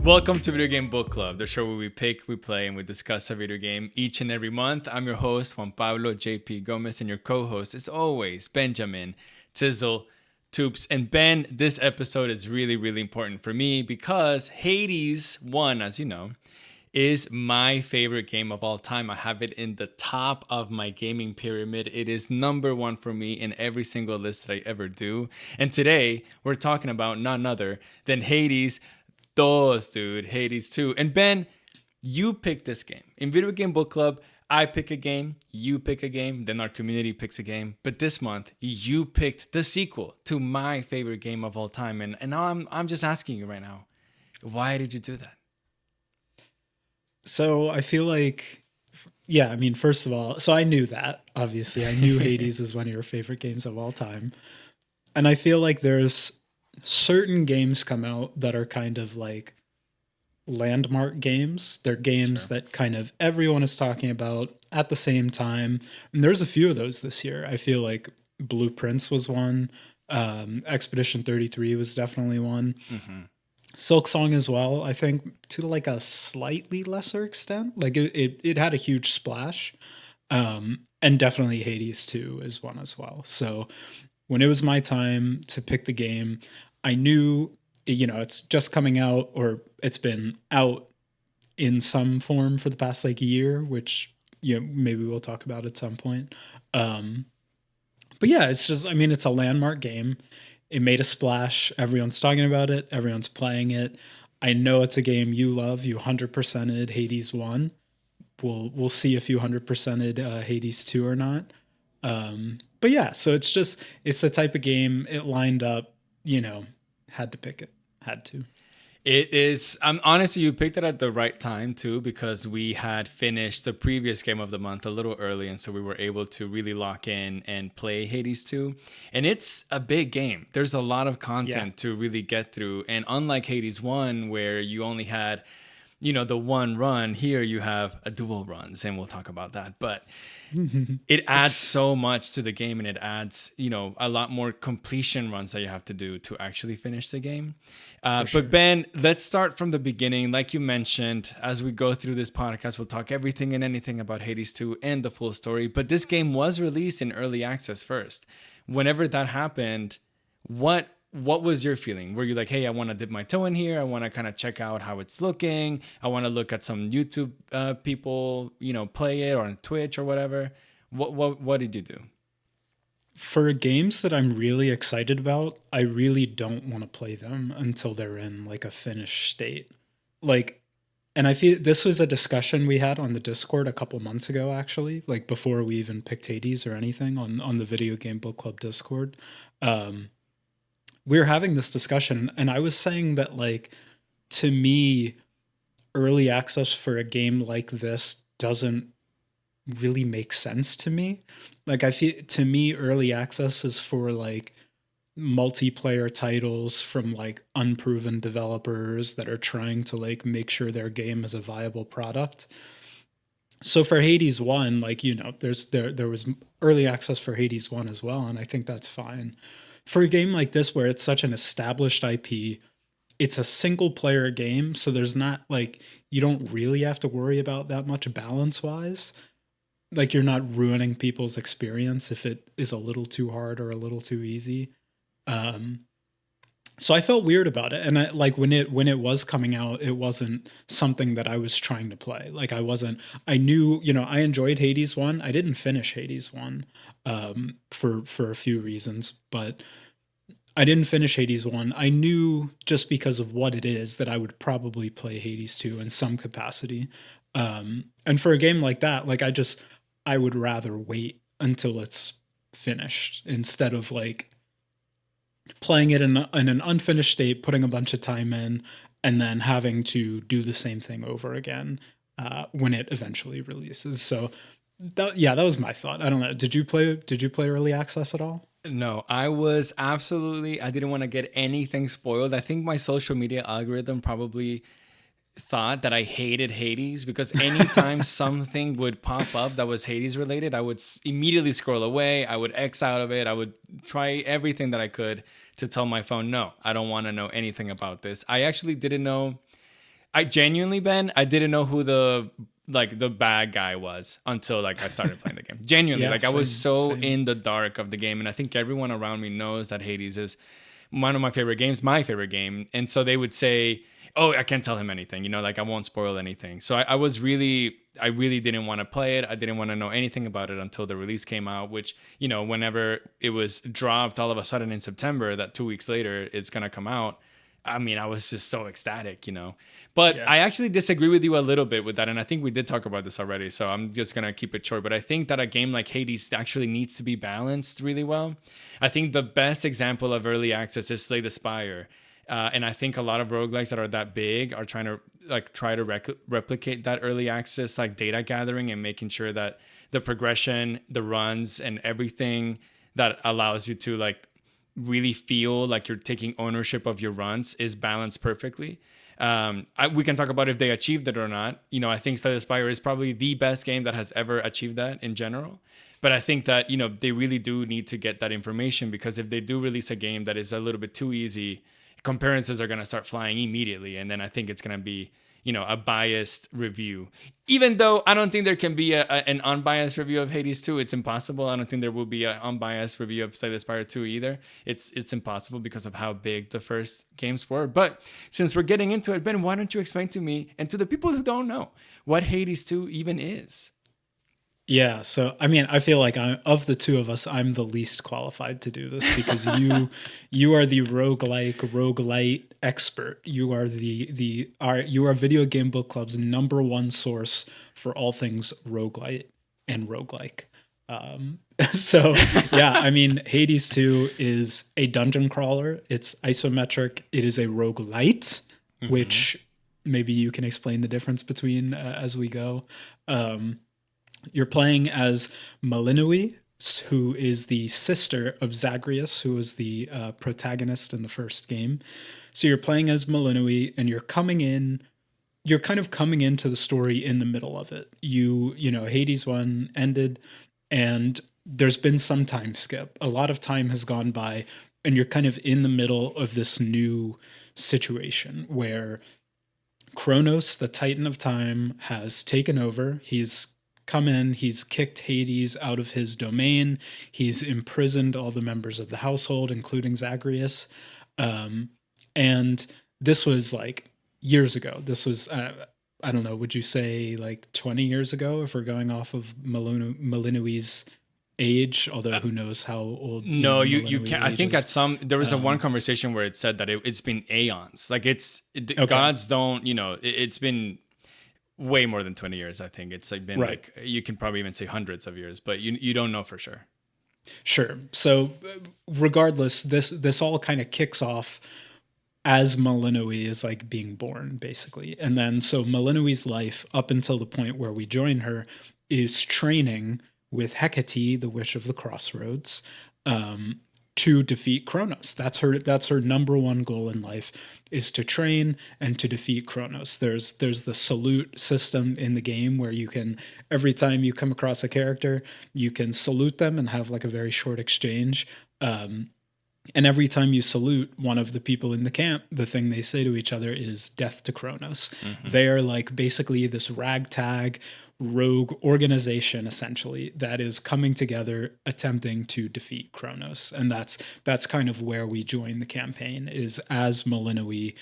Welcome to Video Game Book Club, the show where we pick, we play, and we discuss a video game each and every month. I'm your host, Juan Pablo JP Gomez, and your co-host is always Benjamin, Tizzle, Toups. And Ben, this episode is really, really important for me because Hades 1, as you know, is my favorite game of all time. I have it in the top of my gaming pyramid. It is number one for me in every single list that I ever do. And today we're talking about none other than Hades 2, dude. Hades 2. And Ben, you pick this game. In Video Game Book Club, I pick a game, you pick a game, then our community picks a game. But this month, you picked the sequel to my favorite game of all time. And now I'm just asking you right now, why did you do that? So I feel like, yeah, I mean, first of all, so I knew that, obviously. I knew Hades is one of your favorite games of all time. And I feel like there's certain games come out that are kind of like landmark games. They're games Sure. that kind of everyone is talking about at the same time. And there's a few of those this year. I feel like Blueprints was one. Expedition 33 was definitely one. Mm-hmm. Silk Song as well, I think to like a slightly lesser extent. Like it had a huge splash. And definitely Hades 2 is one as well. So when it was my time to pick the game, I knew, it's just coming out or it's been out in some form for the past like year, which, maybe we'll talk about at some point. But yeah, it's just, I mean, it's a landmark game. It made a splash. Everyone's talking about it. Everyone's playing it. I know it's a game you love. You 100%ed Hades 1. We'll see if you 100%ed Hades 2 or not. But yeah, so it's the type of game it lined up, had to pick it. Had to. It is. Honestly, you picked it at the right time too, because we had finished the previous game of the month a little early, and so we were able to really lock in and play Hades 2. And it's a big game. There's a lot of content to really get through, and unlike Hades 1, where you only had, the one run, here you have a dual runs, and we'll talk about that. But it adds so much to the game, and it adds, a lot more completion runs that you have to do to actually finish the game. Sure. But Ben, let's start from the beginning. Like you mentioned, as we go through this podcast, we'll talk everything and anything about Hades 2 and the full story. But this game was released in early access first. Whenever that happened, what was your feeling? Were you like, hey, I want to dip my toe in here. I want to kind of check out how it's looking. I want to look at some YouTube people, play it, or on Twitch or whatever. What did you do? For games that I'm really excited about, I really don't want to play them until they're in like a finished state. Like, and I feel this was a discussion we had on the Discord a couple months ago, actually, like before we even picked Hades or anything on the Video Game Book Club Discord. We were having this discussion, and I was saying that, like, to me, early access for a game like this doesn't really make sense to me. Like, I feel, to me, early access is for like multiplayer titles from like unproven developers that are trying to like make sure their game is a viable product. So for Hades 1, like, there was early access for Hades 1 as well, and I think that's fine. For a game like this where it's such an established IP, it's a single player game, so there's not like, you don't really have to worry about that much balance wise. Like, you're not ruining people's experience if it is a little too hard or a little too easy. So I felt weird about it, and like when it was coming out, it wasn't something that I was trying to play. Like, I knew, I enjoyed Hades 1. I didn't finish Hades 1 for a few reasons, but I didn't finish Hades 1. I knew, just because of what it is, that I would probably play Hades 2 in some capacity. And for a game like that, like, I would rather wait until it's finished instead of like playing it in an unfinished state, putting a bunch of time in, and then having to do the same thing over again when it eventually releases. So that was my thought. I don't know. Did you play early access at all? No, I didn't want to get anything spoiled. I think my social media algorithm probably thought that I hated Hades, because anytime something would pop up that was Hades related, I would immediately scroll away. I would X out of it. I would try everything that I could to tell my phone, no, I don't want to know anything about this. I actually didn't know I genuinely, Ben, I didn't know who the bad guy was until like I started playing the game. Genuinely, Yeah, like I was same, so same. in the dark of the game, and I think everyone around me knows that Hades is one of my favorite games, my favorite game, and so they would say, "Oh, I can't tell him anything," like I won't spoil anything. So I really didn't want to play it. I didn't want to know anything about it until the release came out, which whenever it was dropped, all of a sudden in September, that 2 weeks later it's gonna come out. I mean, I was just so ecstatic. But Yeah. I actually disagree with you a little bit with that. And I think we did talk about this already. So I'm just going to keep it short. But I think that a game like Hades actually needs to be balanced really well. I think the best example of early access is Slay the Spire. And I think a lot of roguelikes that are that big are trying to replicate that early access, like data gathering and making sure that the progression, the runs, and everything that allows you to really feel like you're taking ownership of your runs is balanced perfectly. We can talk about if they achieved it or not. I think Slay the Spire is probably the best game that has ever achieved that in general. But I think that they really do need to get that information, because if they do release a game that is a little bit too easy, comparisons are going to start flying immediately, and then I think it's going to be a biased review. Even though I don't think there can be an unbiased review of Hades 2. It's impossible. I don't think there will be an unbiased review of Slay the Spire 2 either. It's impossible because of how big the first games were. But since we're getting into it, Ben, why don't you explain to me and to the people who don't know what Hades 2 even is? Yeah, so I mean, I feel like of the two of us, I'm the least qualified to do this because you are the roguelite expert. You are you are Video Game Book Club's number one source for all things roguelite and roguelike. Um, so yeah, I mean, Hades 2 is a dungeon crawler. It's isometric. It is a roguelite, Mm-hmm. which maybe you can explain the difference between as we go. Um, you're playing as Malinui, who is the sister of Zagreus, who was the protagonist in the first game. So you're playing as Malinui, and you're coming in. You're kind of coming into the story in the middle of it. Hades 1 ended, and there's been some time skip. A lot of time has gone by, and you're kind of in the middle of this new situation where Kronos, the Titan of Time, has taken over. He's come in, he's kicked Hades out of his domain, he's imprisoned all the members of the household, including Zagreus. Um, and this was like years ago. This was, I don't know, would you say like 20 years ago if we're going off of Malinui's age? Although who knows how old, No, you Malinui can't. I think ages. at some there was a one Um, conversation where it said that it's been aeons. Like okay, gods don't. It's been way more than 20 years. I think it's like been right. like you can probably even say hundreds of years, but you don't know for sure. Sure. So, regardless, this all kind of kicks off as Malinui is like being born, basically, and then so Malinui's life up until the point where we join her is training with Hecate, the Witch of the Crossroads, um, to defeat Kronos. That's her number one goal in life, is to train and to defeat Kronos. There's the salute system in the game where you can, every time you come across a character, you can salute them and have like a very short exchange. And every time you salute one of the people in the camp, the thing they say to each other is death to Kronos. Hmm. They are like basically this ragtag rogue organization essentially that is coming together attempting to defeat Kronos. And that's kind of where we join the campaign, is as Malinui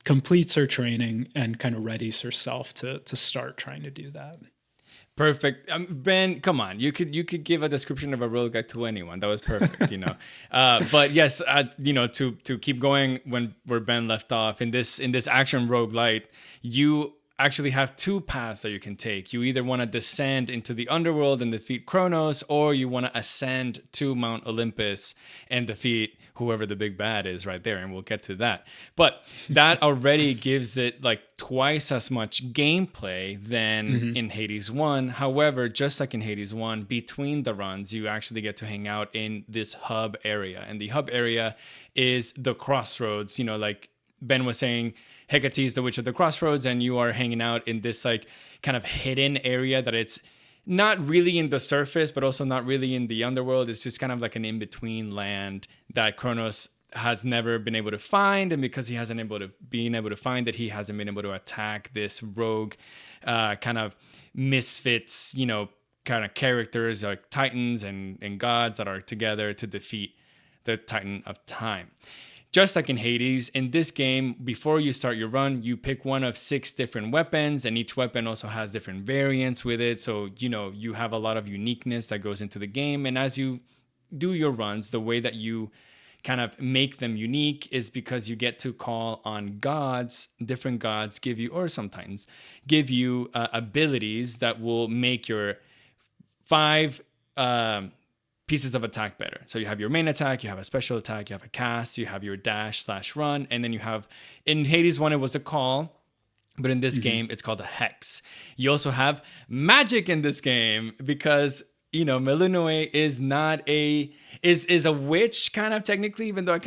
completes her training and kind of readies herself to start trying to do that. Perfect. Ben, come on. You could give a description of a road guide to anyone. That was perfect. But yes, to keep going where Ben left off in this action roguelite, you actually have two paths that you can take. You either want to descend into the underworld and defeat Kronos, or you want to ascend to Mount Olympus and defeat whoever the big bad is right there, and we'll get to that. But that already gives it like twice as much gameplay than Mm-hmm. in Hades 1. However, just like in Hades 1, between the runs, you actually get to hang out in this hub area. And the hub area is the crossroads, like Ben was saying, Hecate is the Witch of the Crossroads, and you are hanging out in this like kind of hidden area that it's not really in the surface, but also not really in the underworld. It's just kind of like an in-between land that Kronos has never been able to find, and because he hasn't been able to find it, he hasn't been able to attack this rogue kind of misfits, kind of characters like titans and gods that are together to defeat the Titan of Time. Just like in Hades, in this game, before you start your run, you pick one of 6 different weapons, and each weapon also has different variants with it. So, you have a lot of uniqueness that goes into the game. And as you do your runs, the way that you kind of make them unique is because you get to call on gods. Different gods give you, or some titans, give you abilities that will make your 5 pieces of attack better. So you have your main attack, you have a special attack, you have a cast, you have your dash/run, and then you have, in Hades 1 it was a call, but in this game it's called a hex. You also have magic in this game because Melinoe is not is a witch kind of technically, even though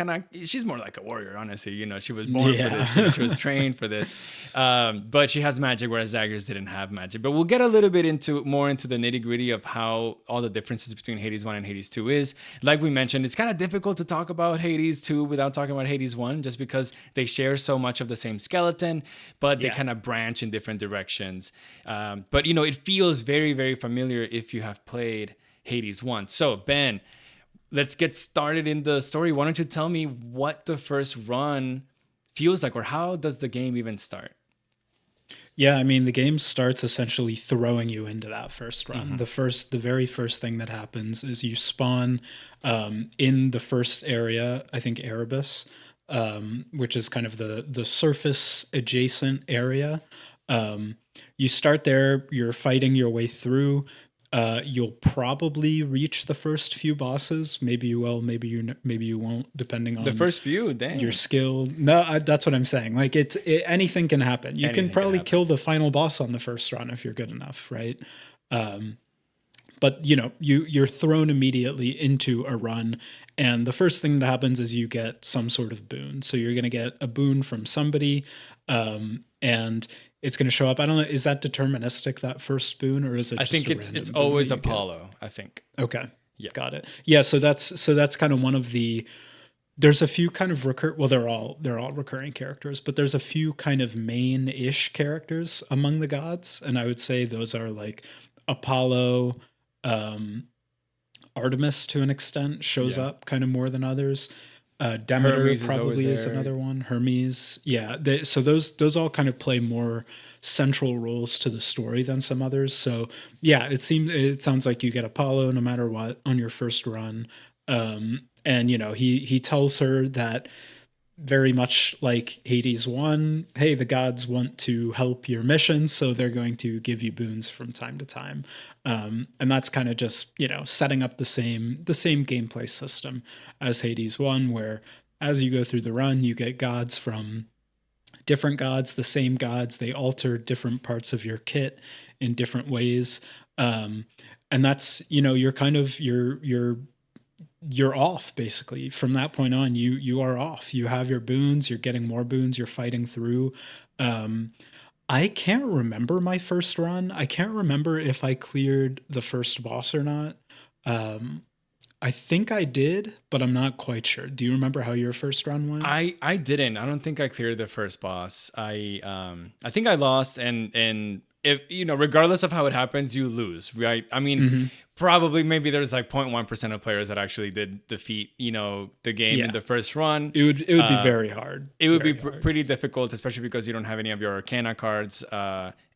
she's more like a warrior, honestly. She was born for this, she was trained for this. But she has magic, whereas Zagreus didn't have magic. But we'll get a little bit more into the nitty-gritty of how all the differences between Hades 1 and Hades 2 is. Like we mentioned, it's kind of difficult to talk about Hades 2 without talking about Hades 1, just because they share so much of the same skeleton, but they kind of branch in different directions. But it feels very, very familiar if you have played Hades 1. So Ben, let's get started in the story. Why don't you tell me what the first run feels like, or how does the game even start? Yeah, I mean, the game starts essentially throwing you into that first run. The very first thing that happens is you spawn in the first area, I think Erebus, which is kind of the surface adjacent area. You start there, you're fighting your way through. You'll probably reach the first few bosses. Maybe you will, maybe you won't, depending on the first few. Dang. Your skill. No, that's what I'm saying. Like anything can happen. You can probably kill the final boss on the first run if you're good enough, right? But you're thrown immediately into a run, and the first thing that happens is you get some sort of boon. So you're going to get a boon from somebody, and it's going to show up. I don't know. Is that deterministic, that first boon, or is it? I think it's always Apollo. I think. Okay. Yeah. Got it. Yeah. So that's kind of one of the. There's a few kind of they're all recurring characters, but there's a few kind of main-ish characters among the gods, and I would say those are like Apollo, Artemis to an extent shows up kind of more than others. Demeter Hermes probably is another one. Hermes, yeah. So those all kind of play more central roles to the story than some others. So yeah, it sounds like you get Apollo no matter what on your first run, and he tells her that, very much like Hades 1, hey, the gods want to help your mission, so they're going to give you boons from time to time. And that's kind of just, setting up the same gameplay system as Hades 1, where as you go through the run, you get gods from different gods, the same gods. They alter different parts of your kit in different ways. And that's, you're kind of, you're off basically from that point on. You are off. You have your boons, you're getting more boons, you're fighting through. I can't remember my first run. I can't remember if I cleared the first boss or not. I think I did, but I'm not quite sure. Do you remember how your first run went? I didn't. I don't think I cleared the first boss. I think I lost, and if regardless of how it happens, you lose, right? I mean, probably maybe there's like 0.1% of players that actually did defeat the game in the first run. It would be very hard. It would be pretty difficult, especially because you don't have any of your Arcana cards,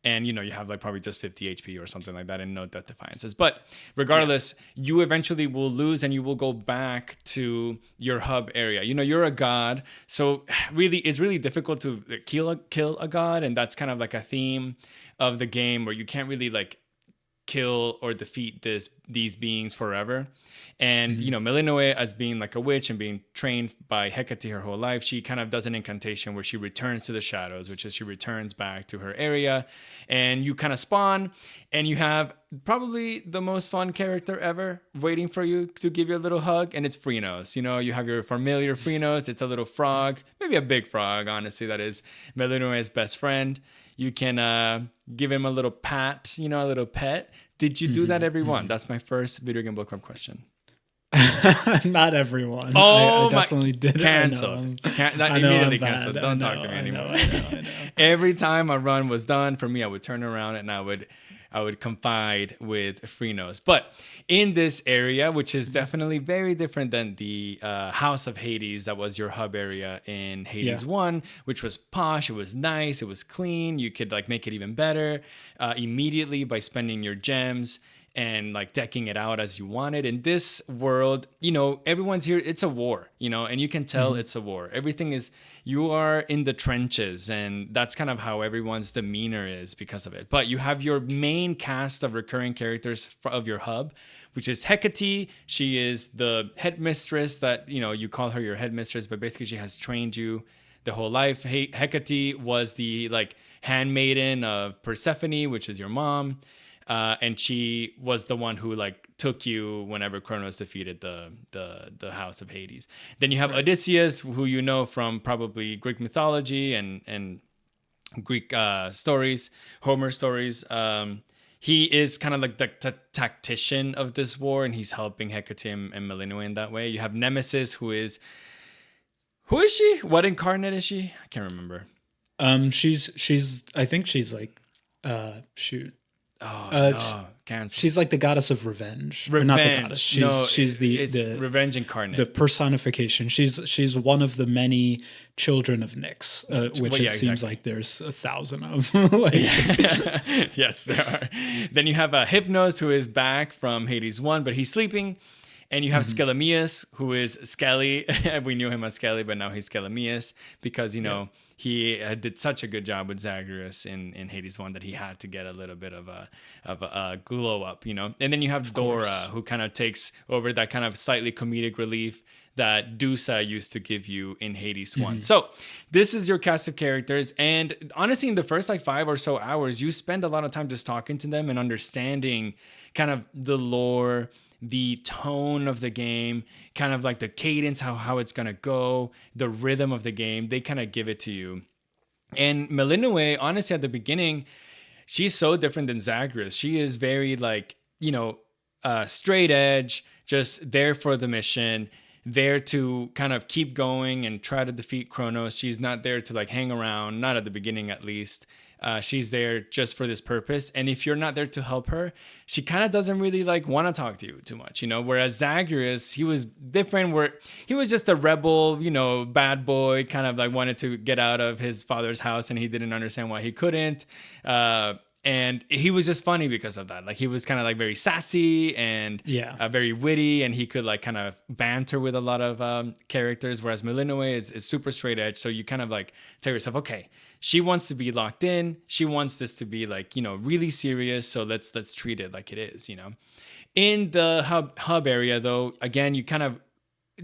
and you have like probably just 50 HP or something like that, and no Death Defiances. But regardless, you eventually will lose, and you will go back to your hub area. You're a god, so really it's really difficult to kill a god, and that's kind of like a theme of the game, where you can't really like kill or defeat these beings forever. And Melinoe, as being like a witch and being trained by Hecate her whole life, she kind of does an incantation where she returns to the shadows, which is she returns back to her area, and you kind of spawn, and you have probably the most fun character ever waiting for you to give you a little hug, and it's Phrynos. You have your familiar Phrynos. It's a little frog, maybe a big frog, honestly. That is Melinoe's best friend. You can give him a little pat, a little pet. Did you do that, everyone? That's my first Video Game Book Club question. Not everyone. I Oh my, definitely did. canceled. Not I know I'm immediately bad. canceled. I Don't talk know. to me I know. anymore. I know. I know. Every time a run was done for me, I would turn around and I would confide with Freenos. But in this area, which is definitely very different than the House of Hades, that was your hub area in Yeah. Hades 1, which was posh, it was nice, it was clean. You could like make it even better immediately by spending your gems and like decking it out as you wanted. In this world, everyone's here. It's a war, and you can tell Hmm. it's a war. Everything is, you are in the trenches, and that's kind of how everyone's demeanor is because of it. But you have your main cast of recurring characters of your hub, which is Hecate. She is the headmistress that, you call her your headmistress, but basically she has trained you the whole life. Hecate was the like handmaiden of Persephone, which is your mom. And she was the one who like took you whenever Kronos defeated the House of Hades. Then you have Right. Odysseus, who you know from probably Greek mythology and Greek stories, Homer stories. He is kind of like the tactician of this war, and he's helping Hecate and Melinoe in that way. You have Nemesis, who is she? What incarnate is she? I can't remember. She's. I think she's like. Shoot. Oh Uh, sh- no, canceled. she's like the goddess of revenge, or not the goddess. Revenge. She's No, she's the it's the revenge the incarnate. personification. She's one of the many children of Nyx, which Well, it yeah, seems exactly. like there's 1,000 of. Like, Yeah. Yes, there are. Then you have Hypnos, who is back from Hades 1, but he's sleeping. And you have mhm. Skelemius, who is Skelly. We knew him as Skelly, but now he's Skelemius because, Yeah, he did such a good job with Zagreus in Hades 1 that he had to get a little bit of a glow up, And then you have of Dora, course. who kind of takes over that kind of slightly comedic relief that Dusa used to give you in Hades 1. Hmm. So this is your cast of characters. And honestly, in the first like 5 or so hours, you spend a lot of time just talking to them and understanding kind of the lore, the tone of the game, kind of like the cadence, how it's gonna go, the rhythm of the game. They kind of give it to you. And Melinoe, honestly, at the beginning, she's so different than Zagreus. She is very like, straight edge, just there for the mission, there to kind of keep going and try to defeat Kronos. She's not there to like hang around, not at the beginning at least. She's there just for this purpose. And if you're not there to help her, she kind of doesn't really like want to talk to you too much, Whereas Zagreus, he was different, where he was just a rebel, bad boy, kind of like wanted to get out of his father's house and he didn't understand why he couldn't. And he was just funny because of that. Like he was kind of like very sassy and Yeah, very witty, and he could like kind of banter with a lot of characters. Whereas Melinoe is super straight edge, so you kind of like tell yourself, okay, she wants to be locked in. She wants this to be like really serious. So let's treat it like it is. In the hub area, though, again, you kind of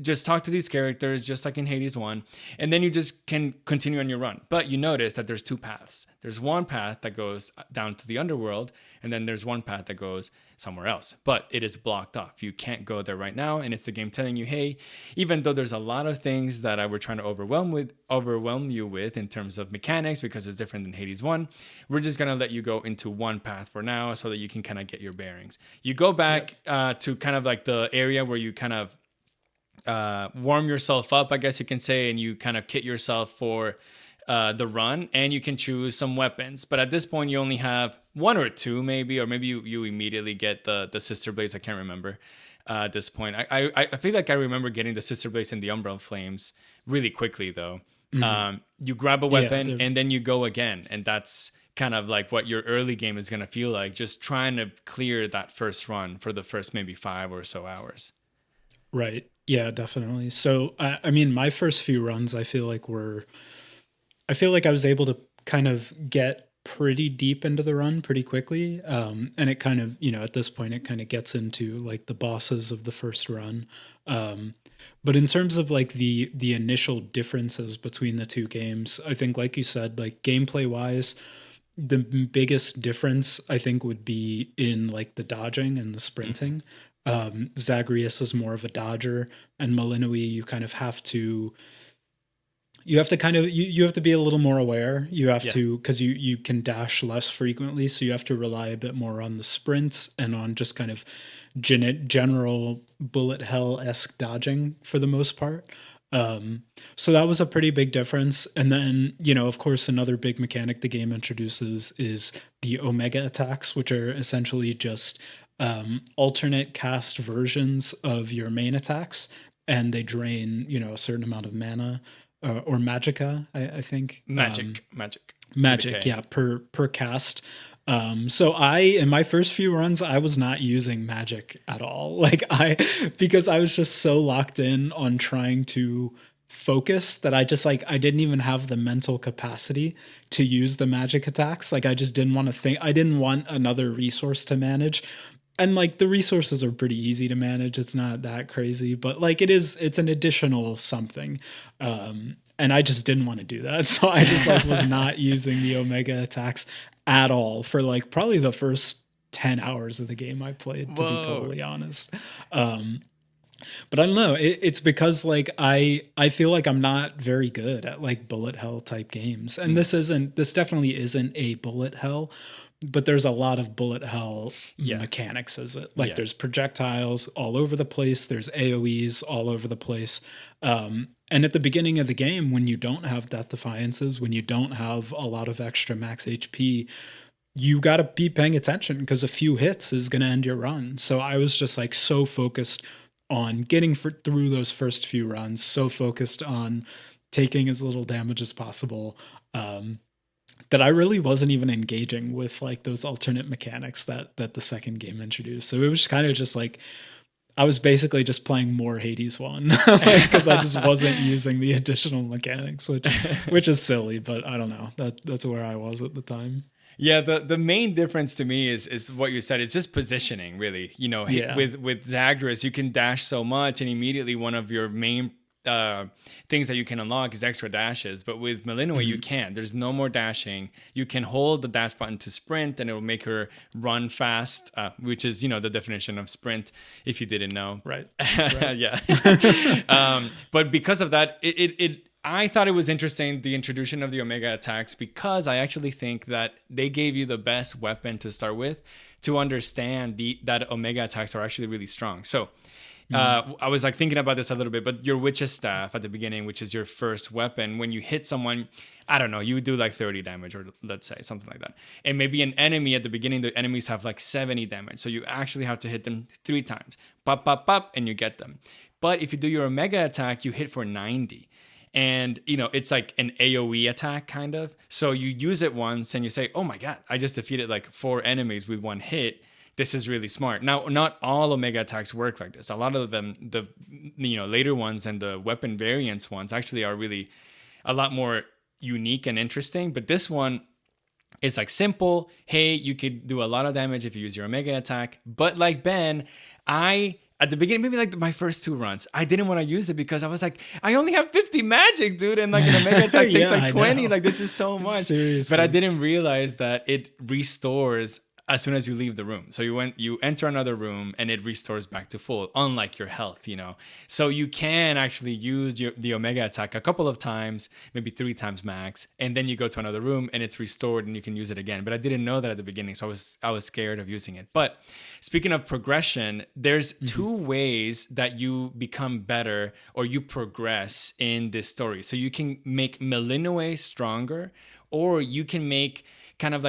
just talk to these characters just like in Hades 1, and then you just can continue on your run. But you notice that there's two paths. There's one path that goes down to the underworld, and then there's one path that goes somewhere else. But it is blocked off. You can't go there right now, and it's the game telling you, hey, even though there's a lot of things that I were trying to overwhelm you with in terms of mechanics because it's different than Hades 1, we're just gonna let you go into one path for now so that you can kind of get your bearings. You go yep, back to kind of like the area where you kind of warm yourself up, I guess you can say, and you kind of kit yourself for the run, and you can choose some weapons. But at this point, you only have one or two, maybe, or maybe you immediately get the sister blades. I can't remember at this point. I feel like I remember getting the sister blades and the umbral flames really quickly though. hmm, You grab a yeah. weapon and then you go again, and that's kind of like what your early game is gonna feel like, just trying to clear that first run for the first maybe 5 or so hours. Right. Yeah, definitely. So, I mean, my first few runs, I feel like I was able to kind of get pretty deep into the run pretty quickly. And it kind of, at this point, it kind of gets into like the bosses of the first run. Um, but in terms of like the initial differences between the two games, I think, like you said, like gameplay wise, the biggest difference I think would be in like the dodging and the Mhm. sprinting. Zagreus is more of a dodger, and Malinois, you kind of have to You have to kind of you have to be a little more aware. You have Yeah. to, because you can dash less frequently, so you have to rely a bit more on the sprints and on just kind of general bullet hell esque dodging for the most part. So that was a pretty big difference. And then, of course, another big mechanic the game introduces is the Omega attacks, which are essentially just alternate cast versions of your main attacks, and they drain, a certain amount of mana or magica, I think. Magic with a Magic, K. yeah, per cast. So in my first few runs, I was not using magic at all. Because I was just so locked in on trying to focus that I just I didn't even have the mental capacity to use the magic attacks. I just didn't want to think. I didn't want another resource to manage. And the resources are pretty easy to manage. It's not that crazy, but it's an additional something. And I just didn't want to do that. So I just was not using the Omega attacks at all for probably the first 10 hours of the game I played, to be Whoa. totally honest. But I don't know. It's because I feel like I'm not very good at bullet hell type games, and this definitely isn't a bullet hell, but there's a lot of bullet hell Yeah. mechanics as it. Yeah. There's projectiles all over the place. There's AOE's all over the place. And at the beginning of the game, when you don't have Death Defiances, when you don't have a lot of extra max HP, you got to be paying attention, because a few hits is going to end your run. So I was just so focused on getting through those first few runs, so focused on taking as little damage as possible, that I really wasn't even engaging with those alternate mechanics that the second game introduced. So it was kind of just I was basically just playing more Hades 1 because I just wasn't using the additional mechanics, which is silly, but I don't know. That's where I was at the time. Yeah, the main difference to me is what you said. It's just positioning, really. Yeah. With Zagreus, you can dash so much, and immediately one of your main things that you can unlock is extra dashes. But with Malinois, you can't. There's no more dashing. You can hold the dash button to sprint, and it will make her run fast, which is the definition of sprint, if you didn't know. Right. Yeah. But because of that, I thought it was interesting, the introduction of the Omega attacks, because I actually think that they gave you the best weapon to start with to understand that Omega attacks are actually really strong. So I was thinking about this a little bit, but your Witch's Staff at the beginning, which is your first weapon, when you hit someone, I don't know, you would do 30 damage, or let's say something like that. And maybe an enemy at the beginning, the enemies have 70 damage. So you actually have to hit them 3 times. Pop, pop, pop, and you get them. But if you do your Omega attack, you hit for 90. And, it's like an AoE attack kind of. So you use it once and you say, oh my God, I just defeated 4 enemies with 1 hit. This is really smart. Now, not all Omega attacks work like this. A lot of them, the later ones and the weapon variants ones actually are really a lot more unique and interesting. But this one is simple. Hey, you could do a lot of damage if you use your Omega attack. But like Ben, at the beginning, maybe my first 2 runs, I didn't want to use it because I was I only have 50 magic, dude. And an Omega attack takes Yeah, 20. This is so much. Seriously. But I didn't realize that it restores as soon as you leave the room. So you enter another room and it restores back to full, unlike your health, So you can actually use the Omega attack a couple of times, maybe 3 times max, and then you go to another room and it's restored and you can use it again. But I didn't know that at the beginning, so I was scared of using it. But speaking of progression, there's 2 ways that you become better or you progress in this story. So you can make Malinois stronger, or you can make kind of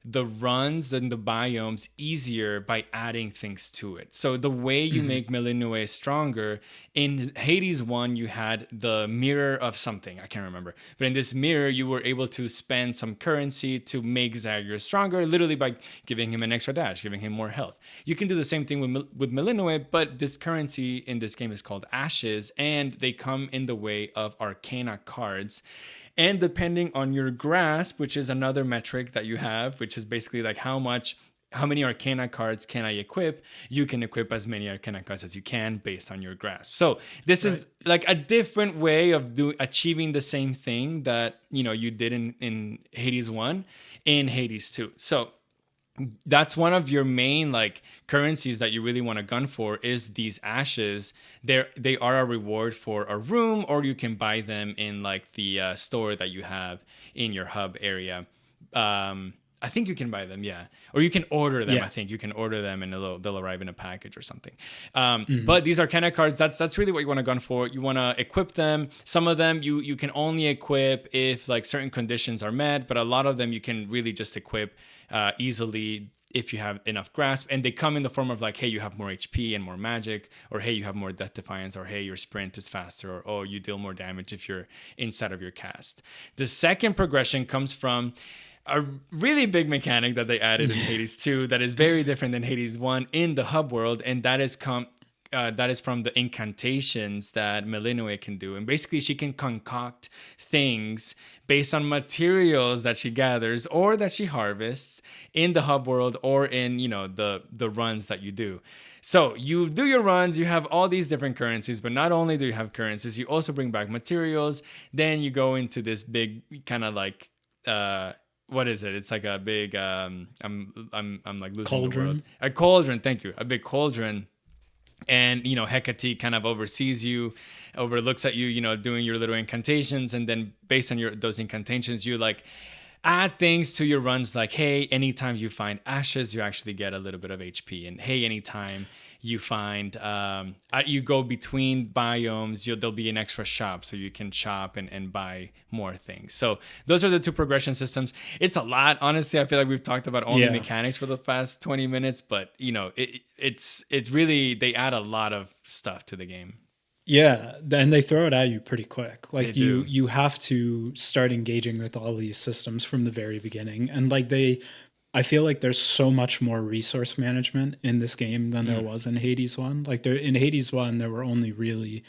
the runs and the biomes easier by adding things to it. So the way you make Malinois stronger, in Hades 1, you had the mirror of something. I can't remember. But in this mirror, you were able to spend some currency to make Zagreus stronger, literally by giving him an extra dash, giving him more health. You can do the same thing with Malinois, but this currency in this game is called ashes, and they come in the way of Arcana cards. And depending on your grasp, which is another metric that you have, which is basically how many Arcana cards can I equip? You can equip as many Arcana cards as you can based on your grasp. So this is a different way of achieving the same thing that you did in Hades 1 in Hades 2. So that's one of your main like currencies that you really want to gun for is these ashes. They are a reward for a room, or you can buy them in like the store that you have in your hub area. I think you can buy them, yeah, or you can order them. I Yeah. think you can order them and they'll arrive in a package or something. Mhm. But these Arcana cards, that's really what you want to gun for. You want to equip them. Some of them you can only equip if like certain conditions are met, but a lot of them you can really just equip easily if you have enough grasp. And they come in the form of like, hey, you have more HP and more magic, or hey, you have more death defiance, or hey, your sprint is faster, or oh, you deal more damage if you're inside of your cast. The second progression comes from a really big mechanic that they added in Hades 2 that is very different than Hades 1 in the hub world, and that is from the incantations that Melinoe can do. And basically, she can concoct things based on materials that she gathers or that she harvests in the hub world or in, you know, the runs that you do. So you do your runs, you have all these different currencies, but not only do you have currencies, you also bring back materials. Then you go into this big kind of like what is it? It's like a big I'm like losing the word. Cauldron. A cauldron, thank you. A big cauldron, and you know Hecate kind of oversees you, overlooks at you, you know, doing your little incantations, and then based on your those incantations you like add things to your runs, like hey, anytime you find ashes you actually get a little bit of HP, and hey, anytime you find you go between biomes, there'll be an extra shop so you can shop and buy more things. So those are the two progression systems. It's a lot, honestly. I feel like we've talked about only Yeah. mechanics for the past 20 minutes, but you know it's really, they add a lot of stuff to the game. Yeah, and they throw it at you pretty quick. They Like do. you have to start engaging with all these systems from the very beginning. And like they I feel like there's so much more resource management in this game than there Mm. was in Hades 1. Like there in Hades 1 there were only really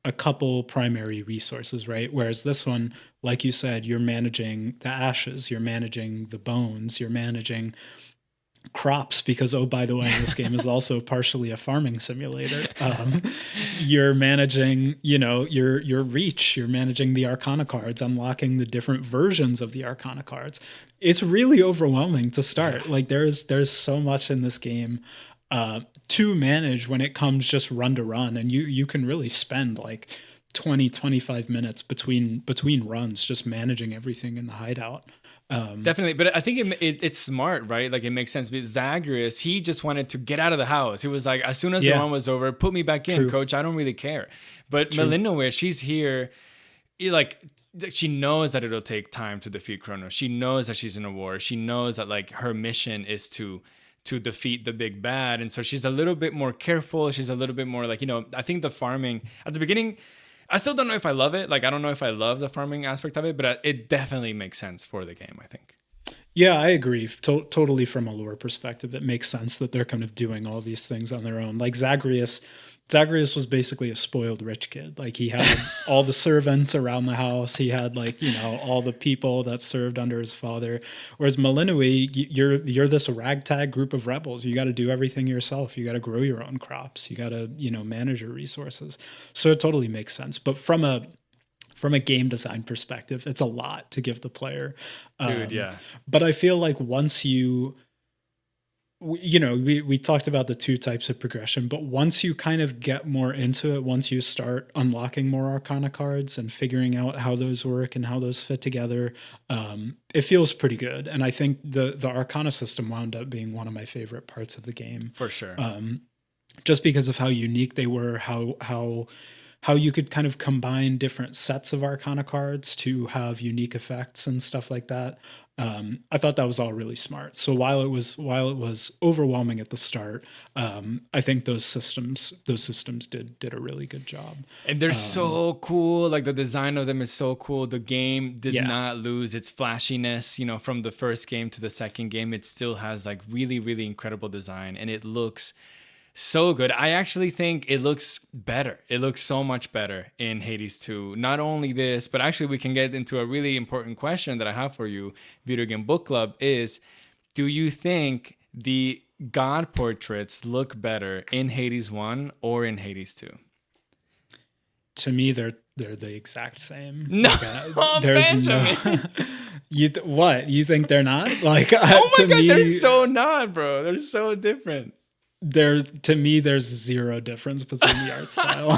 a couple primary resources, right? Whereas this one, like you said, you're managing the ashes, you're managing the bones, you're managing crops because oh by the way this game is also partially a farming simulator. You're managing, you know, your reach, you're managing the arcana cards, unlocking the different versions of the arcana cards. It's really overwhelming to Yeah. start. Like there's so much in this game to manage when it comes just run to run, and you can really spend like 20-25 minutes between runs just managing everything in the hideout. Definitely, but I think it's smart, right? Like it makes sense because Zagreus, he just wanted to get out of the house. He was like, as soon as the Yeah, run was over, put me back in, true, coach. I don't really care. But true. Melinda, she's here, like she knows that it'll take time to defeat Kronos. She knows that she's in a war. She knows that like her mission is to defeat the big bad, and so she's a little bit more careful. She's a little bit more like, you know, I think the farming at the beginning, I still don't know if I love it. Like I don't know if I love the farming aspect of it, but it definitely makes sense for the game, I think. Yeah, I agree. Totally from a lore perspective, it makes sense that they're kind of doing all these things on their own. Like Zagreus was basically a spoiled rich kid. Like he had all the servants around the house. He had like, you know, all the people that served under his father. Whereas Melinoe, you're this ragtag group of rebels. You got to do everything yourself. You got to grow your own crops. You got to, you know, manage your resources. So it totally makes sense. But from a game design perspective, it's a lot to give the player. Dude, Um, yeah. but I feel like once you know, we talked about the two types of progression, but once you kind of get more into it, once you start unlocking more arcana cards and figuring out how those work and how those fit together, it feels pretty good. And I think the arcana system wound up being one of my favorite parts of the game, For sure. just because of how unique they were, how you could kind of combine different sets of arcana cards to have unique effects and stuff like that. I thought that was all really smart. So while it was overwhelming at the start, I think those systems did a really good job. And they're Um, so cool. Like the design of them is so cool. The game did yeah, not lose its flashiness, you know, from the first game to the second game. It still has like really, really incredible design, and it looks so good. I actually think it looks better. It looks so much better in Hades 2. Not only this, but actually we can get into a really important question that I have for you, Video Game Book Club, is do you think the god portraits look better in Hades 1 or in Hades 2? to me, they're they're the exact same. No, Like, there's Benjamin. no. What you think they're not? Like, Oh my to god, they're me, so not, bro. They're so different. there's zero difference between the art style.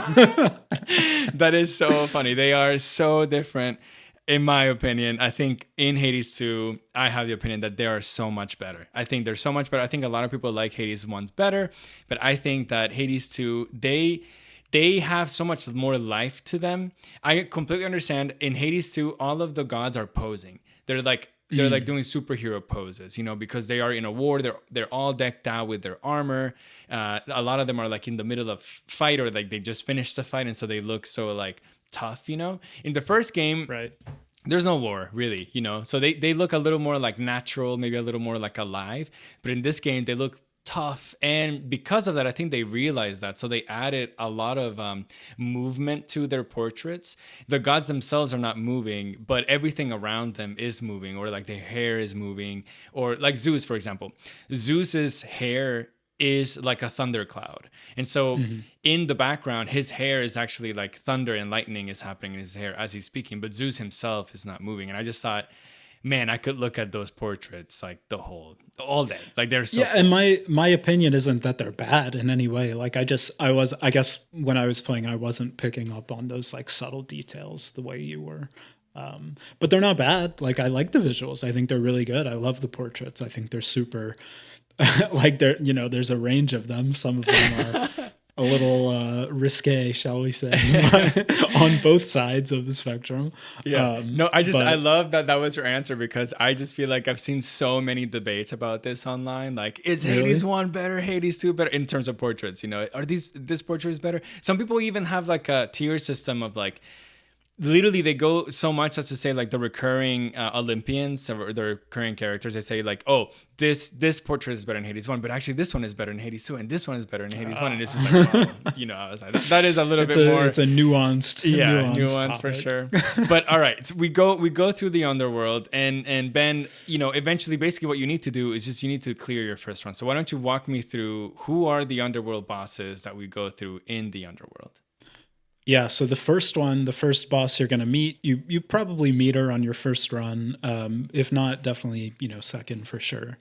That is so funny. They are so different. In my opinion, I think in Hades 2, I have the opinion that they are so much better. I think they're so much better. I think a lot of people like Hades 1's better, but I think that Hades 2, they have so much more life to them. I completely understand. In Hades 2, all of the gods are posing. They're like doing superhero poses, because they are in a war. They're all decked out with their armor. A lot of them are like in the middle of fight, or like they just finished the fight, and so they look so like tough. In the first game, Right. there's no war really, so they look a little more like natural, maybe a little more like alive. But in this game, they look tough, and because of that, I think they realized that, so they added a lot of movement to their portraits. The gods themselves are not moving, but everything around them is moving, or like their hair is moving, or like Zeus, for example. Zeus's hair is like a thundercloud, and so in the background, his hair is actually like thunder and lightning is happening in his hair as he's speaking, but Zeus himself is not moving. And I just thought, man, I could look at those portraits like all day. Like they're so Yeah, cool. and my opinion isn't that they're bad in any way. Like, I guess when I was playing, I wasn't picking up on those like subtle details the way you were. But they're not bad. Like, I like the visuals. I think they're really good. I love the portraits. I think they're super. Like, there's a range of them. Some of them are a little risque, shall we say, on both sides of the spectrum. Yeah. No, I But love that that was your answer, because I just feel like I've seen so many debates about this online. Like, is Hades really, 1 better, Hades 2 better in terms of portraits? Are this portrait is better? Some people even have like a tier system of like, literally they go so much as to say like the recurring Olympians, or the recurring characters. They say like, oh, this portrait is better in Hades 1, but actually this one is better in Hades 2, and this one is better in Hades 1. And it's just like, wow, I was like, that is a little bit more. it's a nuanced, Yeah, nuanced nuance for topic. sure. But all right, so we go through the underworld, and Ben, eventually, basically what you need to do is just you need to clear your first run. So why don't you walk me through who are the underworld bosses that we go through in the underworld? Yeah, so the first boss you're gonna meet, you probably meet her on your first run. If not, definitely second for sure.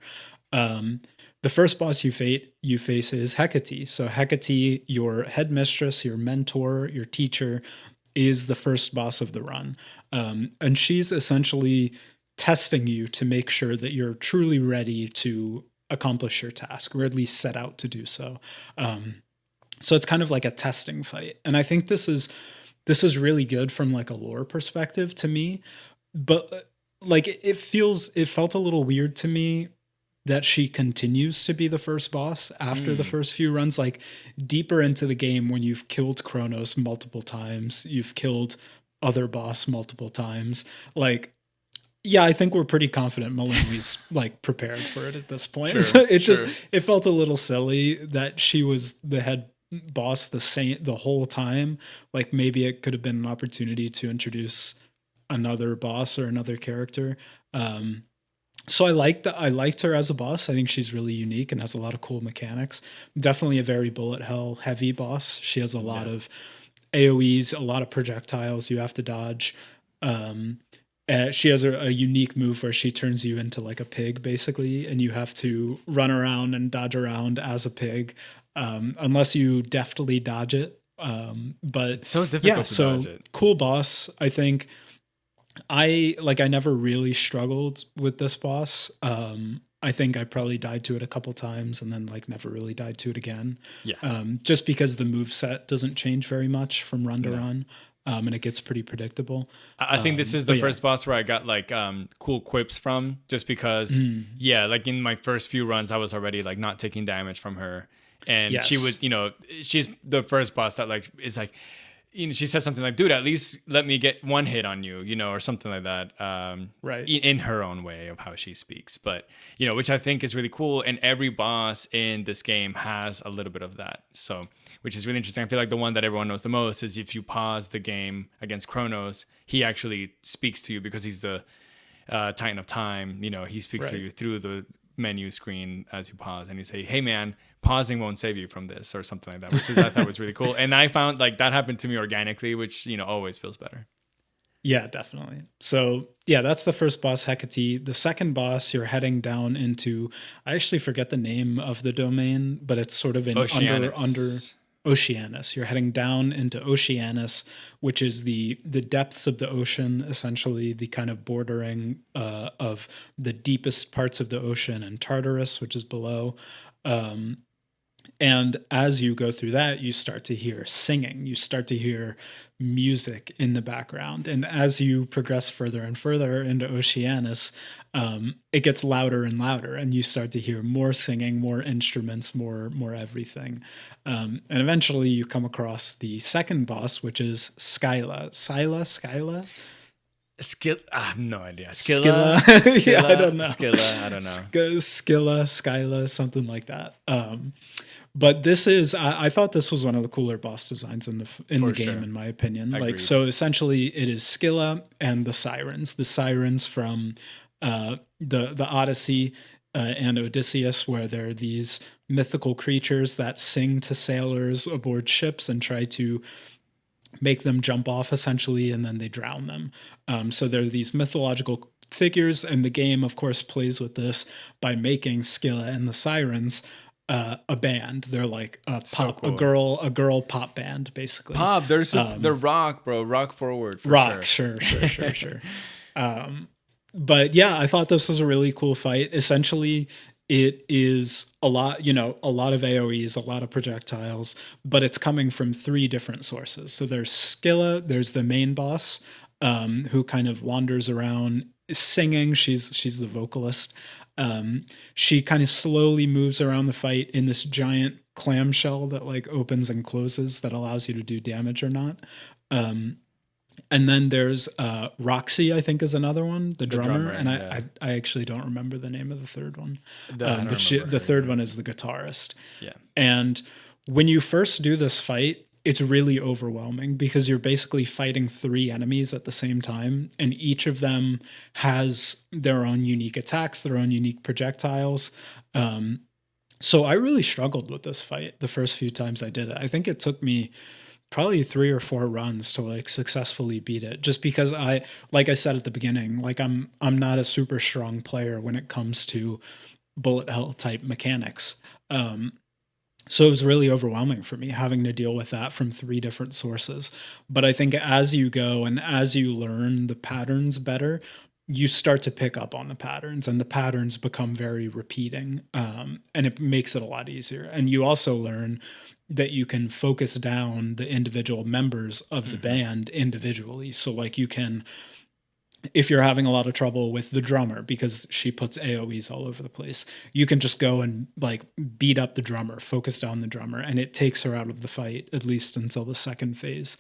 Um, the first boss you face is Hecate. So Hecate, your headmistress, your mentor, your teacher, is the first boss of the run, and she's essentially testing you to make sure that you're truly ready to accomplish your task, or at least set out to do so. Um, so it's kind of like a testing fight, and I think this is really good from like a lore perspective to me. But like, it felt a little weird to me that she continues to be the first boss after the Mm, first few runs. Like, deeper into the game, when you've killed Kronos multiple times, you've killed other boss multiple times, like, yeah, I think we're pretty confident Malini's like prepared for it at this point. So sure, sure. it felt a little silly that she was the head boss the whole time. Like, maybe it could have been an opportunity to introduce another boss or another character. So I liked her as a boss. I think she's really unique and has a lot of cool mechanics. Definitely a very bullet hell heavy boss. She has a lot Yeah. of AoEs, a lot of projectiles you have to dodge. Um, she has a unique move where she turns you into like a pig, basically, and you have to run around and dodge around as a pig, unless you deftly dodge it. But It's so yeah, difficult to dodge so it. cool boss. I think I never really struggled with this boss. I think I probably died to it a couple times and then like never really died to it again. Yeah. Just because the move set doesn't change very much from run to No. run. And it gets pretty predictable. I think this is the But yeah. first boss where I got like cool quips from, just because, Mm, yeah, like in my first few runs I was already like not taking damage from her. And she would, yes. she's the first boss that like is like, she said something like, dude, at least let me get one hit on you, or something like that, Right. in her own way of how she speaks. But, which I think is really cool. And every boss in this game has a little bit of that. So, which is really interesting. I feel like the one that everyone knows the most is if you pause the game against Kronos, he actually speaks to you because he's the Titan of Time. He speaks to Right. you through the menu screen as you pause, and you say, "Hey man, pausing won't save you from this," or something like that, which is I thought was really cool. And I found like that happened to me organically, which always feels better. Yeah, definitely. So yeah, that's the first boss, Hecate. The second boss, you're heading down into, I actually forget the name of the domain, but it's sort of in under Oceanus. Oceanus. You're heading down into Oceanus, which is the depths of the ocean, essentially the kind of bordering of the deepest parts of the ocean, and Tartarus, which is below. Um, and as you go through that, you start to hear singing, you start to hear music in the background. And as you progress further and further into Oceanus, it gets louder and louder, and you start to hear more singing, more instruments, more everything. And eventually you come across the second boss, which is Skyla. Skill. I have no idea. Scylla. Yeah, I don't know. Scylla. I don't know. Skyla, something like that. But this is, I thought this was one of the cooler boss designs in the game, sure. in my opinion. Agreed. Like, so essentially, it is Scylla and the sirens from the Odyssey and Odysseus, where there are these mythical creatures that sing to sailors aboard ships and try to make them jump off, essentially, and then they drown them. So there are these mythological figures, and the game, of course, plays with this by making Scylla and the sirens a band. They're like a pop, So cool. a girl pop band, basically. Pop. There's the rock, bro. Rock forward. For Rock, sure. sure. But yeah, I thought this was a really cool fight. Essentially, it is a lot of AoEs, a lot of projectiles, but it's coming from three different sources. So there's Scylla, there's the main boss, who kind of wanders around singing. She's the vocalist. She kind of slowly moves around the fight in this giant clamshell that like opens and closes that allows you to do damage or not. And then there's Roxy, I think, is another one, the drummer. And yeah. I actually don't remember the name of the third one. But the third one is the guitarist. Yeah. And when you first do this fight, it's really overwhelming because you're basically fighting three enemies at the same time, and each of them has their own unique attacks, their own unique projectiles. So I really struggled with this fight the first few times I did it. I think it took me probably 3 or 4 runs to like successfully beat it, just because like I said at the beginning, like I'm not a super strong player when it comes to bullet hell type mechanics. So it was really overwhelming for me having to deal with that from 3 different sources. But I think as you go and as you learn the patterns better, you start to pick up on the patterns, and the patterns become very repeating, and it makes it a lot easier. And you also learn that you can focus down the individual members of the band individually. So like you can, if you're having a lot of trouble with the drummer because she puts AoEs all over the place, you can just go and like beat up the drummer, focus down the drummer, and it takes her out of the fight, at least until the second phase.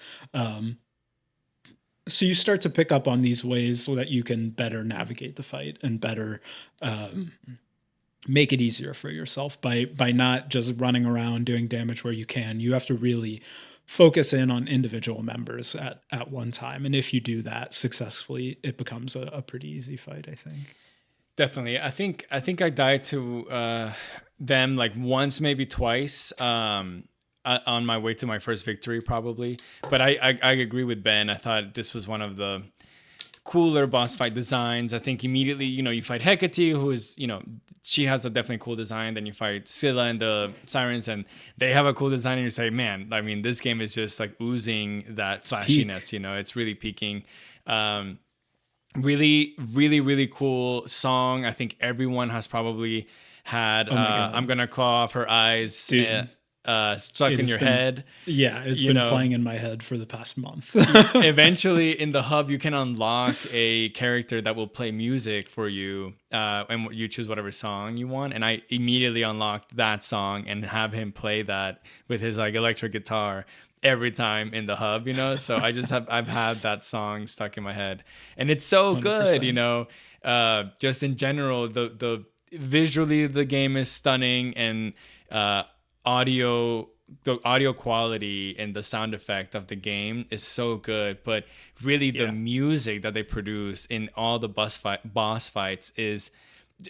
So you start to pick up on these ways so that you can better navigate the fight and better make it easier for yourself by not just running around doing damage where you can. You have to really focus in on individual members at one time. And if you do that successfully, it becomes a pretty easy fight, I think. Definitely. I think I died to them like once, maybe twice, on my way to my first victory, probably. But I agree with Ben. I thought this was one of the cooler boss fight designs. I think immediately, you fight Hecate, who is, she has a definitely cool design. Then you fight Scylla and the Sirens, and they have a cool design. And you say, man, I mean, this game is just like oozing that flashiness. It's really peaking. Really, really, really cool song. I think everyone has probably had I'm Gonna Claw Off Her Eyes. Dude. Stuck in your head. Yeah, it's been playing in my head for the past month. Eventually, in the hub, you can unlock a character that will play music for you, and you choose whatever song you want. And I immediately unlocked that song and have him play that with his like electric guitar every time in the hub. So I've had that song stuck in my head, and it's so 100%. Good. Just in general, the visually the game is stunning, and the audio quality and the sound effect of the game is so good, but really the music that they produce in all the boss fights is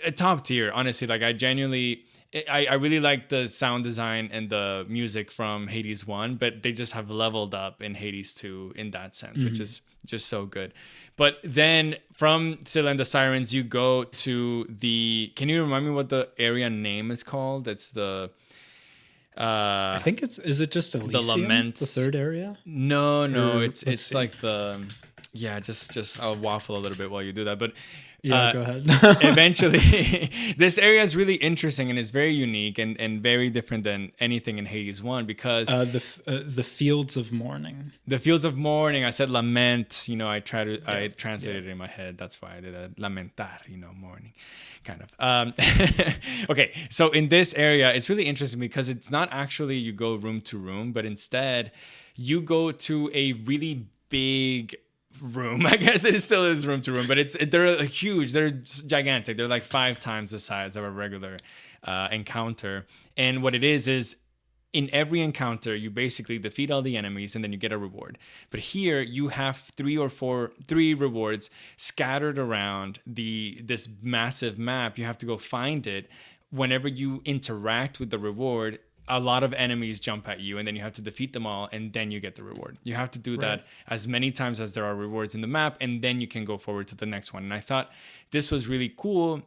a top tier, honestly. Like I genuinely, I really like the sound design and the music from Hades 1, but they just have leveled up in Hades 2 in that sense, which Mhm. is just so good. But then from Scylla and the Sirens, you go to the, can you remind me what the area name is called? It's I uh think is it just the Elysium, the Laments. third area? No, no, Or let's it's see. like the, yeah, just I'll waffle a little bit while you do that. But Yeah, uh go ahead. eventually this area is really interesting and it's very unique and very different than anything in Hades 1 because The Fields of Mourning. the fields of mourning, I said lament, I Yeah, yeah, translated it in my head. That's why I did a lamentar, mourning kind of. Okay, so in this area, it's really interesting because it's not actually you go room to room, but instead you go to a really big room. I guess it still is room to room, but they're huge. They're gigantic. They're like 5 times the size of a regular encounter. And what it is in every encounter, you basically defeat all the enemies and then you get a reward. But here you have three rewards scattered around this massive map. You have to go find it. Whenever you interact with the reward, a lot of enemies jump at you and then you have to defeat them all and then you get the reward. You have to do right. that as many times as there are rewards in the map and then you can go forward to the next one. And I thought this was really cool.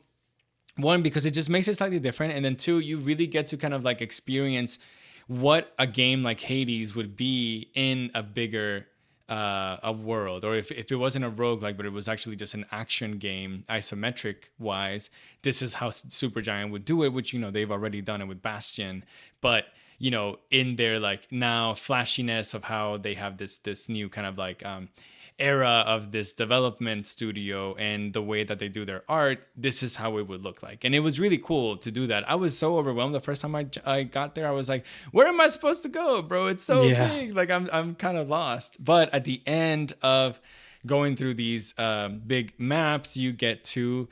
One, because it just makes it slightly different, and then two, you really get to kind of like experience what a game like Hades would be in a bigger a world, or if it wasn't a roguelike, but it was actually just an action game, isometric wise. This is how Supergiant would do it, which they've already done it with Bastion, but in their like now flashiness of how they have this new kind of like era of this development studio and the way that they do their art, this is how it would look like. And it was really cool to do that. I was so overwhelmed the first time I got there. I was like, where am I supposed to go, bro? It's so Yeah. big. Like I'm kind of lost. But at the end of going through these big maps, you get to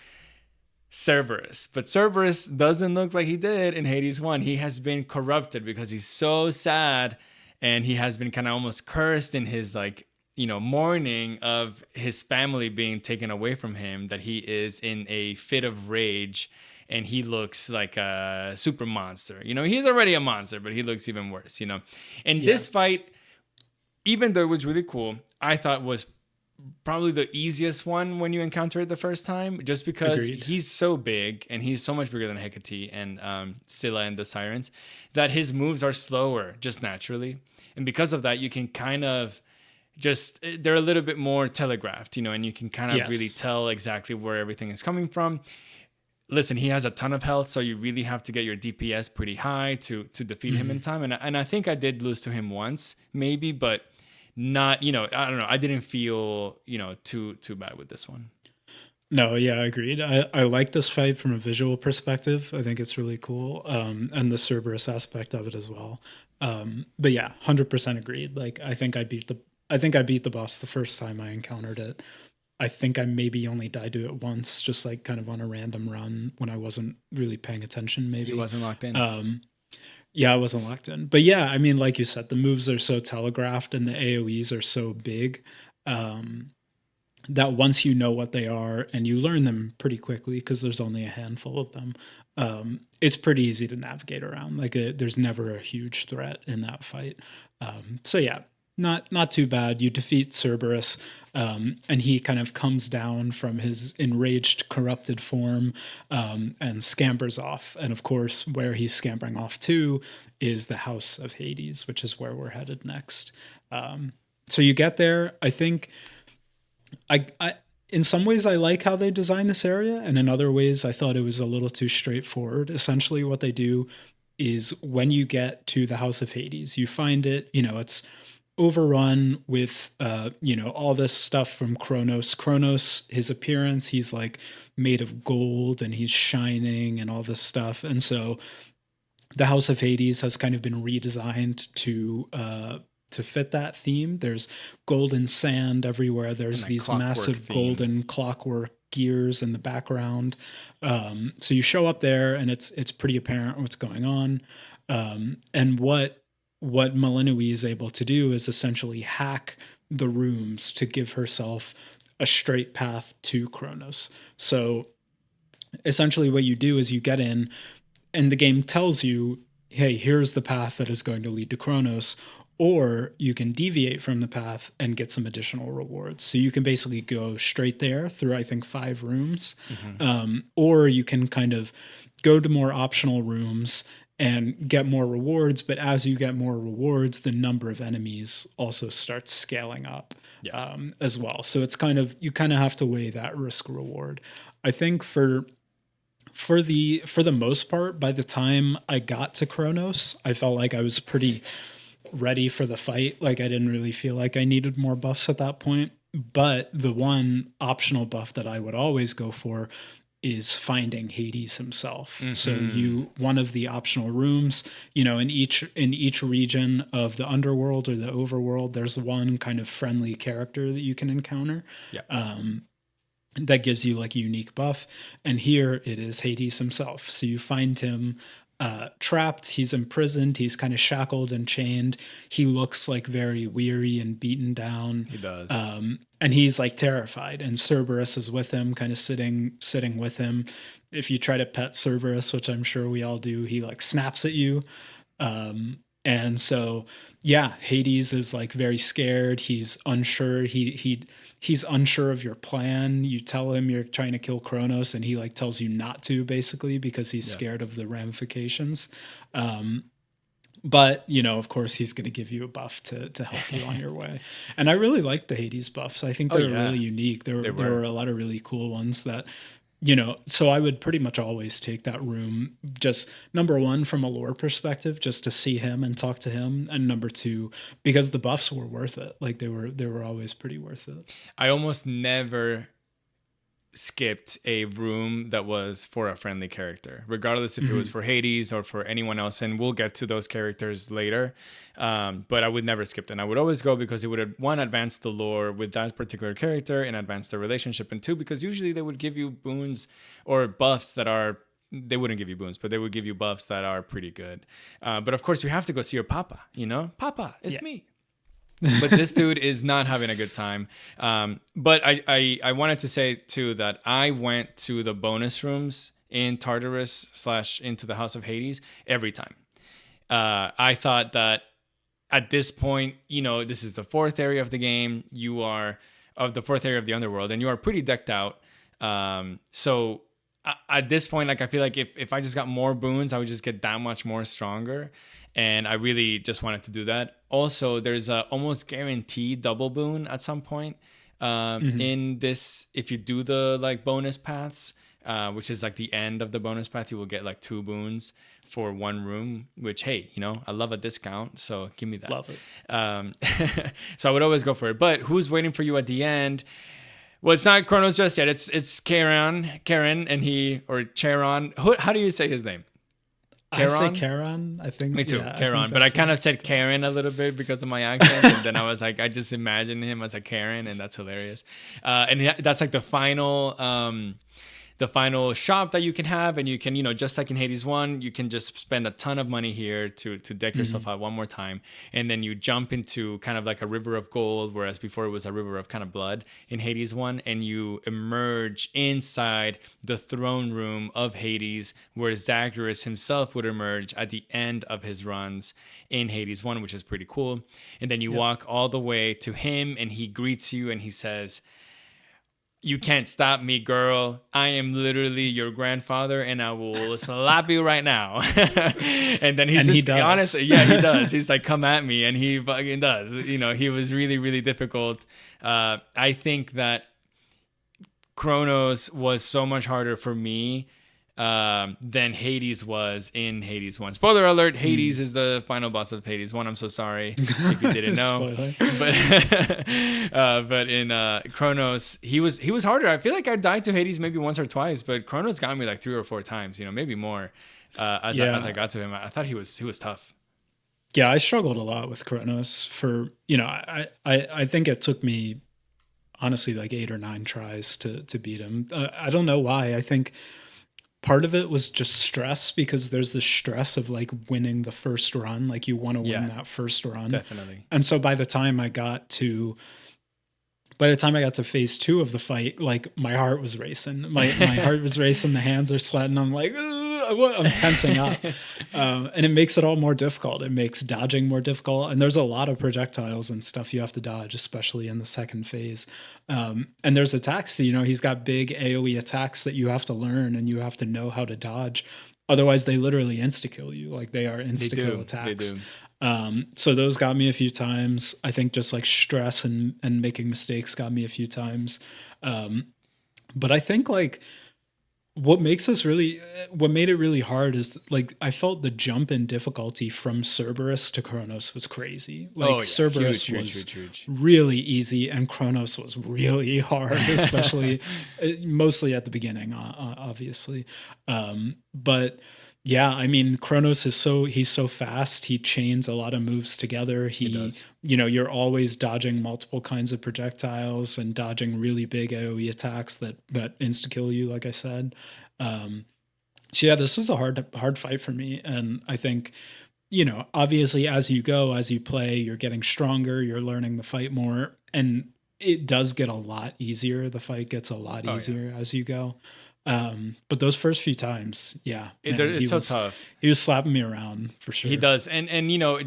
Cerberus. But Cerberus doesn't look like he did in Hades 1. He has been corrupted because he's so sad and he has been kind of almost cursed in his like, mourning of his family being taken away from him, that he is in a fit of rage and he looks like a super monster. He's already a monster, but he looks even worse. And Yeah. this fight, even though it was really cool, I thought was probably the easiest one when you encounter it the first time, just because Agreed. he's so big and he's so much bigger than Hecate and Scylla and the Sirens, that his moves are slower just naturally. And because of that, you can kind of just, they're a little bit more telegraphed, and you can kind of really Yes. tell exactly where everything is coming from. Listen, he has a ton of health, so you really have to get your DPS pretty high to defeat him in Mhm. time. And I think I did lose to him once, maybe, but not, I don't know. I didn't feel, too bad with this one. No, yeah, agreed. I like this fight from a visual perspective. I think it's really cool. And the Cerberus aspect of it as well. But yeah, 100% agreed. Like I think I beat the boss the first time I encountered it. I think I maybe only died to it once, just like kind of on a random run when I wasn't really paying attention, He maybe. wasn't locked in. Um, yeah, I wasn't locked in. But yeah, I mean, like you said, the moves are so telegraphed and the AoEs are so big. Um, that once you know what they are and you learn them pretty quickly because there's only a handful of them, it's pretty easy to navigate around. Like there's never a huge threat in that fight. So yeah, not too bad. You defeat Cerberus, and he kind of comes down from his enraged, corrupted form, and scampers off. And of course, where he's scampering off to is the House of Hades, which is where we're headed next. So you get there. I think I in some ways I like how they design this area, and in other ways I thought it was a little too straightforward. Essentially, what they do is when you get to the House of Hades, you find it, it's overrun with all this stuff from Kronos. Kronos, his appearance, he's like made of gold and he's shining and all this stuff. And so the House of Hades has kind of been redesigned to fit that theme. There's golden sand everywhere. And There's that these clockwork massive theme. golden clockwork gears in the background. So you show up there, and it's pretty apparent what's going on. And what Melinoi is able to do is essentially hack the rooms to give herself a straight path to Kronos. So essentially what you do is you get in and the game tells you, hey, here's the path that is going to lead to Kronos, or you can deviate from the path and get some additional rewards. So you can basically go straight there through, I think, 5 rooms, or you can kind of go to more optional rooms and get more rewards. But as you get more rewards, the number of enemies also starts scaling up as well. So it's kind of, you kind of have to weigh that risk reward. I think for the most part, by the time I got to Kronos, I felt like I was pretty ready for the fight. Like I didn't really feel like I needed more buffs at that point. But the one optional buff that I would always go for is finding Hades himself. So one of the optional rooms, in each region of the underworld or the overworld, there's one kind of friendly character that you can encounter. That gives you like a unique buff. And here it is Hades himself. So you find him trapped. He's imprisoned. He's kind of shackled and chained. He looks like very weary and beaten down. He does. And he's like terrified. And Cerberus is with him, kind of sitting with him. If you try to pet Cerberus, which I'm sure we all do, he like snaps at you. And so, Hades is like very scared. He's unsure. He's unsure of your plan. You tell him you're trying to kill Kronos, and he like tells you not to, basically, because he's scared of the ramifications. But of course, he's going to give you a buff to help you on your way. And I really like the Hades buffs. I think they were really unique. There were a lot of really cool ones that. So I would pretty much always take that room, just number one, from a lore perspective, just to see him and talk to him. And number two, because the buffs were worth it. Like they were always pretty worth it. I almost never skipped a room that was for a friendly character, regardless if it was for Hades or for anyone else. And we'll get to those characters later. But I would never skip them. I would always go because it would, one, advance the lore with that particular character and advance the relationship. And two, because usually they would give you boons or buffs that are, they wouldn't give you boons, but they would give you buffs that are pretty good. But of course, you have to go see your papa, Papa, it's me. But this dude is not having a good time. But I wanted to say too that I went to the bonus rooms in Tartarus / into the House of Hades every time. I thought that at this point, this is the 4th area of the game. You are of the 4th area of the underworld, and you are pretty decked out. So at this point, like I feel like if I just got more boons, I would just get that much more stronger. And I really just wanted to do that. Also, there's a almost guaranteed double boon at some point in this. If you do the like bonus paths, which is like the end of the bonus path, you will get like 2 boons for 1 room, which, hey, I love a discount. So give me that. Love it. So I would always go for it. But who's waiting for you at the end? Well, it's not Kronos just yet. It's Charon, and or Charon. How do you say his name? Charon? I say Charon, I think. Me too, Charon. But I kind of said Karen a little bit because of my accent. And then I was like, I just imagined him as a Karen, and that's hilarious. And that's like the final shop that you can have, and you can, just like in Hades 1, you can just spend a ton of money here to deck yourself out one more time, and then you jump into kind of like a river of gold, whereas before it was a river of kind of blood in Hades 1, and you emerge inside the throne room of Hades, where Zagreus himself would emerge at the end of his runs in Hades 1, which is pretty cool. And then you walk all the way to him, and he greets you, and he says, "You can't stop me, girl. I am literally your grandfather, and I will slap you right now." And then he does. Honestly, he does. He's like, "Come at me," and he fucking does. He was really, really difficult. I think that Kronos was so much harder for me than Hades was in Hades 1. Spoiler alert, Hades is the final boss of Hades 1. I'm so sorry if you didn't know. But in Kronos, he was harder. I feel like I died to Hades maybe once or twice, but Kronos got me like 3 or 4 times, maybe more as I got to him. I thought he was tough. Yeah, I struggled a lot with Kronos for, I think it took me honestly like 8 or 9 tries to beat him. I don't know why. I think part of it was just stress, because there's the stress of like winning the first run. Like you want to win that first run. Definitely. And so by the time I got to by the time I got to phase 2 of the fight, like my heart was racing. My heart was racing. The hands are sweating. I'm like, I'm tensing up, and it makes it all more difficult. It makes dodging more difficult, and there's a lot of projectiles and stuff you have to dodge, especially in the second phase. And there's attacks. He's got big AOE attacks that you have to learn, and you have to know how to dodge. Otherwise, they literally insta kill you. Like they are insta kill attacks. They do. So those got me a few times. I think just like stress and making mistakes got me a few times. But I think like what made it really hard is like I felt the jump in difficulty from Cerberus to Kronos was crazy. Like Cerberus was huge. Really easy, and Kronos was really hard, especially mostly at the beginning, obviously. But yeah, I mean, Kronos he's so fast. He chains a lot of moves together. He does. You're always dodging multiple kinds of projectiles and dodging really big AoE attacks that insta kill you, like I said. So yeah, this was a hard fight for me. And I think, obviously as you play, you're getting stronger, you're learning the fight more, and it does get a lot easier. The fight gets a lot easier as you go. But those first few times, yeah, it's so tough. He was slapping me around for sure. He does, and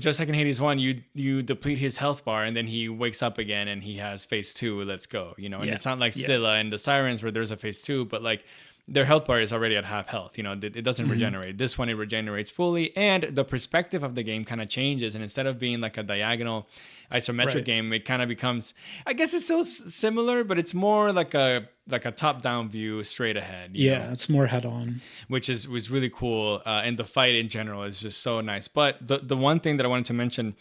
just like in Hades 1, you deplete his health bar, and then he wakes up again, and he has phase 2. Let's go, and it's not like Scylla and the Sirens where there's a phase 2, but like their health bar is already at half health. It doesn't regenerate. This one it regenerates fully, and the perspective of the game kind of changes, and instead of being like a diagonal isometric game, it kind of becomes, I guess it's still similar, but it's more like a top-down view straight ahead. You know? It's more head-on, which was really cool, and the fight in general is just so nice. But the one thing that I wanted to mention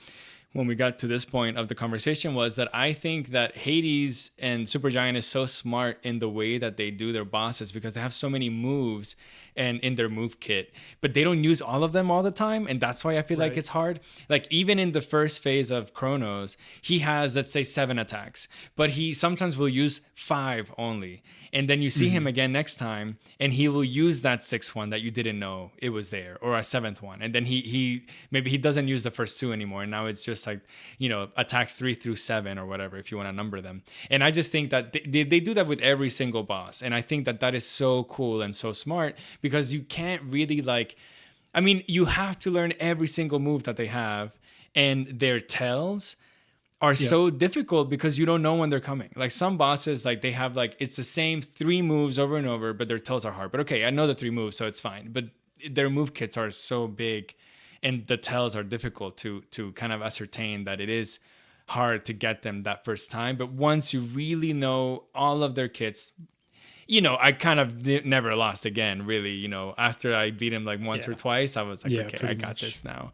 when we got to this point of the conversation was that I think that Hades and Supergiant is so smart in the way that they do their bosses, because they have so many moves and in their move kit, but they don't use all of them all the time, and that's why I feel like it's hard. Like even in the first phase of Kronos, he has, let's say, 7 attacks, but he sometimes will use 5 only, and then you see him again next time, and he will use that 6th one that you didn't know it was there, or a 7th one, and then he maybe he doesn't use the first 2 anymore, and now it's just like attacks 3 through 7 or whatever, if you want to number them. And I just think that they do that with every single boss, and I think that is so cool and so smart, because you can't really you have to learn every single move that they have, and their tells are so difficult because you don't know when they're coming. Like some bosses, like they have it's the same 3 moves over and over, but their tells are hard. But okay, I know the 3 moves, so it's fine. But their move kits are so big, and the tells are difficult to kind of ascertain that it is hard to get them that first time. But once you really know all of their kits, I kind of never lost again, really. After I beat him once or twice, I was like, okay, I got this now.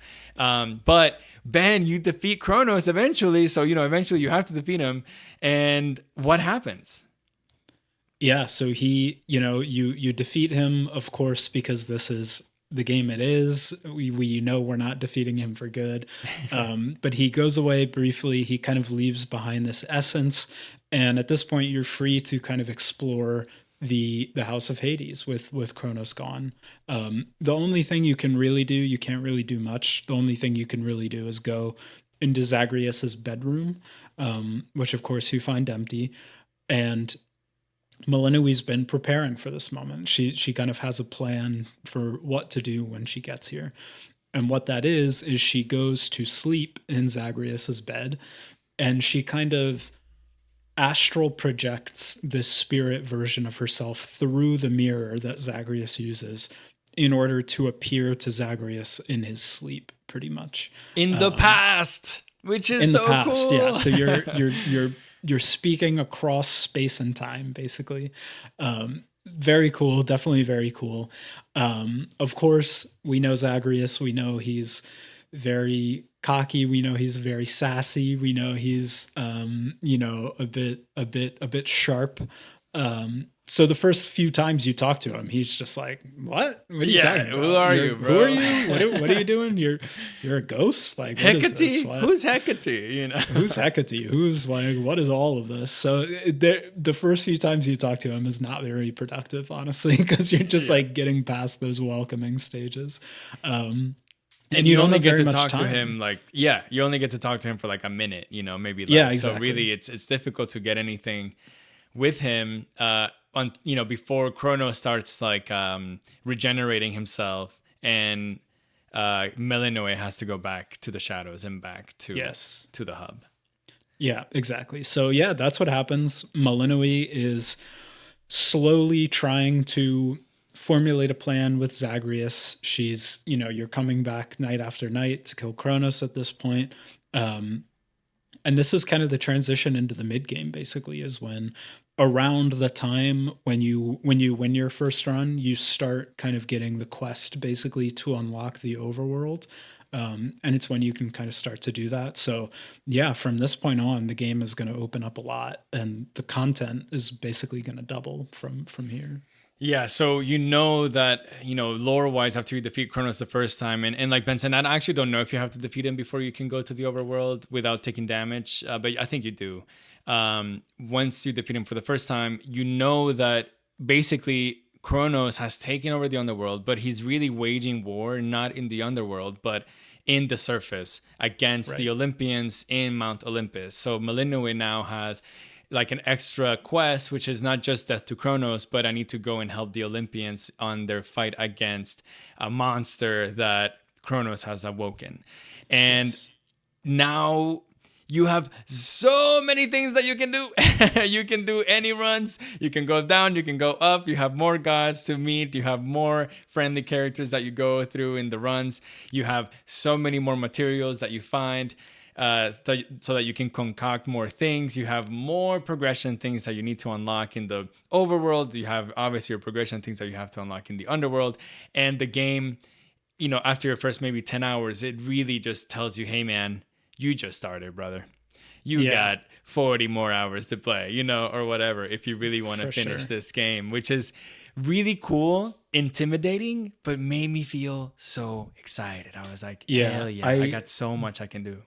But Ben, you defeat Kronos eventually. So, eventually you have to defeat him. And what happens? Yeah, so he, you defeat him, of course, because this is the game it is. We we're not defeating him for good. But he goes away briefly. He kind of leaves behind this essence. And at this point, you're free to kind of explore the House of Hades with Kronos gone. The only thing you can really do, you can't really do much. The only thing you can really do is go into Zagreus's bedroom, which of course you find empty. And Melinui's been preparing for this moment. She kind of has a plan for what to do when she gets here. And what that is she goes to sleep in Zagreus's bed, and she kind of astral projects this spirit version of herself through the mirror that Zagreus uses in order to appear to Zagreus in his sleep, pretty much. In the past, which is in so the past, cool. Yeah. So you're speaking across space and time, basically. Very cool, definitely very cool. Of course, we know Zagreus. We know he's very cocky. We know he's very sassy. We know he's a bit sharp. So the first few times you talk to him, he's just like, "What? What are you talking about? Who are you, bro? Who are you? What are you doing? You're a ghost? Like Hecate? What is this? What? Who's Hecate? Who's Hecate? Who's like? What is all of this?" So the first few times you talk to him is not very productive, honestly, because you're just like getting past those welcoming stages. And And you you don't only have get very to much talk to time. him like, yeah, you only get to talk to him for like a minute, maybe Yeah, less. So exactly. really it's difficult to get anything with him on before Chronos starts like regenerating himself, and Melinoe has to go back to the shadows and back Yes. to the hub. Yeah, exactly. So yeah, that's what happens. Malinois is slowly trying to formulate a plan with Zagreus. She's, you're coming back night after night to kill Kronos at this point. Um, and this is kind of the transition into the mid game, basically, is when around the time when you win your first run, you start kind of getting the quest basically to unlock the overworld. And it's when you can kind of start to do that. So yeah, from this point on, the game is going to open up a lot, and the content is basically going to double from here. Yeah, so that, lore wise, after you defeat Kronos the first time, and like Benson, I actually don't know if you have to defeat him before you can go to the overworld without taking damage, but I think you do. Once you defeat him for the first time, you know that basically Kronos has taken over the underworld, but he's really waging war not in the underworld, but in the surface against the Right. Olympians in Mount Olympus. So Malinoe now has like an extra quest, which is not just death to Kronos, but I need to go and help the Olympians on their fight against a monster that Kronos has awoken. And Yes. now you have so many things that you can do. You can do any runs. You can go down, you can go up. You have more gods to meet. You have more friendly characters that you go through in the runs. You have so many more materials that you find, so that you can concoct more things. You have more progression things that you need to unlock in the overworld. You have obviously your progression things that you have to unlock in the underworld. And the game, after your first maybe 10 hours, it really just tells you, hey, man, you just started, brother. You Yeah, got 40 more hours to play, or whatever, if you really want to for finish sure. this game, which is really cool, intimidating, but made me feel so excited. I was like, Yeah, hell yeah, I I got so much I can do.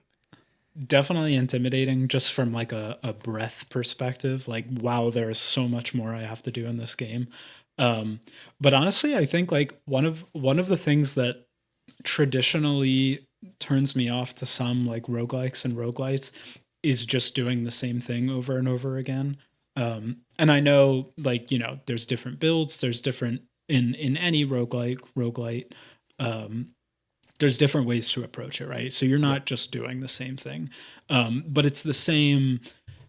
definitely intimidating just from like a breadth perspective. Like, wow, there is so much more I have to do in this game. But honestly, I think like one of the things that traditionally turns me off to some like roguelikes and roguelites is just doing the same thing over and over again. And I know like, there's different builds, there's different in any roguelite. Um, there's different ways to approach it, right? So you're Yeah. not just doing the same thing, but it's the same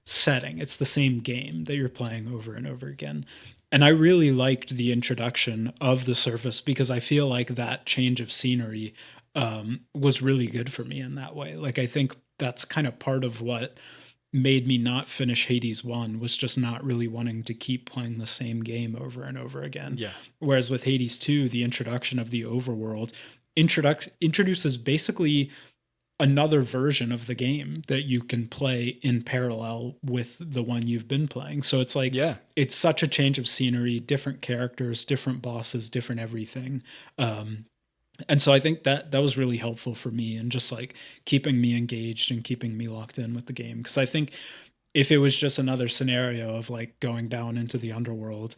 setting, it's the same game that you're playing over and over again. And I really liked the introduction of the surface because I feel like that change of scenery was really good for me in that way. Like I think that's kind of part of what made me not finish Hades 1 was just not really wanting to keep playing the same game over and over again. Yeah. Whereas with Hades 2, the introduction of the overworld introduces basically another version of the game that you can play in parallel with the one you've been playing. So it's like Yeah. it's such a change of scenery, different characters, different bosses, different everything. And so I think that was really helpful for me and just like keeping me engaged and keeping me locked in with the game. Because I think if it was just another scenario of like going down into the underworld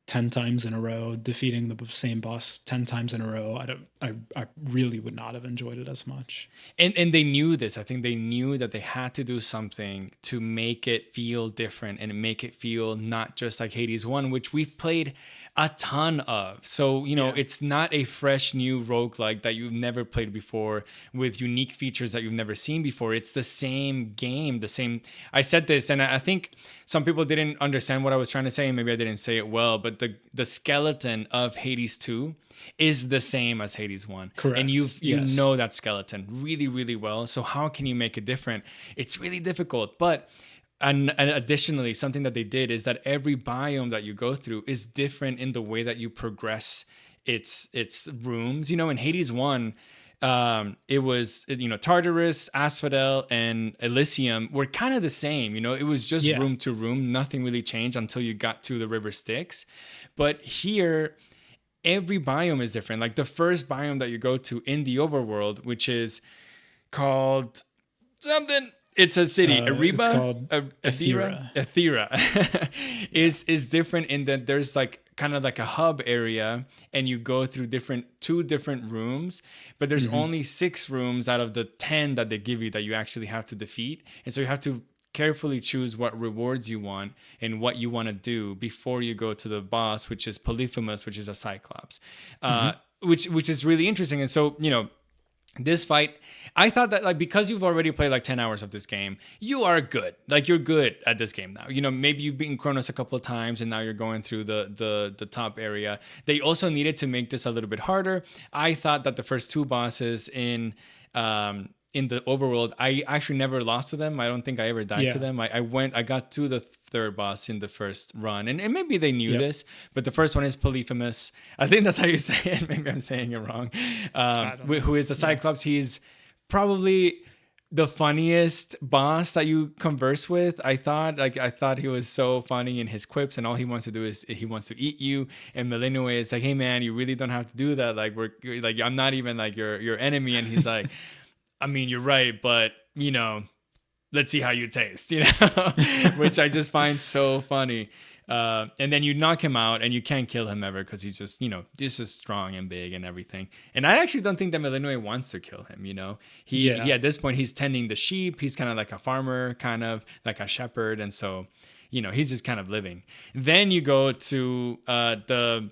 10 times in a row, defeating the same boss 10 times in a row, I really would not have enjoyed it as much. And they knew this. I think they knew that they had to do something to make it feel different and make it feel not just like Hades 1, which we've played a ton of. So, Yeah. it's not a fresh new roguelike that you've never played before with unique features that you've never seen before. It's the same game, the same. I said this, and I think some people didn't understand what I was trying to say, and maybe I didn't say it well, but the skeleton of Hades 2 is the same as Hades 1. And Correct. you Yes. know that skeleton really, really well. So how can you make it different? It's really difficult. But and additionally, something that they did is that every biome that you go through is different in the way that you progress its rooms. In Hades 1, it was, Tartarus, Asphodel, and Elysium were kind of the same. It was just Yeah. room to room. Nothing really changed until you got to the River Styx. But here, every biome is different. Like the first biome that you go to in the overworld, which is called something. It's a city. It's Ariba, called Adira, Ethera. Ethera Yeah. is different in that there's like kind of like a hub area, and you go through two different rooms, but there's Hmm. only 6 rooms out of the 10 that they give you that you actually have to defeat, and so you have to carefully choose what rewards you want and what you want to do before you go to the boss, which is Polyphemus, which is a Cyclops, Hmm. which is really interesting. And so this fight, I thought that, like, because you've already played like 10 hours of this game, you are good. Like, you're good at this game now. Maybe you've beaten Kronos a couple of times and now you're going through the top area. They also needed to make this a little bit harder. I thought that the first two bosses in the overworld, I actually never lost to them. I don't think I ever died to Yeah. them. I got to the third boss in the first run, and maybe they knew Yep. this, but the first one is Polyphemus. I think that's how you say it. Maybe I'm saying it wrong. I don't know. Who is a Yeah. Cyclops? He's probably the funniest boss that you converse with. I thought he was so funny in his quips, and all he wants to do is he wants to eat you. And Melinue is like, "Hey man, you really don't have to do that. Like, I'm not even like your enemy." And he's like, "I mean, you're right, but let's see how you taste," which I just find so funny. And then you knock him out, and you can't kill him ever because he's just strong and big and everything. And I actually don't think that Melinue wants to kill him. He Yeah. at this point he's tending the sheep. He's kind of like a farmer, kind of like a shepherd, and so he's just kind of living. Then you go to the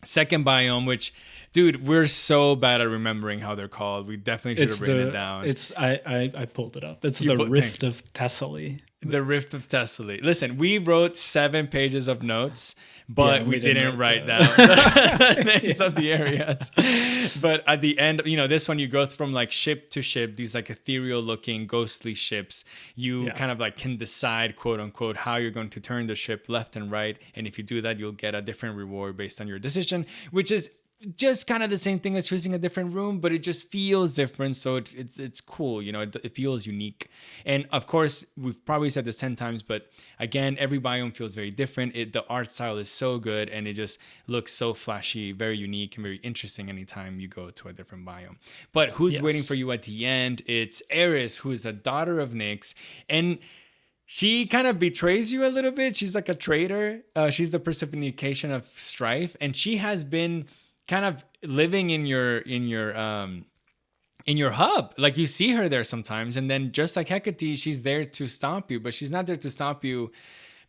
second biome, which, dude, we're so bad at remembering how they're called. We definitely should have written it down. I pulled it up. It's You the put Rift of Thessaly. The Rift of Thessaly. Listen, we wrote 7 pages of notes, but Yeah, we didn't write down that. the names of the areas. But at the end, this one, you go from like ship to ship, these like ethereal looking ghostly ships. You Yeah. kind of like can decide, quote unquote, how you're going to turn the ship left and right. And if you do that, you'll get a different reward based on your decision, which is just kind of the same thing as choosing a different room, but it just feels different. So it's cool. It feels unique. And of course, we've probably said this 10 times, but again, every biome feels very different. The art style is so good, and it just looks so flashy, very unique, and very interesting anytime you go to a different biome. But who's Yes. waiting for you at the end? It's Eris, who is a daughter of Nyx. And she kind of betrays you a little bit. She's like a traitor. She's the personification of strife, and she has been kind of living in your hub. Like, you see her there sometimes, and then just like Hecate, she's there to stop you, but she's not there to stop you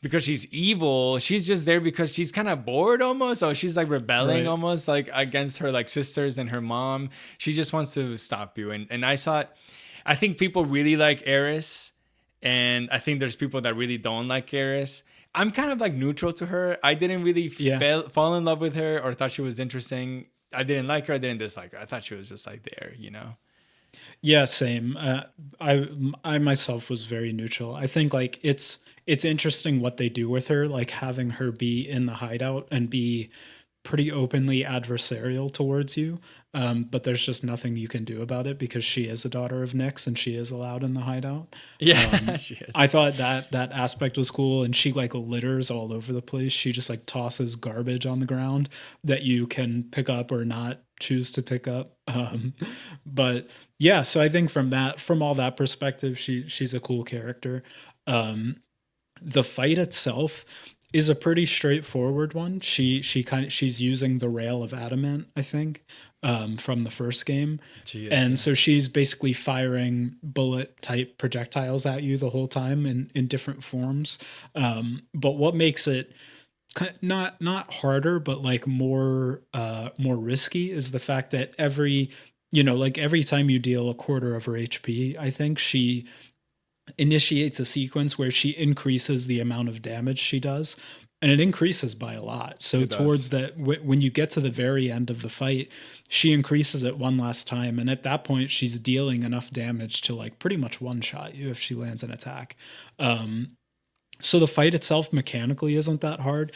because she's evil. She's just there because she's kind of bored almost. So she's like rebelling Right. almost like against her like sisters and her mom. She just wants to stop you. And I think people really like Eris, and I think there's people that really don't like Eris. I'm kind of like neutral to her. I didn't really Yeah. fall in love with her or thought she was interesting. I didn't like her. I didn't. I thought she was just like there. Yeah, same. I myself was very neutral. I think like it's interesting what they do with her, like having her be in the hideout and be pretty openly adversarial towards you. But there's just nothing you can do about it because she is a daughter of Nyx and she is allowed in the hideout. Yeah, she is. I thought that aspect was cool, and she like litters all over the place. She just like tosses garbage on the ground that you can pick up or not choose to pick up. But yeah, so I think from all that perspective, she's a cool character. The fight itself is a pretty straightforward one. She's using the rail of adamant, I think, from the first game. She is, And yeah. so she's basically firing bullet type projectiles at you the whole time in different forms. But what makes it not harder, but like more risky is the fact that every time you deal a quarter of her HP, I think she initiates a sequence where she increases the amount of damage she does, and it increases by a lot. So It does. towards that, when you get to the very end of the fight, she increases it one last time, and at that point she's dealing enough damage to like pretty much one shot you if she lands an attack. So the fight itself mechanically isn't that hard,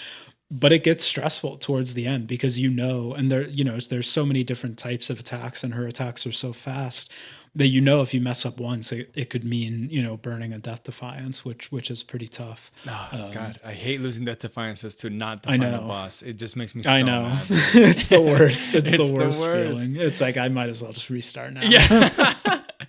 but it gets stressful towards the end because and there's so many different types of attacks, and her attacks are so fast that if you mess up once, it could mean burning a Death Defiance, which is pretty tough. Oh, God, I hate losing Death Defiances to not the I final know. boss. It just makes me so I know. mad. It's the worst. It's It's the the worst worst. feeling. It's like I might as well just restart now. Yeah.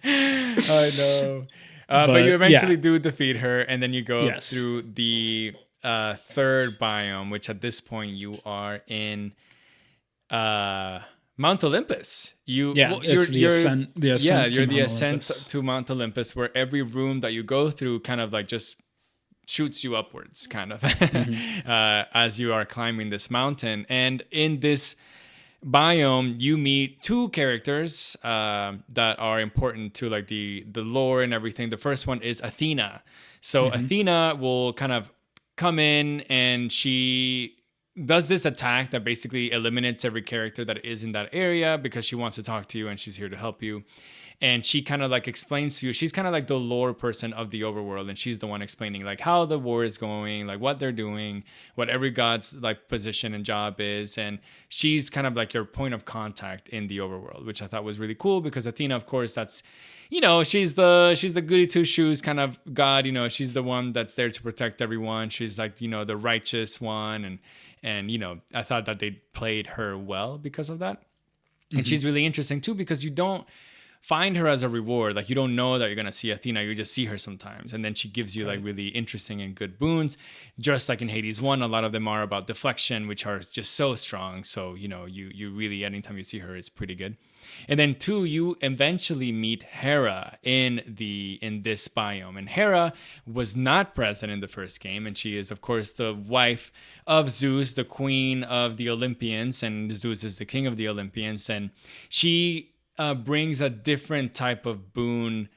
I know. But you But eventually yeah, do defeat her, and then you go yes. through the third biome, which at this point you are in uh, Mount Olympus. Yeah, it's the Yeah, ascent to you're the Mount ascent Olympus. to Mount Olympus, where every room that you go through kind of like just shoots you upwards, kind of, Hmm. as you are climbing this mountain. And in this biome, you meet two characters that are important to like the lore and everything. The first one is Athena. So Hmm. Athena will kind of come in, and she does this attack that basically eliminates every character that is in that area because she wants to talk to you and she's here to help you. And she kind of like explains to you, she's kind of like the lore person of the overworld, and she's the one explaining like how the war is going, like what they're doing, what every god's like position and job is. And she's kind of like your point of contact in the overworld, which I thought was really cool because Athena, of course, that's, she's the goody two shoes kind of god. She's the one that's there to protect everyone. She's like, the righteous one. And I thought that they played her well because of that. And Hmm. she's really interesting too because you don't find her as a reward. Like, you don't know that you're gonna see Athena. You just see her sometimes, and then she gives you like Right. really interesting and good boons. Just like in Hades 1, a lot of them are about deflection, which are just so strong. So you really, anytime you see her, it's pretty good. And then 2, you eventually meet Hera in this biome. And Hera was not present in the first game, and she is of course the wife of Zeus, the queen of the Olympians, and Zeus is the king of the Olympians. And she brings a different type of boon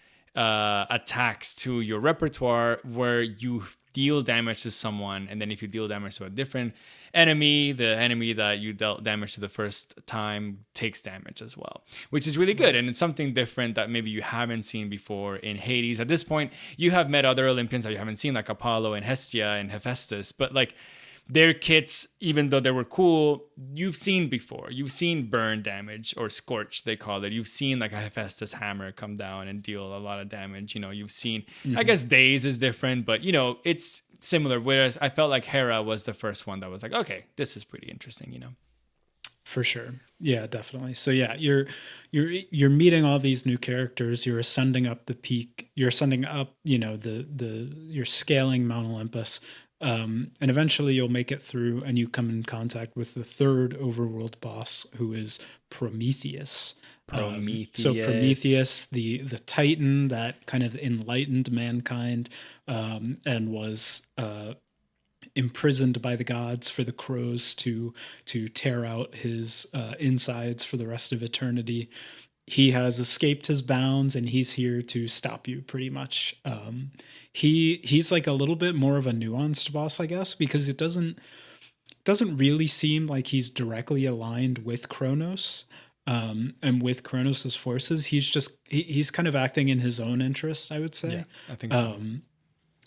attacks to your repertoire, where you deal damage to someone, and then if you deal damage to a different enemy, the enemy that you dealt damage to the first time takes damage as well, which is really good. Right. And it's something different that maybe you haven't seen before in Hades. At this point, you have met other Olympians that you haven't seen, like Apollo and Hestia and Hephaestus, but like their kits, even though they were cool, you've seen before. You've seen burn damage, or scorch, they call it. You've seen like a Hephaestus hammer come down and deal a lot of damage. You've seen, I Hmm. guess Days is different, but it's similar. Whereas I felt like Hera was the first one that was like, okay, this is pretty interesting. For sure. Yeah, definitely. So yeah, you're meeting all these new characters. You're ascending up the peak. You're ascending up, you're scaling Mount Olympus. And eventually you'll make it through and you come in contact with the third overworld boss, who is Prometheus. So Prometheus. Prometheus, the Titan that kind of enlightened mankind, and was imprisoned by the gods for the crows to tear out his insides for the rest of eternity. He has escaped his bounds and he's here to stop you pretty much. He's like a little bit more of a nuanced boss, I guess, because it doesn't really seem like he's directly aligned with Kronos. And with Kronos's forces, he's kind of acting in his own interest, I would Yeah, say. I think so.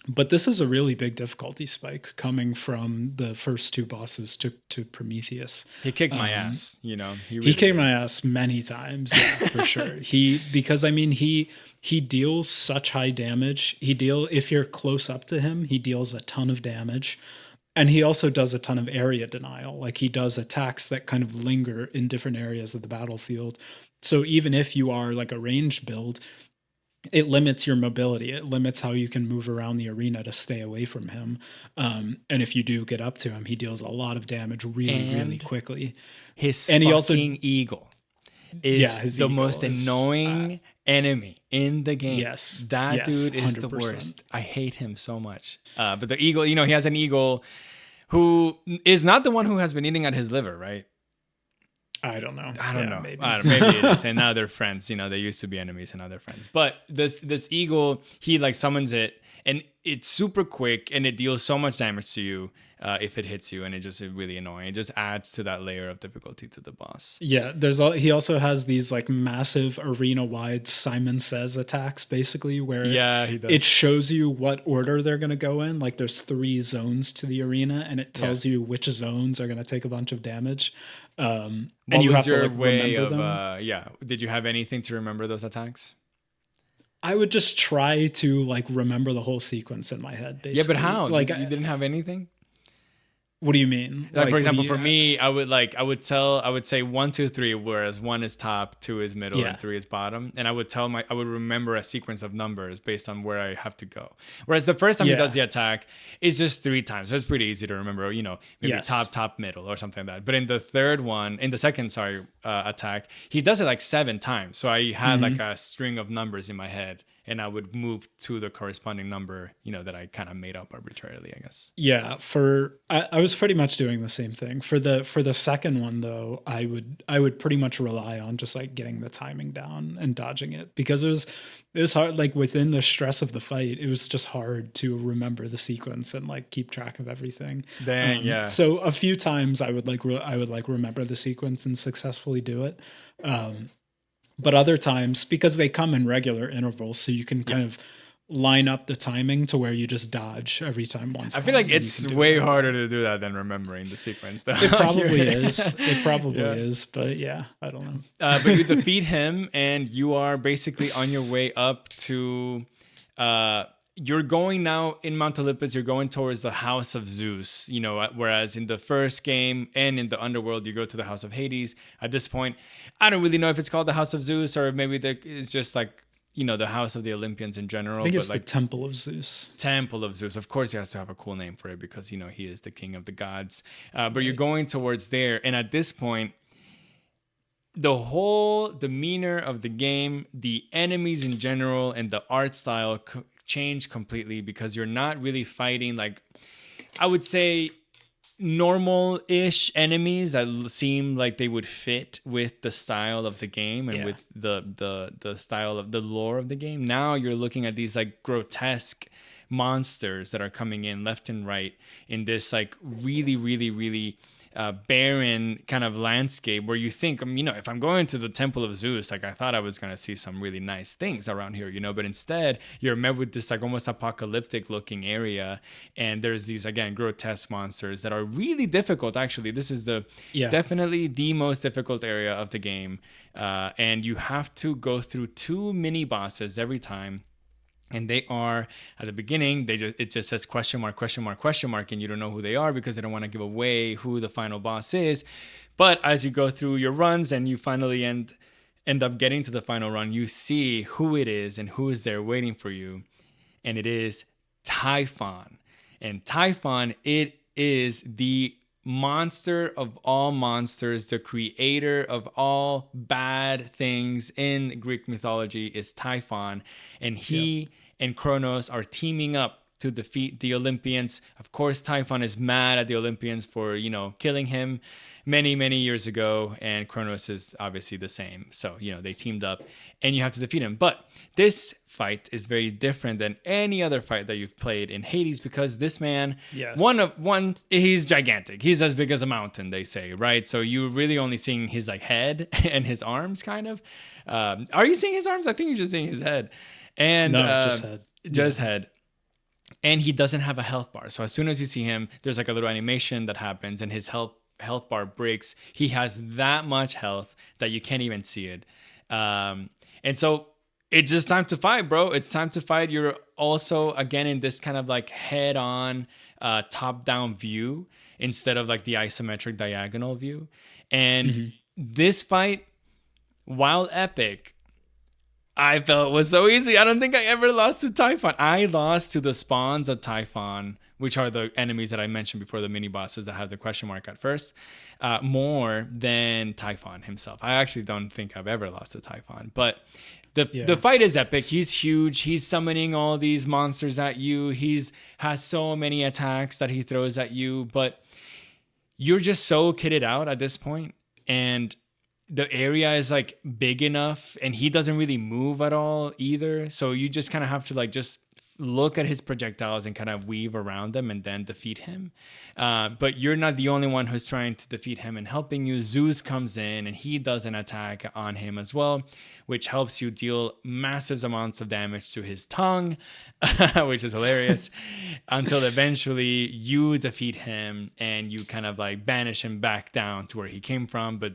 But this is a really big difficulty spike coming from the first two bosses to Prometheus. He kicked my Um, ass. He he really kicked did. my ass many times, yeah, for sure. Because I mean he deals such high damage. If you're close up to him, he deals a ton of damage. And he also does a ton of area denial. Like, he does attacks that kind of linger in different areas of the battlefield. So even if you are like a ranged build, it limits your mobility. It limits how you can move around the arena to stay away from him. And if you do get up to him, he deals a lot of damage really, really And quickly. his And he also, fucking eagle yeah, is his the most eagle is, annoying enemy in the game. yes, That yes, dude is the 100%. worst. I hate him so much. But the eagle, he has an eagle who is not the one who has been eating at his liver, right? I don't know. I don't Yeah, know. maybe. Maybe it is. And now they're friends. They used to be enemies and now they're friends. But this eagle, he like summons it, and it's super quick and it deals so much damage to you if it hits you, and it just is really annoying. It just adds to that layer of difficulty to the boss. Yeah, he also has these like massive arena-wide Simon Says attacks, basically, where Yeah, he it does. shows you what order they're going to go in. Like, there's 3 zones to the arena, and it Yeah. tells you which zones are going to take a bunch of damage. And What you was have to your like way remember of them. yeah, did you have anything to remember those attacks? I would just try to like remember the whole sequence in my head, Yeah, but basically. how? Like, You didn't have anything? What do you mean? Like for Like, what do example, you? for me, I would say 1, 2, 3, whereas 1 is top, 2 is middle, and Yeah, 3 is bottom. And I would remember a sequence of numbers based on where I have to go. Whereas the first time he does yeah, the attack, it's just 3 times. So it's pretty easy to remember, maybe top, yes, top, middle, or something like that. But in the second, attack, he does it like 7 times. So I had like hmm a string of numbers in my head, and I would move to the corresponding number, that I kind of made up arbitrarily, I guess. yeah. I was pretty much doing the same thing for the second one though. I would pretty much rely on just like getting the timing down and dodging it because it was hard. Like within the stress of the fight, it was just hard to remember the sequence and like keep track of everything. Dang, yeah. So a few times I would I would like remember the sequence and successfully do it. But other times, because they come in regular intervals, so you can Yeah. kind of line up the timing to where you just dodge every time one's I feel like coming, and you it's can do it way like harder that. to do that than remembering the sequence, though. It probably is. It probably Yeah. is. But yeah, I don't know. But you defeat him, and you are basically on your way up to. You're going now in Mount Olympus. You're going towards the House of Zeus. Whereas in the first game and in the underworld, you go to the House of Hades. At this point, I don't really know if it's called the House of Zeus or maybe it's just like the House of the Olympians in I general. think But it's the like Temple of Zeus. Temple of Zeus. Of course, he has to have a cool name for it because he is the king of the gods. But you're Right. going towards there, and at this point, the whole demeanor of the game, the enemies in general, and the art style change completely because you're not really fighting like I would say normal-ish enemies that seem like they would fit with the style of the game and Yeah. with the style of the lore of the game. Now you're looking at these like grotesque monsters that are coming in left and right in this like really really really barren kind of landscape where you think, if I'm going to the Temple of Zeus, like I thought I was going to see some really nice things around here, but instead you're met with this like almost apocalyptic looking area. And there's these, again, grotesque monsters that are really difficult. Actually, this is Yeah. definitely the most difficult area of the game. And you have to go through 2 mini bosses every time, and they are at the beginning it just says question mark question mark question mark, and you don't know who they are because they don't want to give away who the final boss is. But as you go through your runs and you finally end up getting to the final run, you see who it is and who is there waiting for you, and it is Typhon. And Typhon, it is the monster of all monsters, the creator of all bad things in Greek mythology is Typhon. And Yep. he and Kronos are teaming up to defeat the Olympians. Of course, Typhon is mad at the Olympians for, killing him many, many years ago, and Kronos is obviously the same. So, they teamed up and you have to defeat him. But this fight is very different than any other fight that you've played in Hades because this man, Yes. he's gigantic. He's as big as a mountain, they say, right? So you're really only seeing his like head and his arms, kind of. Are you seeing his arms? I think you're just seeing his head, and No, just head. just Yeah. head. And he doesn't have a health bar. So as soon as you see him, there's like a little animation that happens, and his health bar breaks. He has that much health that you can't even see it. And so it's just time to fight, bro. It's time to fight. You're also again in this kind of like head-on, top-down view instead of like the isometric diagonal view. And hmm this fight, while epic, I felt was so easy. I don't think I ever lost to Typhon. I lost to the spawns of Typhon, which are the enemies that I mentioned before, the mini bosses that have the question mark at first, more than Typhon himself. I actually don't think I've ever lost to Typhon, but the Yeah. fight is epic. He's huge. He's summoning all these monsters at you. He's has so many attacks that he throws at you, but you're just so kitted out at this point, and the area is like big enough, and he doesn't really move at all either. So you just kind of have to like just look at his projectiles and kind of weave around them and then defeat him. But you're not the only one who's trying to defeat him and helping you. Zeus comes in and he does an attack on him as well, which helps you deal massive amounts of damage to his tongue, which is hilarious, until eventually you defeat him and you kind of like banish him back down to where he came from. But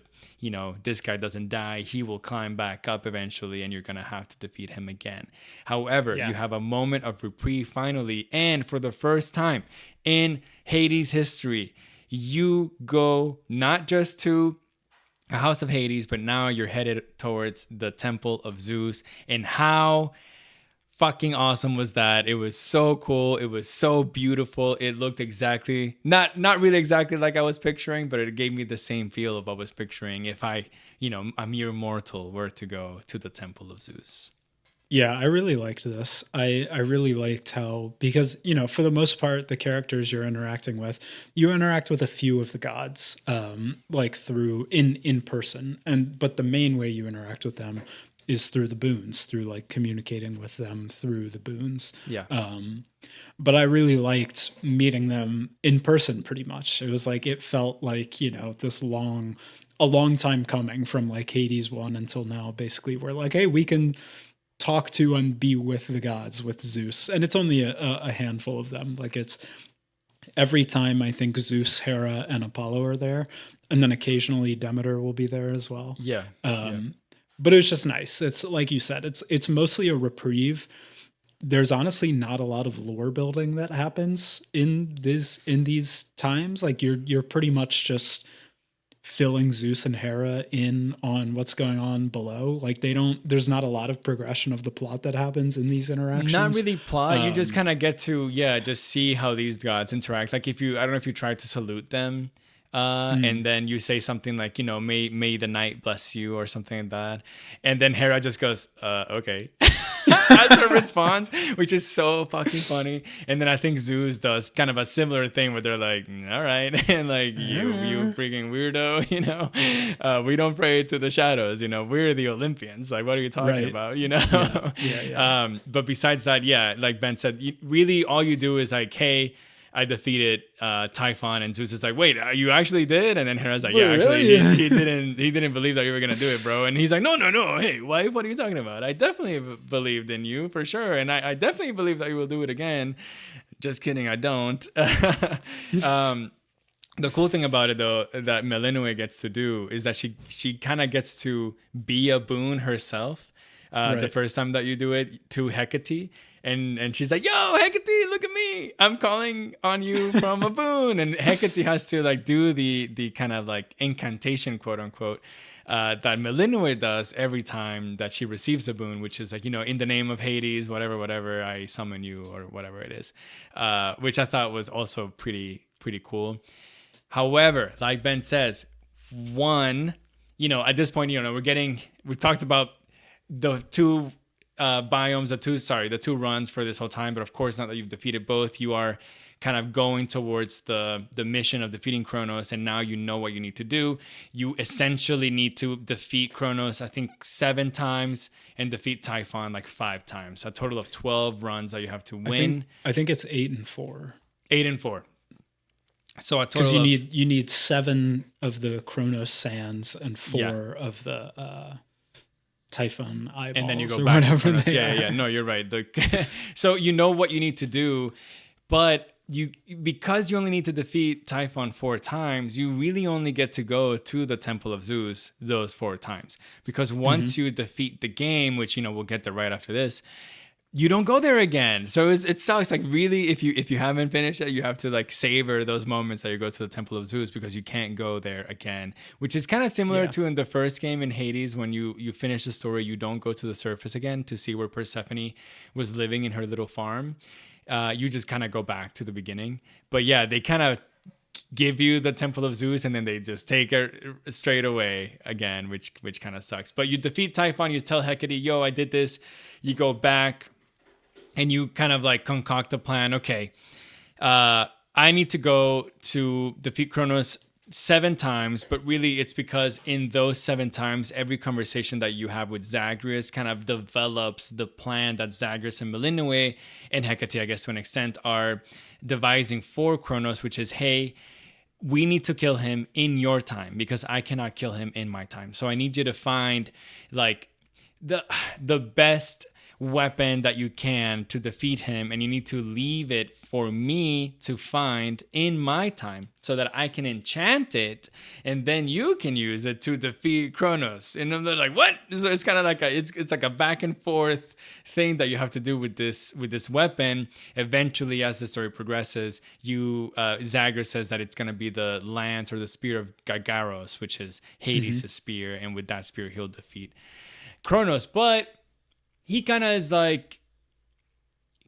this guy doesn't die. He will climb back up eventually, and you're going to have to defeat him again. However, Yeah. you have a moment of reprieve finally, and for the first time in Hades history, you go not just to a House of Hades, but now you're headed towards the Temple of Zeus. And how fucking awesome was that? It was so cool. It was so beautiful. It looked exactly not really exactly like I was picturing, but it gave me the same feel of what I was picturing if I, a mere mortal were to go to the Temple of Zeus. Yeah, I really liked this. I really liked how, because, for the most part, the characters you're interacting with, you interact with a few of the gods, like through in person, but the main way you interact with them is through the boons, through like communicating with them through the boons. Yeah. But I really liked meeting them in person pretty much. It was like, it felt like, this a long time coming from like Hades 1 until now. Basically, we're like, hey, we can talk to and be with the gods, with Zeus. And it's only a handful of them. Like, it's every time I think Zeus, Hera, and Apollo are there. And then occasionally Demeter will be there as well. Yeah. But it was just nice. It's like you said, it's mostly a reprieve. There's honestly not a lot of lore building that happens in these times. Like, you're pretty much just filling Zeus and Hera in on what's going on below. Like, there's not a lot of progression of the plot that happens in these interactions. Not really plot. You just kind of get to, just see how these gods interact. Like, I don't know if you try to salute them, and then you say something like, may the night bless you or something like that. And then Hera just goes, okay. As her response, which is so fucking funny. And then I think Zeus does kind of a similar thing where they're like, all right, and like, you freaking weirdo, we don't pray to the shadows, we're the Olympians. Like, what are you talking about, Yeah. But besides that, like Ben said, really all you do is like, hey, I defeated Typhon, and Zeus is like, wait, you actually did? And then Hera's like, yeah, actually, really? he didn't believe that you were gonna do it, bro. And he's like, no, hey, what are you talking about? I definitely believed in you for sure, and I definitely believe that you will do it again. Just kidding, I don't. The cool thing about it, though, that Melinue gets to do is that she kind of gets to be a boon herself. Right. The first time that you do it to Hecate. And she's like, yo, Hecate, look at me. I'm calling on you from a boon. And Hecate has to like do the kind of like incantation, quote unquote, that Melinue does every time that she receives a boon, which is like, in the name of Hades, whatever, I summon you, or whatever it is, which I thought was also pretty cool. However, like Ben says, at this point, we've talked about the two biomes, the two runs for this whole time. But of course, now that you've defeated both, you are kind of going towards the mission of defeating Kronos, and now you know what you need to do. You essentially need to defeat Kronos, I think 7 times, and defeat Typhon like 5 times. So a total of 12 runs that you have to win. I think it's 8 and 4. 8 and 4. So a total because you need 7 of the Kronos sands and 4 of the Typhon eyeballs, and then you go back to Kronos. Yeah. No, you're right. So you know what you need to do, but because you only need to defeat Typhon 4 times, you really only get to go to the Temple of Zeus those 4 times. Because once you defeat the game, which we'll get there right after this, you don't go there again. So it sucks. Like, really, if you haven't finished it, you have to like savor those moments that you go to the Temple of Zeus, because you can't go there again, which is kind of similar to in the first game in Hades, when you finish the story, you don't go to the surface again to see where Persephone was living in her little farm. You just kind of go back to the beginning. But yeah, they kind of give you the Temple of Zeus, and then they just take it straight away again, which kind of sucks. But you defeat Typhon, you tell Hecate, yo, I did this. You go back and you kind of like concoct a plan. Okay, I need to go to defeat Kronos 7 times, but really it's because in those 7 times, every conversation that you have with Zagreus kind of develops the plan that Zagreus and Melinue and Hecate, I guess to an extent, are devising for Kronos, which is, hey, we need to kill him in your time because I cannot kill him in my time. So I need you to find like the best, weapon that you can to defeat him, and you need to leave it for me to find in my time so that I can enchant it, and then you can use it to defeat Kronos. And they're like, what? So it's kind of like it's like a back and forth thing that you have to do with this weapon. Eventually, as the story progresses, Zagreus says that it's gonna be the lance or the spear of Gargaros, which is Hades' spear, and with that spear he'll defeat Kronos. But he kind of is like,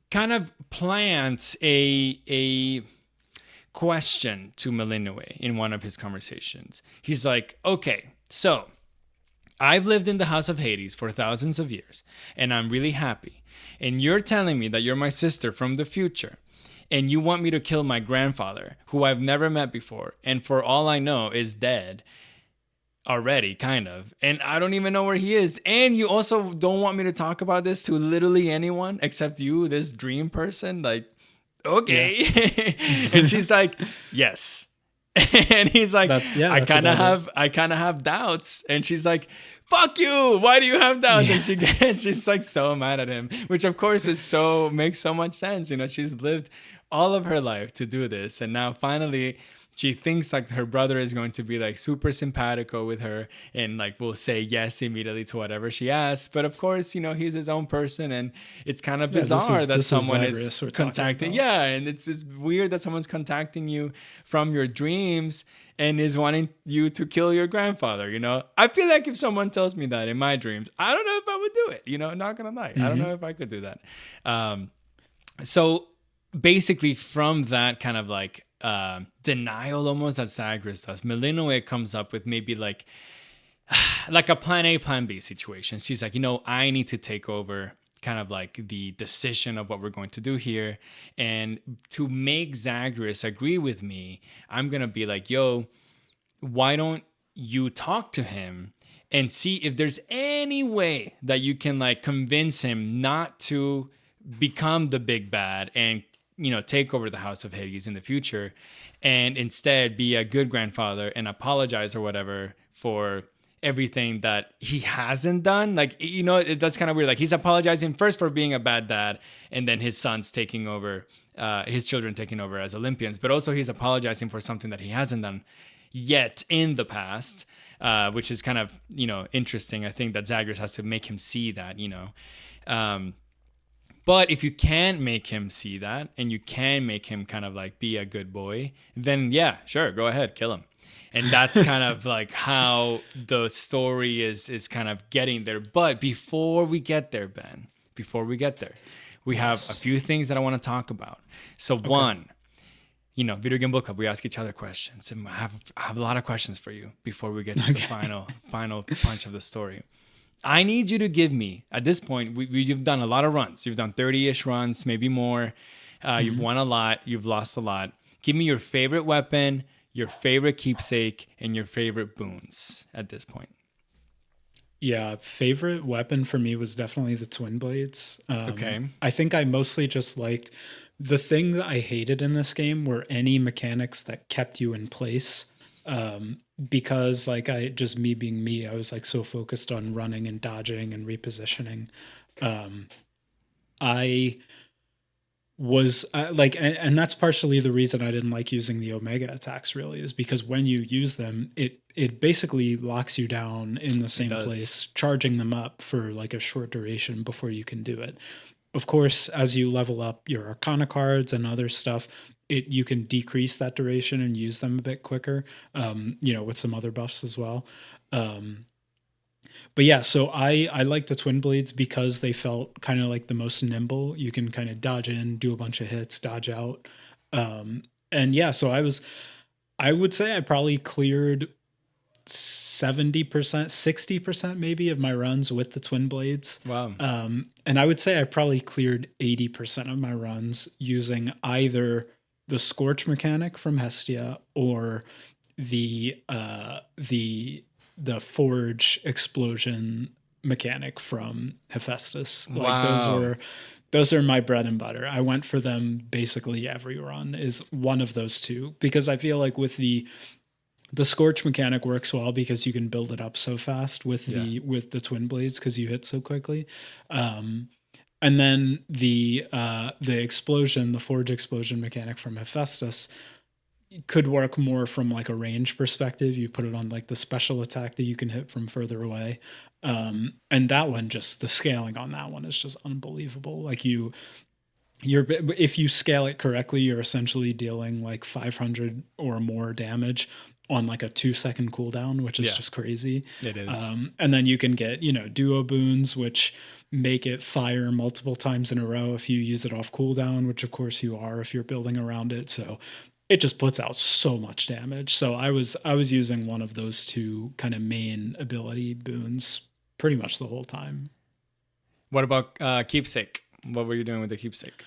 kind of plants a question to Melinue in one of his conversations. He's like, okay, so I've lived in the house of Hades for thousands of years, and I'm really happy. And you're telling me that you're my sister from the future, and you want me to kill my grandfather, who I've never met before, and for all I know is dead already, kind of. And I don't even know where he is. And you also don't want me to talk about this to literally anyone except you, this dream person. Like, okay. Yeah. And she's like, yes. And he's like, I kind of have doubts. And she's like, fuck you. Why do you have doubts? Yeah. And she's like so mad at him, which of course makes so much sense. You know, she's lived all of her life to do this. And now finally she thinks like her brother is going to be like super simpatico with her and like will say yes immediately to whatever she asks. But of course, you know, he's his own person, and it's kind of bizarre that someone is contacting. Yeah, and it's weird that someone's contacting you from your dreams and is wanting you to kill your grandfather. You know, I feel like if someone tells me that in my dreams, I don't know if I would do it. You know, not gonna lie, I don't know if I could do that. So basically, from that kind of like denial almost that Zagreus does, Melinue comes up with maybe like a plan A, plan B situation. She's like, you know, I need to take over kind of like the decision of what we're going to do here. And to make Zagreus agree with me, I'm going to be like, yo, why don't you talk to him and see if there's any way that you can like convince him not to become the big bad and, you know, take over the House of Hades in the future, and instead be a good grandfather and apologize or whatever for everything that he hasn't done. Like, you know, that's kind of weird. Like, he's apologizing first for being a bad dad, and then his son's taking over, his children taking over as Olympians, but also he's apologizing for something that he hasn't done yet in the past, which is kind of, you know, interesting. I think that Zagreus has to make him see that, you know. But if you can make him see that, and you can make him kind of like be a good boy, then yeah, sure, go ahead, kill him. And that's kind of like how the story is kind of getting there. But before we get there, Ben, we have a few things that I want to talk about. So one, you know, Video Game Book Club, we ask each other questions, and I have a lot of questions for you before we get to the final punch of the story. I need you to give me, at this point, you've done a lot of runs. You've done 30-ish runs, maybe more. You've won a lot. You've lost a lot. Give me your favorite weapon, your favorite keepsake, and your favorite boons at this point. Yeah, favorite weapon for me was definitely the twin blades. I think I mostly just liked, the thing that I hated in this game were any mechanics that kept you in place. Because like me being me, I was like so focused on running and dodging and repositioning. I was like, and that's partially the reason I didn't like using the Omega attacks, really, is because when you use them, it basically locks you down in the same place, charging them up for like a short duration before you can do it. Of course, as you level up your Arcana cards and other stuff, you can decrease that duration and use them a bit quicker, you know, with some other buffs as well. But yeah, so I like the twin blades because they felt kind of like the most nimble. You can kind of dodge in, do a bunch of hits, dodge out. And yeah, so I would say I probably cleared 70%, 60% maybe of my runs with the twin blades. Wow. And I would say I probably cleared 80% of my runs using either the Scorch mechanic from Hestia or the Forge explosion mechanic from Hephaestus. Wow. Like those are my bread and butter. I went for them basically every run, is one of those two, because I feel like with the Scorch mechanic works well because you can build it up so fast with the twin blades because you hit so quickly. And then the explosion, the forge explosion mechanic from Hephaestus could work more from like a range perspective. You put it on like the special attack that you can hit from further away. And that one, just the scaling on that one is just unbelievable. Like you're if you scale it correctly, you're essentially dealing like 500 or more damage on like a 2-second cooldown, which is just crazy. It is. And then you can get, duo boons, which make it fire multiple times in a row if you use it off cooldown, which of course you are if you're building around it. So it just puts out so much damage. So I was using one of those two kind of main ability boons pretty much the whole time. What about keepsake? What were you doing with the keepsake?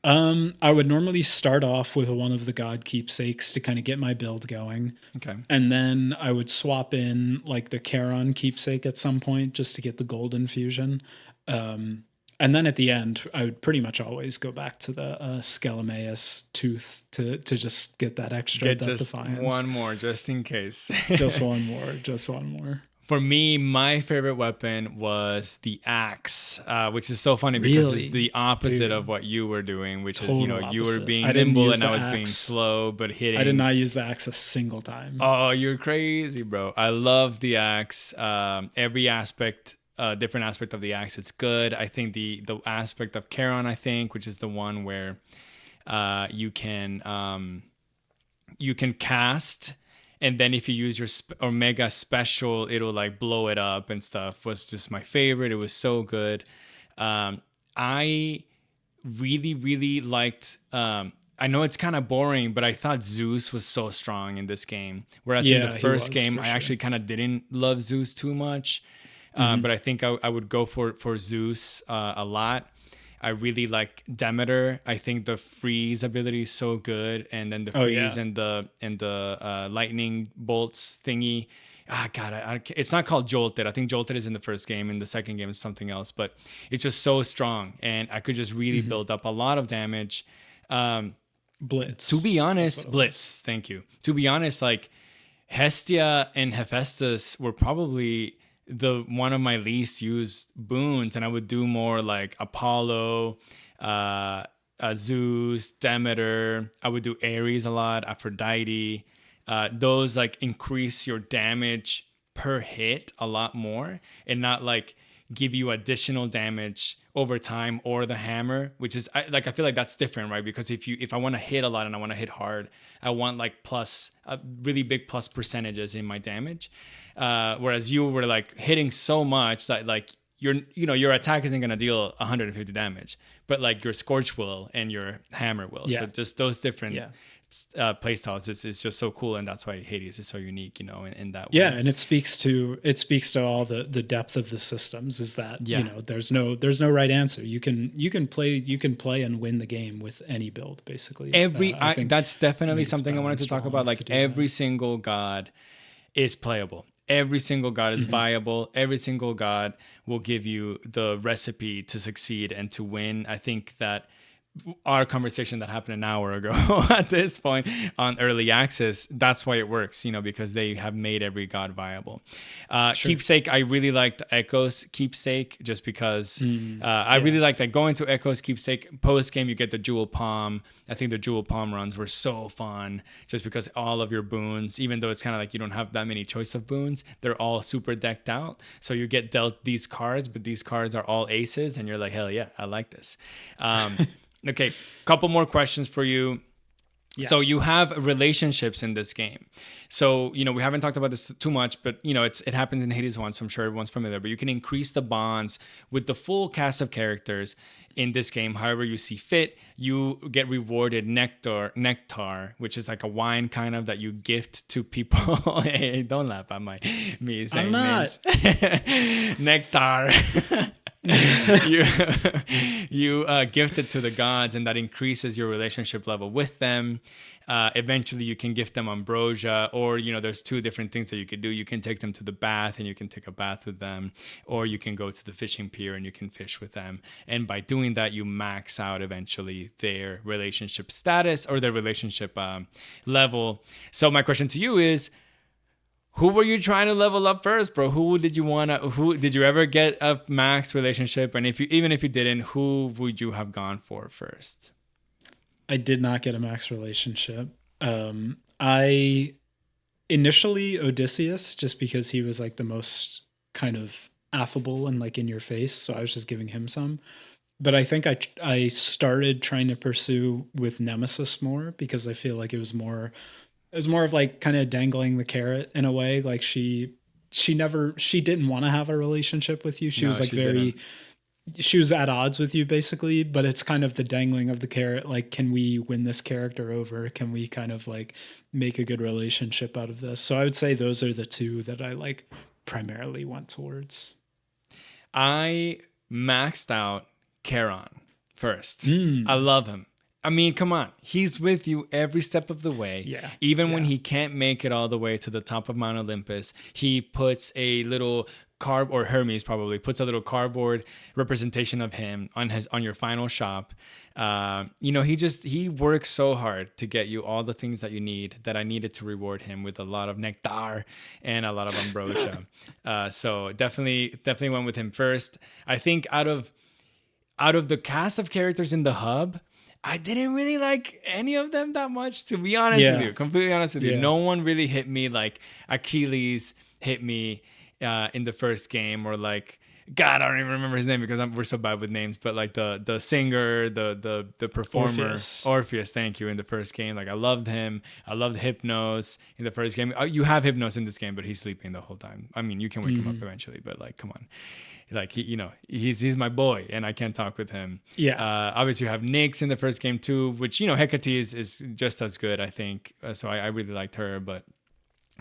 I would normally start off with one of the god keepsakes to kind of get my build going. Okay. And then I would swap in like the Charon keepsake at some point just to get the gold infusion. And then at the end, I would pretty much always go back to the Scalamaeus tooth to just get that extra Get Death just Defiance. one more, just in case. Just one more. Just one more. For me, my favorite weapon was the axe, which is so funny because Really? it's the opposite Dude. of what you were doing, which is, Total you were opposite. being I didn't nimble use and I the was being axe. slow, but hitting. I did not use the axe a single time. Oh, you're crazy, bro. I love the axe. Every aspect, different aspect of the axe, it's good. I think the aspect of Charon, I think, which is the one where you can cast, and then if you use your Omega special, it'll like blow it up and stuff, was just my favorite. It was so good. I really, really liked. I know it's kind of boring, but I thought Zeus was so strong in this game. Whereas in the he first was, game, for I actually kind of didn't love Zeus too much. But I think I would go for Zeus a lot. I really like Demeter. I think the freeze ability is so good, and then the freeze and the lightning bolts thingy. God, it's not called Jolted. I think Jolted is in the first game, and the second game is something else. But it's just so strong, and I could just really build up a lot of damage. Blitz. To be honest, Blitz. Thank you. To be honest, like Hestia and Hephaestus were probably the one of my least used boons, and I would do more like Apollo, Zeus, Demeter. I would do Ares a lot, Aphrodite. Those like increase your damage per hit a lot more, and not like give you additional damage over time, or the hammer, which is I feel like that's different, right? Because if I want to hit a lot and I want to hit hard, I want like plus really big plus percentages in my damage. Whereas you were like hitting so much that like your attack isn't gonna deal 150 damage, but like your Scorch will and your hammer will. So just those different play styles, it's just so cool, and that's why Hades is so unique, in that way. And it speaks to all the depth of the systems. Is that there's no right answer. You can play and win the game with any build basically. That's definitely something I wanted to talk about. Like every single god is playable. Every single god is viable. Every single god will give you the recipe to succeed and to win. I think that our conversation that happened an hour ago at this point on early access, that's why it works, because they have made every god viable. Keepsake, I really liked Echo's keepsake just because I really liked that going to Echo's keepsake. Post game, you get the jewel palm. I think the jewel palm runs were so fun just because all of your boons, even though it's kind of like you don't have that many choice of boons, they're all super decked out. So you get dealt these cards, but these cards are all aces, and you're like, hell yeah, I like this. Okay, couple more questions for you. Yeah. So you have relationships in this game. So, we haven't talked about this too much, but, it happens in Hades 1, so I'm sure everyone's familiar. But you can increase the bonds with the full cast of characters in this game however you see fit. You get rewarded nectar, which is like a wine kind of that you gift to people. Hey, don't laugh at me saying names. Nectar. you gift it to the gods, and that increases your relationship level with them. Eventually you can gift them ambrosia, or there's two different things that you could do. You can take them to the bath and you can take a bath with them, or you can go to the fishing pier and you can fish with them, and by doing that you max out eventually their relationship status or their relationship level. So my question to you is, who were you trying to level up first, bro? Who did you want to? Who did you ever get a max relationship? And even if you didn't, who would you have gone for first? I did not get a max relationship. I initially Odysseus, just because he was like the most kind of affable and like in your face, so I was just giving him some. But I think I started trying to pursue with Nemesis more, because I feel like it was more of like kind of dangling the carrot in a way. Like she didn't want to have a relationship with you. She No, was like she didn't. she was at odds with you basically, but it's kind of the dangling of the carrot. Like, can we win this character over? Can we kind of like make a good relationship out of this? So I would say those are the two that I like primarily went towards. I maxed out Charon first. I Mm. love him. I mean, come on. He's with you every step of the way. Yeah. Even when Yeah. he can't make it all the way to the top of Mount Olympus, he puts a little or Hermes probably puts a little cardboard representation of him on your final shop. He works so hard to get you all the things that you need, that I needed to reward him with a lot of nectar and a lot of ambrosia. So definitely went with him first. I think out of the cast of characters in the hub, I didn't really like any of them that much, to be honest with Yeah. you. Completely honest with you. Yeah. No one really hit me like Achilles hit me in the first game, or like, God, I don't even remember his name because we're so bad with names. But like the singer, the performer, Orpheus. Orpheus. Thank you. In the first game, like I loved him. I loved Hypnos in the first game. You have Hypnos in this game, but he's sleeping the whole time. I mean, you can wake him up Mm-hmm. eventually, but like, come on. Like he's my boy, and I can't talk with him. Yeah. Obviously, you have Nyx in the first game too, which Hecate is just as good, I think. So I really liked her, but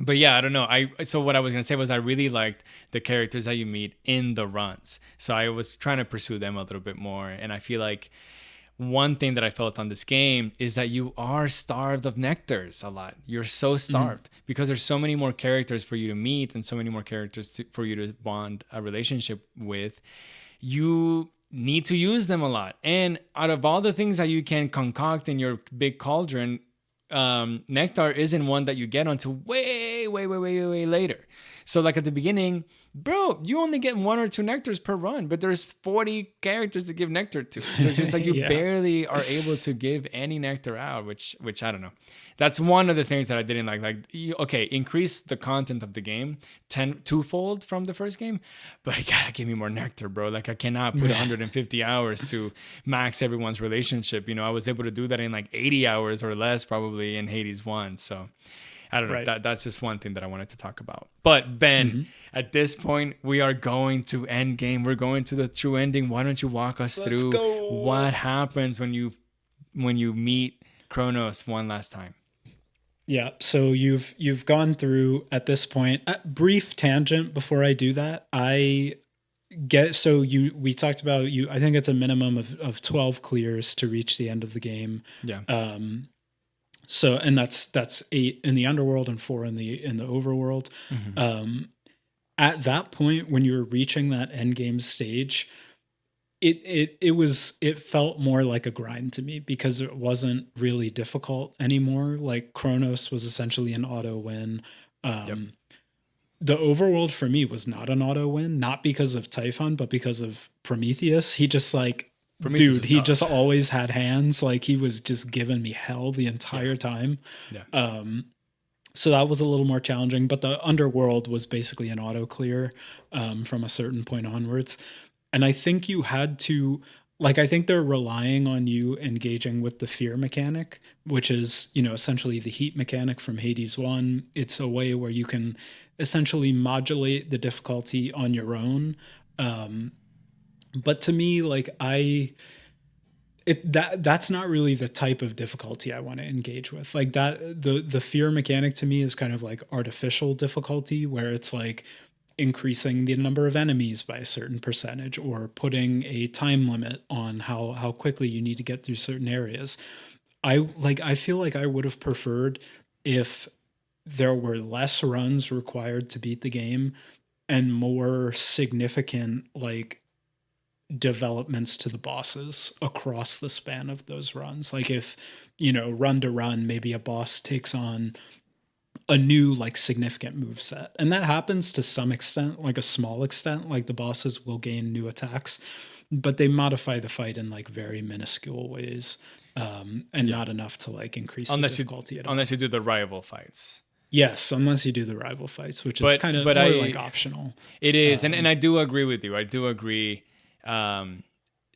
yeah, I don't know. So what I was gonna say was I really liked the characters that you meet in the runs. So I was trying to pursue them a little bit more, and I feel like one thing that I felt on this game is that you are starved of nectars a lot. You're so Mm-hmm. starved because there's so many more characters for you to meet and so many more characters for you to bond a relationship with. You need to use them a lot. And out of all the things that you can concoct in your big cauldron, nectar isn't one that you get until way later. So like at the beginning, bro, you only get one or two nectars per run, but there's 40 characters to give nectar to. So it's just like you Yeah. barely are able to give any nectar out, which I don't know. That's one of the things that I didn't like. Like, okay, increase the content of the game twofold from the first game, but you gotta give me more nectar, bro. Like, I cannot put 150 hours to max everyone's relationship. I was able to do that in like 80 hours or less, probably in Hades 1. So I don't know. Right. That's just one thing that I wanted to talk about. But Ben, Mm-hmm. at this point, we are going to end game. We're going to the true ending. Why don't you walk us Let's through go. what happens when you meet Kronos one last time? Yeah, so you've gone through at this point. A brief tangent before I do that. I get so you we talked about you. I think it's a minimum of 12 clears to reach the end of the game. Yeah. So and that's 8 in the underworld and 4 in the overworld. Mm-hmm. At that point, when you're reaching that end game stage, it felt more like a grind to me, because it wasn't really difficult anymore. Like, Kronos was essentially an auto win. Yep. The overworld for me was not an auto win, not because of Typhon, but because of Prometheus. He just like, Prometheus dude, is he tough. just always had hands. Like, he was just giving me hell the entire time. Yeah. So that was a little more challenging, but the underworld was basically an auto clear from a certain point onwards. And I think you had to, like, I think they're relying on you engaging with the fear mechanic, which is, essentially the heat mechanic from Hades 1. It's a way where you can essentially modulate the difficulty on your own. But to me, like, that's not really the type of difficulty I want to engage with. Like, that the fear mechanic to me is kind of like artificial difficulty, where it's like increasing the number of enemies by a certain percentage, or putting a time limit on how quickly you need to get through certain areas. I feel like I would have preferred if there were less runs required to beat the game, and more significant, like, developments to the bosses across the span of those runs. Like, if, run to run, maybe a boss takes on a new like significant move set. And that happens to some extent, like a small extent, like the bosses will gain new attacks, but they modify the fight in like very minuscule ways, and Yeah. not enough to like increase the Unless you difficulty at all. unless you do the rival fights. Yes, unless you do the rival fights, which is But kind of but more like I optional. it is, and Um, I do agree with you. I do agree um,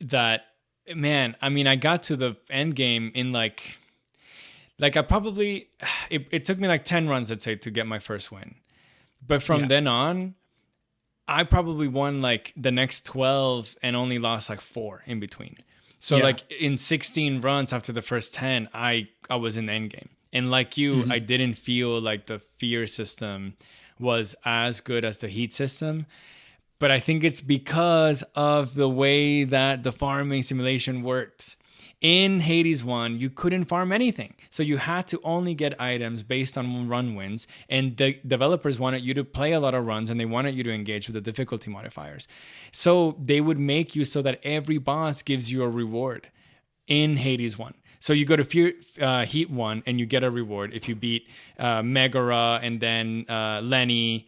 that man. I mean, I got to the end game in like I probably it took me like 10 runs, let's say, to get my first win. But from yeah, then on, I probably won like the next 12 and only lost like four in between. So yeah, like in 16 runs after the first 10, I was in the end game. And like you, I hmm didn't feel like the fear system was as good as the heat system. But I think it's because of the way that the farming simulation worked. In Hades 1, you couldn't farm anything. So you had to only get items based on run wins. And the developers wanted you to play a lot of runs and they wanted you to engage with the difficulty modifiers. So they would make you so that every boss gives you a reward in Hades 1. So you go to Heat 1 and you get a reward if you beat Megara and then Lenny,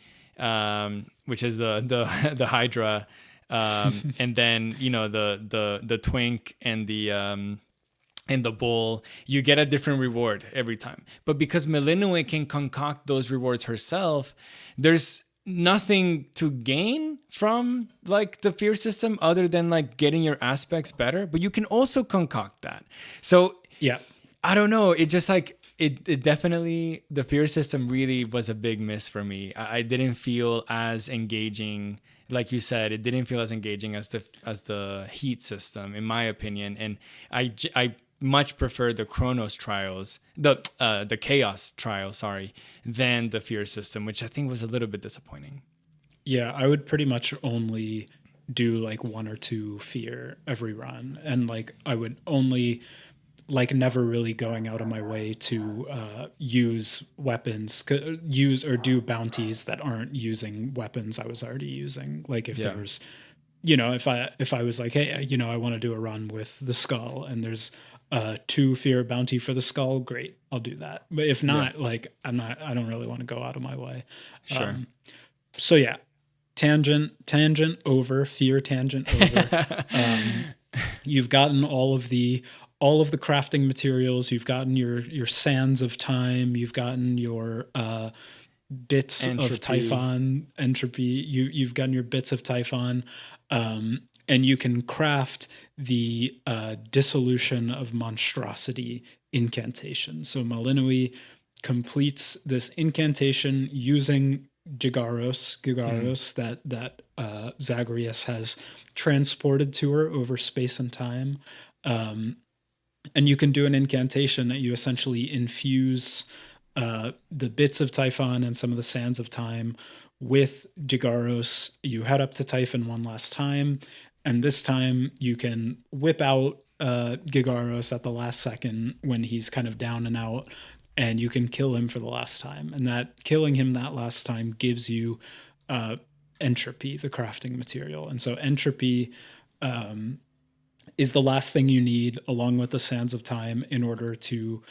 which is the Hydra, and then the Twink and the bull. You get a different reward every time. But because Melinue can concoct those rewards herself, there's nothing to gain from like the fear system other than like getting your aspects better, but you can also concoct that. So yeah, I don't know. It just like it definitely the fear system really was a big miss for me. I didn't feel as engaging, like you said. It didn't feel as engaging as the heat system, in my opinion. And I much prefer the Chronos trials, the Chaos trial, sorry, than the fear system, which I think was a little bit disappointing. yeah. I would pretty much only do like one or two fear every run, and like I would only like never really going out of my way to use weapons, use or do bounties that aren't using weapons I was already using. Like if Yeah. there's, if I was like, hey, I want to do a run with the skull, and there's two fear bounty for the skull, great, I'll do that. But if Yeah. not, like I don't really want to go out of my way. Sure. Um, so yeah, tangent over, fear tangent over. Um, you've gotten all of the crafting materials, you've gotten your sands of time, you've gotten your bits of Entropy. Typhon entropy, you've gotten your bits of Typhon, and you can craft the dissolution of monstrosity incantation. So Malinui completes this incantation using Mhm. Gigaros that Zagreus has transported to her over space and time. Um, and you can do an incantation that you essentially infuse the bits of Typhon and some of the sands of time with Gigaros. You head up to Typhon one last time, and this time you can whip out Gigaros at the last second when he's kind of down and out, and you can kill him for the last time. And that killing him that last time gives you uh, entropy, the crafting material. And so entropy um, is the last thing you need, along with the sands of time, in order to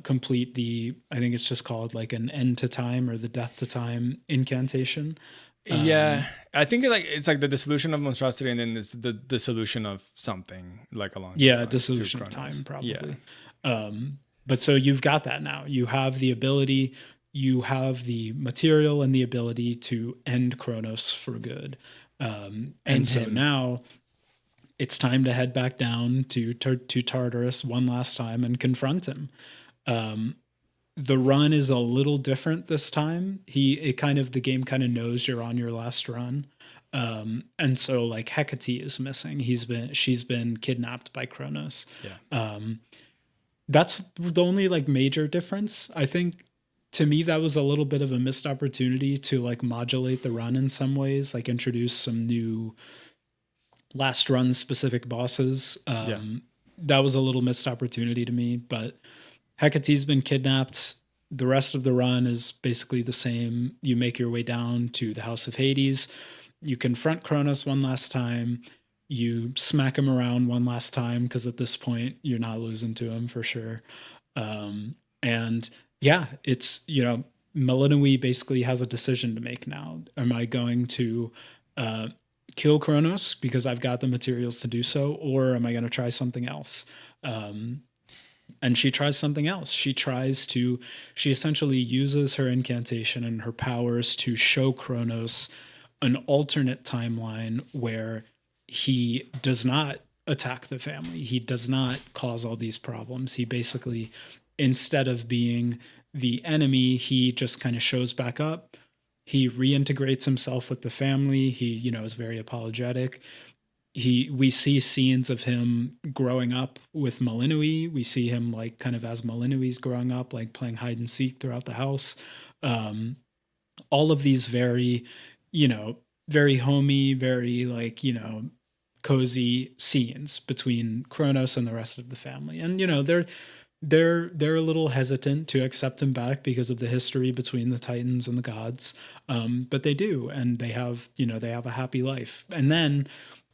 complete the, I think it's just called like an end to time or the death to time incantation. Yeah, Um, I think it's like the dissolution of monstrosity, and then it's the dissolution of something like along those yeah, lines to dissolution of time, Chronos. Yeah, probably. But so you've got that now. You have the ability, you have the material and the ability to end Kronos for good. And and so him. now it's time to head back down to Tartarus one last time and confront him. Um, the run is a little different this time. The game kind of knows you're on your last run. And so like Hecate is missing. She's been kidnapped by Kronos. Yeah, Um, that's the only like major difference. I think to me that was a little bit of a missed opportunity to like modulate the run in some ways, like introduce some new last run specific bosses. yeah, That was a little missed opportunity to me, but Hecate's been kidnapped. The rest of the run is basically the same. You make your way down to the House of Hades. You confront Kronos one last time. You smack him around one last time because at this point you're not losing to him for sure. And yeah, it's Melanoi basically has a decision to make now. Am I going to uh, kill Kronos because I've got the materials to do so, or am I going to try something else? Um, and she tries something else. She essentially uses her incantation and her powers to show Kronos an alternate timeline where he does not attack the family. He does not cause all these problems. He basically, instead of being the enemy, he just kind of shows back up. He reintegrates himself with the family. He, is very apologetic. We see scenes of him growing up with Melanoi. We see him like kind of as Melanoi's growing up, like playing hide and seek throughout the house. Um, all of these very, very homey, very like, cozy scenes between Kronos and the rest of the family. And they're a little hesitant to accept him back because of the history between the Titans and the gods. But they do, and they have a happy life. And then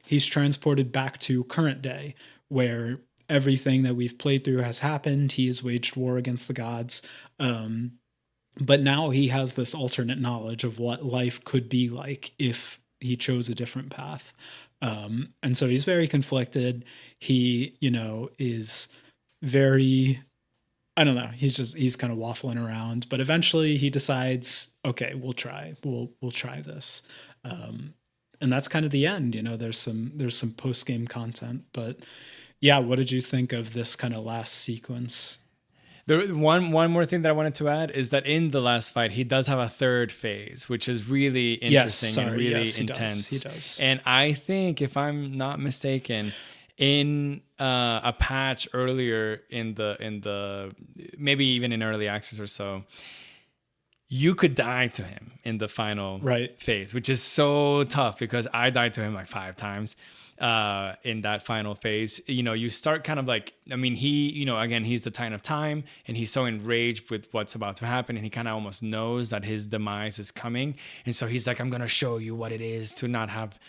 he's transported back to current day, where everything that we've played through has happened. He's waged war against the gods. But now he has this alternate knowledge of what life could be like if he chose a different path. And so he's very conflicted. He, is very, I don't know, he's kind of waffling around, but eventually he decides, okay, we'll try this. And that's kind of the end. There's some post-game content, but yeah, what did you think of this kind of last sequence? There, one more thing that I wanted to add is that in the last fight, he does have a third phase, which is really interesting and really intense. He does. And I think, if I'm not mistaken, in a patch earlier in the maybe even in early access or so, you could die to him in the final phase, which is so tough because I died to him like 5 times in that final phase. You start kind of like, I mean, he, again, he's the Titan of Time, and he's so enraged with what's about to happen, and he kind of almost knows that his demise is coming. And so he's like, I'm going to show you what it is to not have,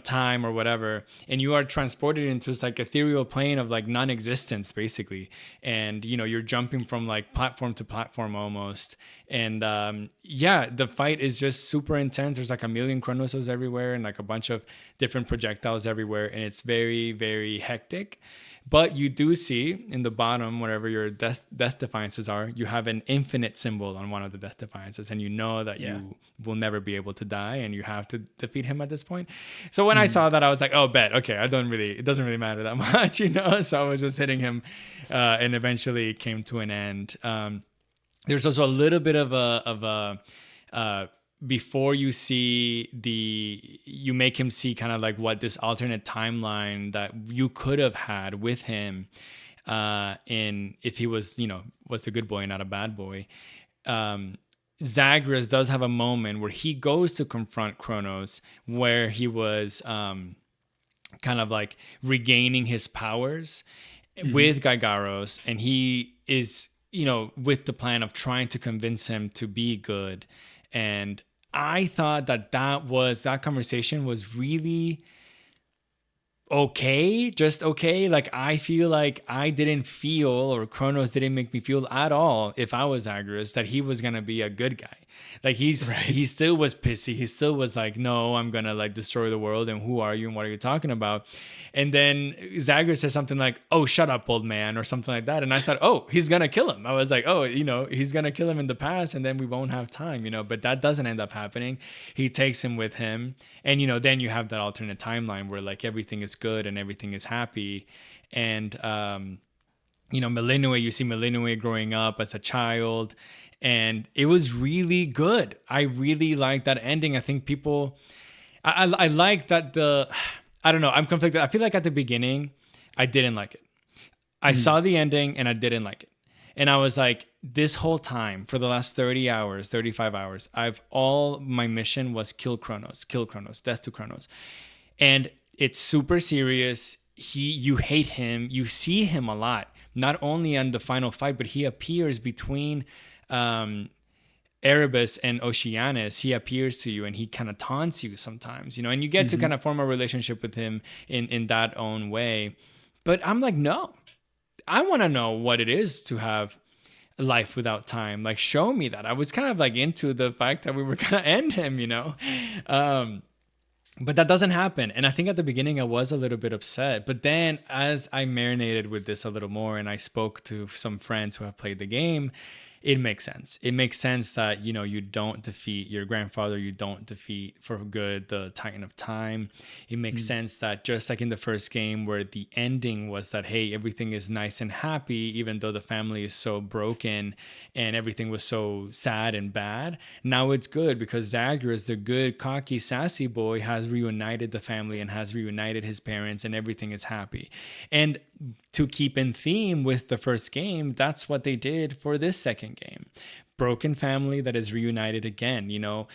time or whatever. And you are transported into this like ethereal plane of like non-existence, basically. And, you're jumping from like platform to platform almost. And the fight is just super intense. There's like a million Chronoses everywhere and like a bunch of different projectiles everywhere. And it's very, very hectic. But you do see in the bottom, wherever your death defiances are, you have an infinite symbol on one of the death defiances. And you know that you will never be able to die and you have to defeat him at this point. So when I saw that, I was like, oh, bet. Okay, it doesn't really matter that much, So I was just hitting him and eventually it came to an end. There's also a little bit of a before you make him see kind of like what this alternate timeline that you could have had with him in if he was, was a good boy, not a bad boy. Zagreus does have a moment where he goes to confront Kronos, where he was kind of like regaining his powers with Gygaros, and he is, with the plan of trying to convince him to be good. And I thought that conversation was really okay, just okay. Like, I feel like I didn't feel, or Kronos didn't make me feel at all, if I was Zagreus, that he was going to be a good guy. Like, he still was pissy. He still was like, no, I'm going to like destroy the world. And who are you? And what are you talking about? And then Zagreus says something like, oh, shut up, old man, or something like that. And I thought, oh, he's going to kill him. I was like, oh, he's going to kill him in the past and then we won't have time, but that doesn't end up happening. He takes him with him. And, then you have that alternate timeline where like everything is good and everything is happy. And, Melanoi, you see Melanoi growing up as a child. And it was really good. I really like that ending. I think I like that I don't know, I'm conflicted. I feel like at the beginning, I didn't like it. I saw the ending and I didn't like it. And I was like, this whole time for the last 30 hours, 35 hours, my mission was kill Kronos, death to Kronos. And it's super serious. You hate him. You see him a lot, not only on the final fight, but he appears between Erebus and Oceanus. He appears to you and he kind of taunts you sometimes, and you get to kind of form a relationship with him in that own way. But I'm like, no, I want to know what it is to have life without time. Like, show me that. I was kind of like into the fact that we were gonna end him, you know. But that doesn't happen. And I think at the beginning I was a little bit upset. But then as I marinated with this a little more and I spoke to some friends who have played the game, it makes sense. It makes sense that, you know, you don't defeat your grandfather, you don't defeat for good the Titan of Time. It makes sense that just like in the first game where the ending was that, hey, everything is nice and happy, even though the family is so broken and everything was so sad and bad. Now it's good because Zagreus, the good, cocky, sassy boy, has reunited the family and has reunited his parents, and everything is happy. And to keep in theme with the first game, that's what they did for this second game. Broken family that is reunited again. You know,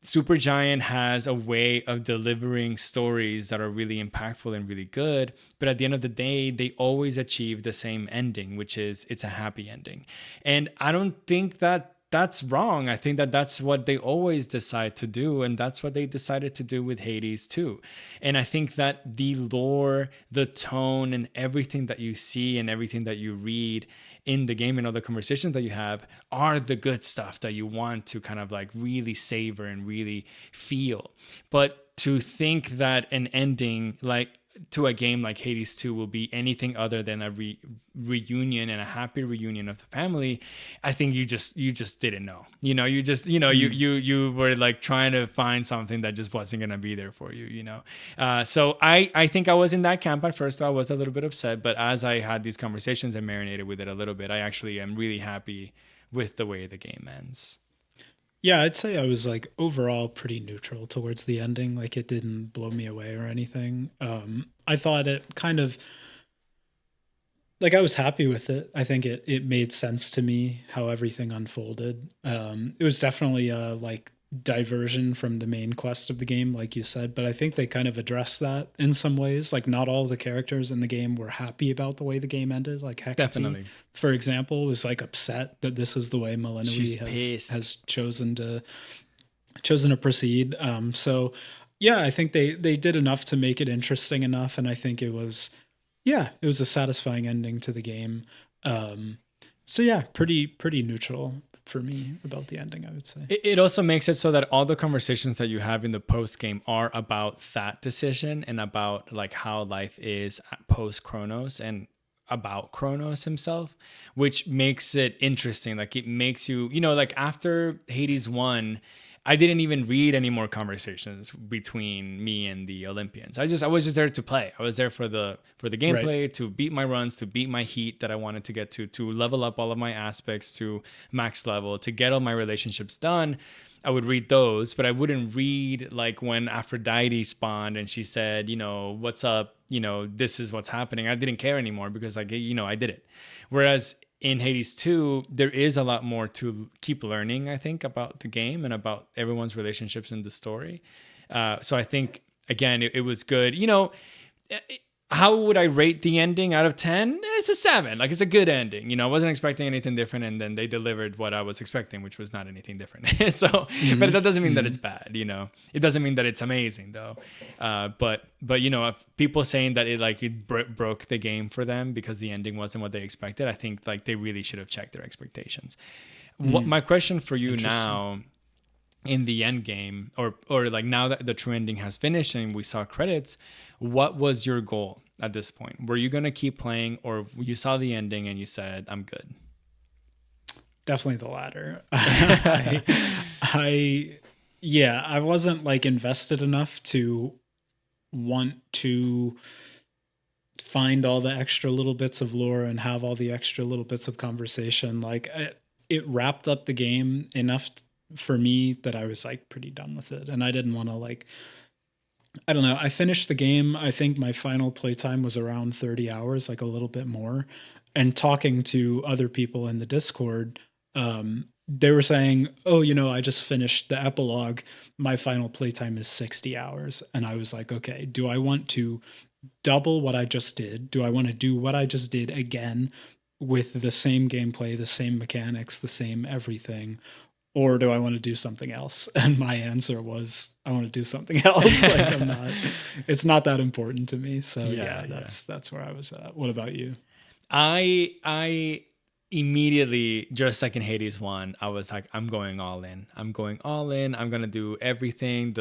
Supergiant has a way of delivering stories that are really impactful and really good, but at the end of the day, they always achieve the same ending, which is it's a happy ending. And I don't think that that's wrong. I think that that's what they always decide to do, and that's what they decided to do with Hades too. And I think that the lore, the tone, and everything that you see and everything that you read in the game and all the conversations that you have are the good stuff that you want to kind of like really savor and really feel. But to think that an ending like to a game like Hades 2 will be anything other than a reunion and a happy reunion of the family, I think you just didn't know. You know, you just, you know, you were like trying to find something that just wasn't going to be there for you, you know. So I think I was in that camp at first. I was a little bit upset, but as I had these conversations and marinated with it a little bit, I actually am really happy with the way the game ends. Yeah, I'd say I was like overall pretty neutral towards the ending. Like it didn't blow me away or anything. I thought it kind of like I was happy with it. I think it made sense to me how everything unfolded. It was definitely a like diversion from the main quest of the game, like you said, but I think they kind of addressed that in some ways. Like not all the characters in the game were happy about the way the game ended. Like Hecate, Definitely. for example, was like upset that this is the way She's Melanui pissed. has chosen to proceed. So yeah, I think they did enough to make it interesting enough, and I think it was it was a satisfying ending to the game. So yeah, pretty neutral for me about the ending, I would say. It also makes it so that all the conversations that you have in the post game are about that decision and about like how life is post Chronos and about Chronos himself, which makes it interesting. Like it makes you, you know, like after Hades 1, I didn't even read any more conversations between me and the Olympians. I was just there to play. I was there for the Right. gameplay, to beat my runs, to beat my heat that I wanted to get to level up all of my aspects to max level, to get all my relationships done. I would read those, but I wouldn't read like when Aphrodite spawned and she said, you know, what's up? You know, this is what's happening. I didn't care anymore because like, you know, I did it. Whereas in Hades 2, there is a lot more to keep learning, I think, about the game and about everyone's relationships in the story. So I think, again, it was good. You know, how would I rate the ending out of 10? It's a 7. Like, it's a good ending. You know, I wasn't expecting anything different, and then they delivered what I was expecting, which was not anything different. So, but that doesn't mean that it's bad, you know? It doesn't mean that it's amazing, though. But you know, if people saying that it broke the game for them because the ending wasn't what they expected, I think, like, they really should have checked their expectations. What my question for you Interesting. now in the end game, or like now that the true ending has finished and we saw credits, what was your goal at this point? Were you going to keep playing, or you saw the ending and you said, I'm good? Definitely the latter. I yeah, I wasn't like invested enough to want to find all the extra little bits of lore and have all the extra little bits of conversation. Like it wrapped up the game enough for me that I was like pretty done with it, and I didn't want to like. I don't know. I finished the game. I think my final playtime was around 30 hours, like a little bit more. And talking to other people in the Discord, they were saying, "Oh, you know, I just finished the epilogue. My final playtime is 60 hours." And I was like, "Okay, do I want to double what I just did? Do I want to do what I just did again with the same gameplay, the same mechanics, the same everything? Or do I want to do something else?" And my answer was, I want to do something else. Like it's not that important to me. So Yeah, yeah, yeah. that's where I was at. What about you? I immediately, just like in Hades 1, I was like, I'm going all in. I'm going all in. I'm going to do everything.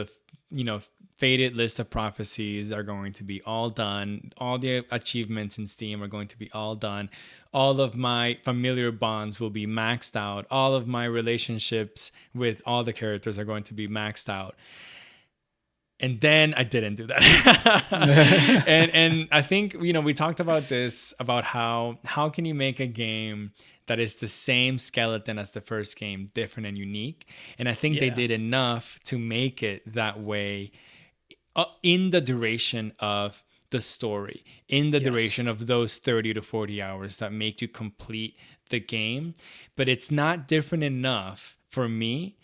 You know, faded list of prophecies are going to be all done. All the achievements in Steam are going to be all done. All of my familiar bonds will be maxed out. All of my relationships with all the characters are going to be maxed out. And then I didn't do that. And I think, you know, we talked about this, about how can you make a game that is the same skeleton as the first game, different and unique. And I think they Yeah. did enough to make it that way, in the duration of the story, in the Yes. duration of those 30 to 40 hours that make you complete the game. But it's not different enough for me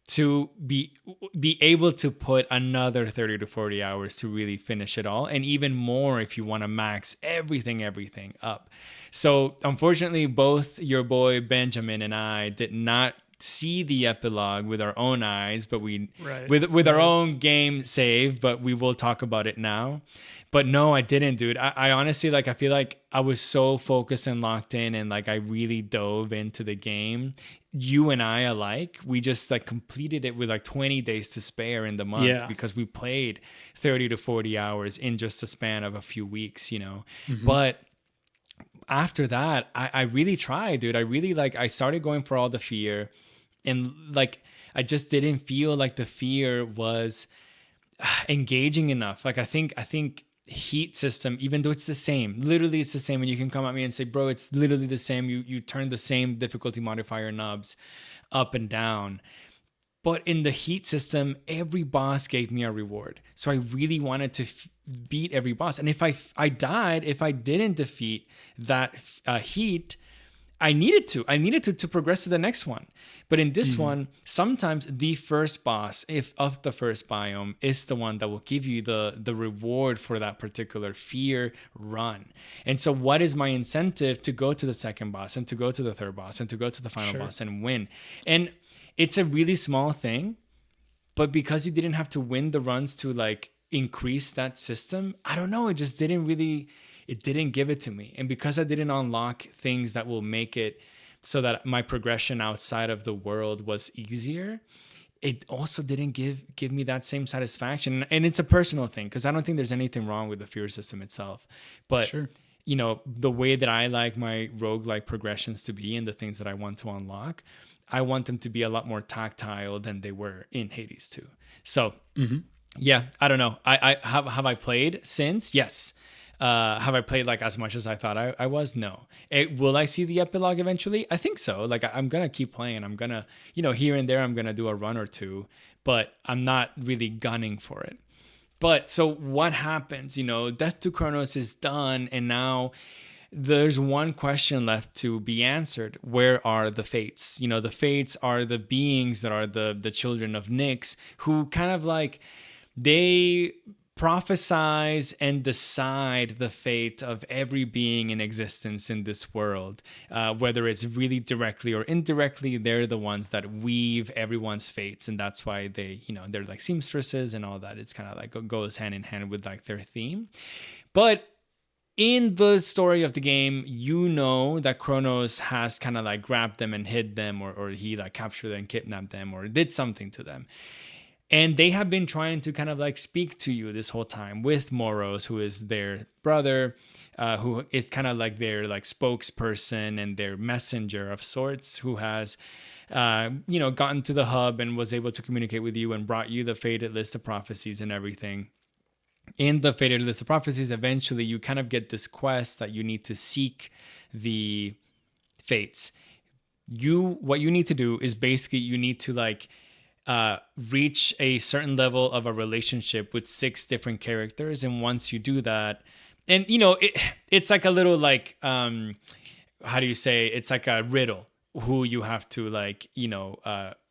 to be able to put another 30 to 40 hours to really finish it all, and even more if you want to max everything up. So unfortunately, both your boy Benjamin and I did not see the epilogue with our own eyes, but we Right. with our Right. own game save, but we will talk about it now. But no, I didn't, dude. I honestly, like, I feel like I was so focused and locked in, and like I really dove into the game. You and I alike, we just like completed it with like 20 days to spare in the month, Yeah. because we played 30 to 40 hours in just a span of a few weeks, you know. Hmm. But after that, I really tried, dude. I really, like, I started going for all the fear, and like I just didn't feel like the fear was engaging enough. Like I think heat system, even though it's the same, literally it's the same, and you can come at me and say, bro, it's literally the same. You turn the same difficulty modifier knobs up and down. But in the heat system, every boss gave me a reward. So I really wanted to beat every boss. And if I died, if I didn't defeat that heat, I needed to progress to the next one. But in this Hmm. one, sometimes the first boss, if of the first biome, is the one that will give you the reward for that particular fear run. And so what is my incentive to go to the second boss, and to go to the third boss, and to go to the final Sure. boss and win? And it's a really small thing, but because you didn't have to win the runs to like increase that system, I don't know, it just didn't really, it didn't give it to me. And because I didn't unlock things that will make it so that my progression outside of the world was easier, it also didn't give me that same satisfaction. And it's a personal thing, because I don't think there's anything wrong with the fear system itself, but Sure. you know, the way that I like my roguelike progressions to be, and the things that I want to unlock, I want them to be a lot more tactile than they were in Hades 2. So Hmm. yeah, I don't know. I have I played since? Yes. Have I played like as much as I thought I was? No. Will I see the epilogue eventually? I think so. Like I'm gonna keep playing. I'm gonna, you know, here and there I'm gonna do a run or two, but I'm not really gunning for it. But so what happens? You know, Death to Chronos is done, and now there's one question left to be answered. Where are the fates? You know, the fates are the beings that are the children of Nyx, who kind of like, they prophesize and decide the fate of every being in existence in this world. Whether it's really directly or indirectly, they're the ones that weave everyone's fates, and that's why they, you know, they're like seamstresses and all that. It's kind of like goes hand in hand with like their theme. But in the story of the game, you know that Kronos has kind of like grabbed them and hid them, or he like captured and kidnapped them, or did something to them. And they have been trying to kind of like speak to you this whole time with Moros, who is their brother, who is kind of like their like spokesperson and their messenger of sorts, who has, you know, gotten to the hub and was able to communicate with you and brought you the faded list of prophecies and everything. In the faded list of prophecies, eventually you kind of get this quest that you need to seek the fates. What you need to do is basically you need to like reach a certain level of a relationship with 6 different characters, and once you do that, and you know, it's like a little like, how do you say, it's like a riddle who you have to like, you know,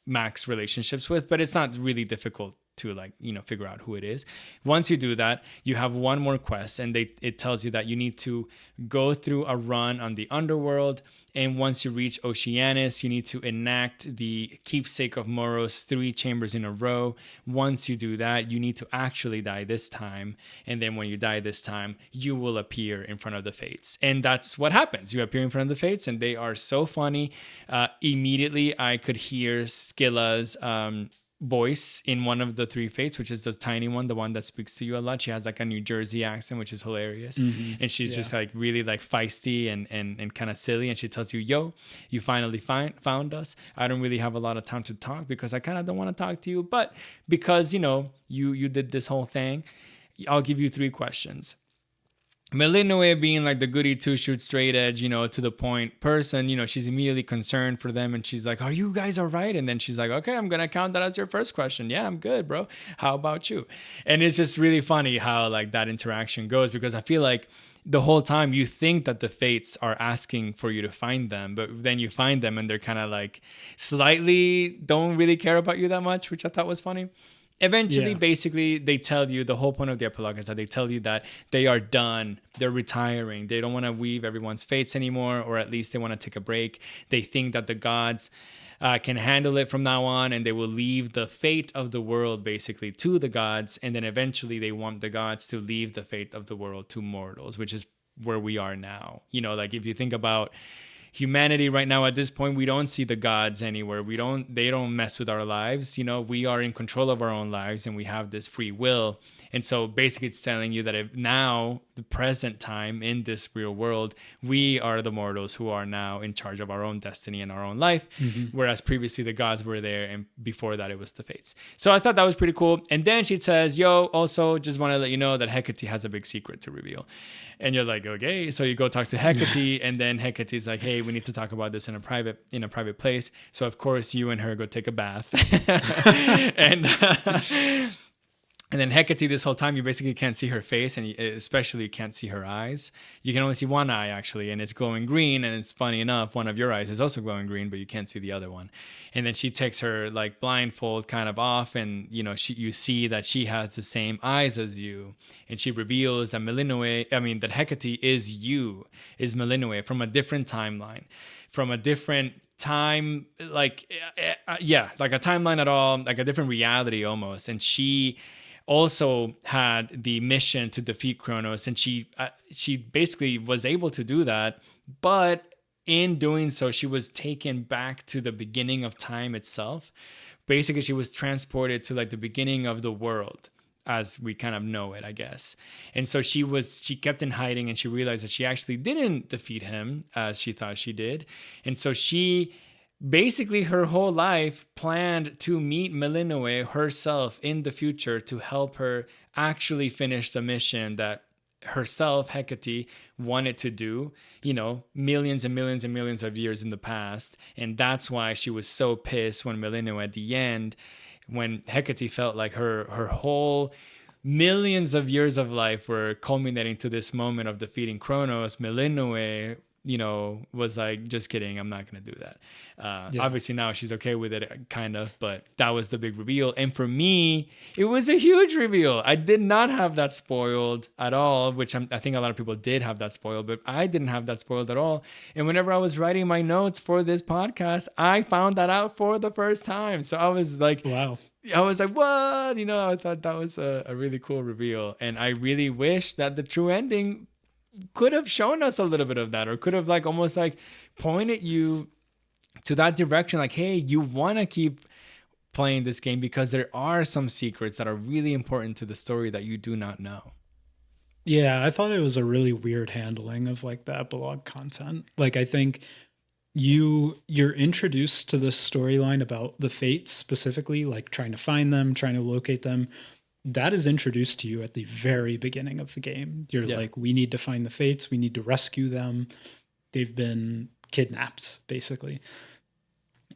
max relationships with, but it's not really difficult to like, figure out who it is. Once you do that, you have one more quest, and it tells you that you need to go through a run on the underworld. And once you reach Oceanus, you need to enact the keepsake of Moros 3 chambers in a row. Once you do that, you need to actually die this time. And then when you die this time, you will appear in front of the Fates. And that's what happens. You appear in front of the Fates, and they are so funny. Immediately, I could hear Scylla's voice in one of the 3 Fates, which is the tiny one, the one that speaks to you a lot. She has like a New Jersey accent, which is hilarious. And she's just like really like feisty and kind of silly. And she tells you, yo, you finally found us. I don't really have a lot of time to talk because I kind of don't want to talk to you. But because, you did this whole thing, I'll give you 3 questions. Melinoe, being like the goody two-shoot straight edge, to the point person, she's immediately concerned for them, and she's like, are you guys all right? And then she's like, okay, I'm gonna count that as your first question. Yeah, I'm good, bro. How about you? And it's just really funny how like that interaction goes, because I feel like the whole time you think that the Fates are asking for you to find them, but then you find them and they're kind of like slightly don't really care about you that much, which I thought was funny. Eventually, basically, they tell you, the whole point of the epilogue is that they tell you that they are done. They're retiring. They don't want to weave everyone's fates anymore, or at least they want to take a break. They think that the gods can handle it from now on, and they will leave the fate of the world basically to the gods. And then eventually they want the gods to leave the fate of the world to mortals, which is where we are now. Like if you think about humanity right now, at this point, we don't see the gods anywhere. They don't mess with our lives. We are in control of our own lives, and we have this free will. And so basically it's telling you that if now, the present time in this real world, we are the mortals who are now in charge of our own destiny and our own life. Whereas previously the gods were there, and before that it was the Fates. So I thought that was pretty cool. And then she says, yo, also just want to let you know that Hecate has a big secret to reveal. And you're like, okay. So you go talk to Hecate, and then Hecate's like, hey, we need to talk about this in a private place. So of course you and her go take a bath. And then Hecate, this whole time, you basically can't see her face, and especially you can't see her eyes. You can only see one eye, actually, and it's glowing green. And it's funny enough, one of your eyes is also glowing green, but you can't see the other one. And then she takes her like blindfold kind of off, and you see that she has the same eyes as you. And she reveals that that Hecate is Melinoe from a different timeline, from a different time, like a timeline at all, like a different reality almost. And she also had the mission to defeat Kronos, and she basically was able to do that, but in doing so, she was taken back to the beginning of time itself. Basically, she was transported to like the beginning of the world as we kind of know it, I guess. And so she kept in hiding, and she realized that she actually didn't defeat him as she thought she did. And so she basically her whole life planned to meet Melinoe herself in the future to help her actually finish the mission that herself, Hecate, wanted to do, millions and millions and millions of years in the past. And that's why she was so pissed when Melinoe at the end, when Hecate felt like her whole millions of years of life were culminating to this moment of defeating Kronos, Melinoe was like, just kidding, I'm not going to do that. Obviously now she's okay with it, kind of, but that was the big reveal. And for me, it was a huge reveal. I did not have that spoiled at all, which I think a lot of people did have that spoiled, but I didn't have that spoiled at all. And whenever I was writing my notes for this podcast, I found that out for the first time. So I was like, wow. I was like, what? I thought that was a really cool reveal. And I really wish that the true ending could have shown us a little bit of that, or could have like almost like pointed you to that direction, like, hey, you want to keep playing this game because there are some secrets that are really important to the story that you do not know. Yeah, I thought it was a really weird handling of like the epilogue content. Like, I think you're introduced to this storyline about the Fates specifically, like trying to find them, trying to locate them. That is introduced to you at the very beginning of the game. You're like, we need to find the Fates. We need to rescue them. They've been kidnapped, basically.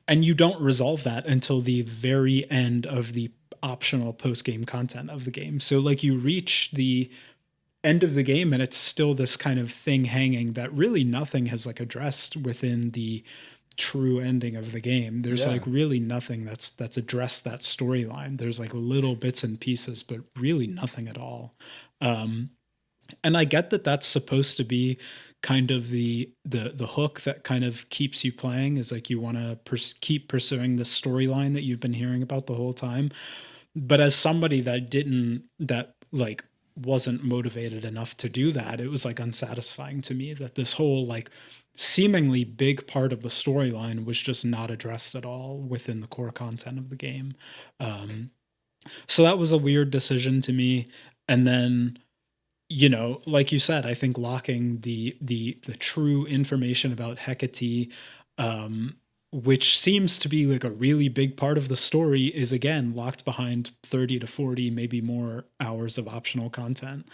And you don't resolve that until the very end of the optional post-game content of the game. So like you reach the end of the game and it's still this kind of thing hanging that really nothing has like addressed within the true ending of the game. There's Yeah. like really nothing that's addressed that storyline. There's like little bits and pieces, but really nothing at all. Um, and I get that that's supposed to be kind of the hook that kind of keeps you playing, is like you want to keep pursuing the storyline that you've been hearing about the whole time. But as somebody that like wasn't motivated enough to do that, it was like unsatisfying to me that this whole like seemingly big part of the storyline was just not addressed at all within the core content of the game. Um, so that was a weird decision to me. And then, you know, like you said, I think locking the true information about Hecate, um, which seems to be like a really big part of the story, is again locked behind 30 to 40, maybe more hours of optional content.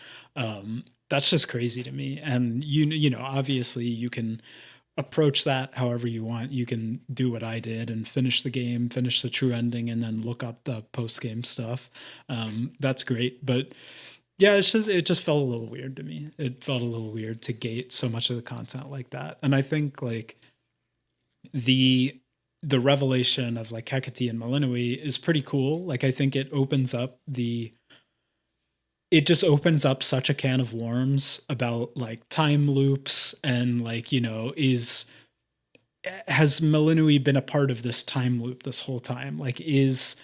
That's just crazy to me. And you know, obviously you can approach that however you want. You can do what I did and finish the game, finish the true ending, and then look up the post game stuff. That's great, but yeah, it just felt a little weird to me. It felt a little weird to gate so much of the content like that. And I think like the the revelation of like Hecate and Malinui is pretty cool. Like I think it just opens up such a can of worms about like time loops and like, you know, has Malinui been a part of this time loop this whole time? Like is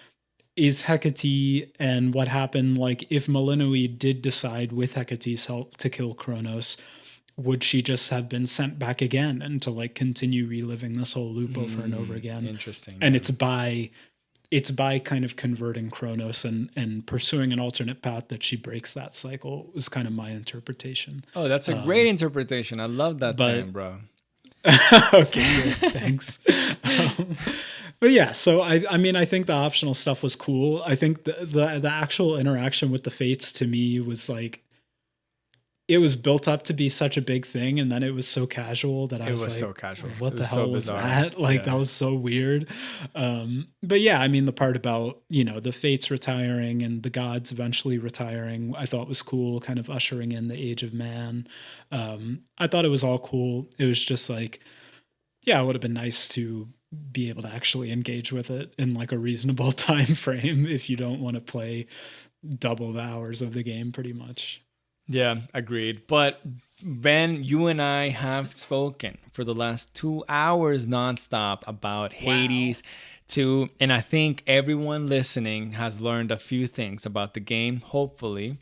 Hecate, and what happened, like if Malinui did decide with Hecate's help to kill Kronos, would she just have been sent back again and to like continue reliving this whole loop over and over again? Interesting. And Yeah. it's by kind of converting Kronos and pursuing an alternate path that she breaks that cycle, was kind of my interpretation. Oh, that's a great interpretation. I love that But thing, bro. okay, yeah, thanks. Um, but yeah, so I mean, I think the optional stuff was cool. I think the actual interaction with the Fates to me was like, it was built up to be such a big thing, and then it was so casual that I It was was like, so casual. what It the was so hell was bizarre. that? Like Yeah. that was so weird. But yeah, I mean, the part about, you know, the Fates retiring and the gods eventually retiring, I thought was cool, kind of ushering in the age of man. I thought it was all cool. It was just like, yeah, it would have been nice to be able to actually engage with it in like a reasonable time frame if you don't want to play double the hours of the game pretty much. Yeah, agreed. But Ben, you and I have spoken for the last 2 hours nonstop about Wow. Hades 2, and I think everyone listening has learned a few things about the game, hopefully.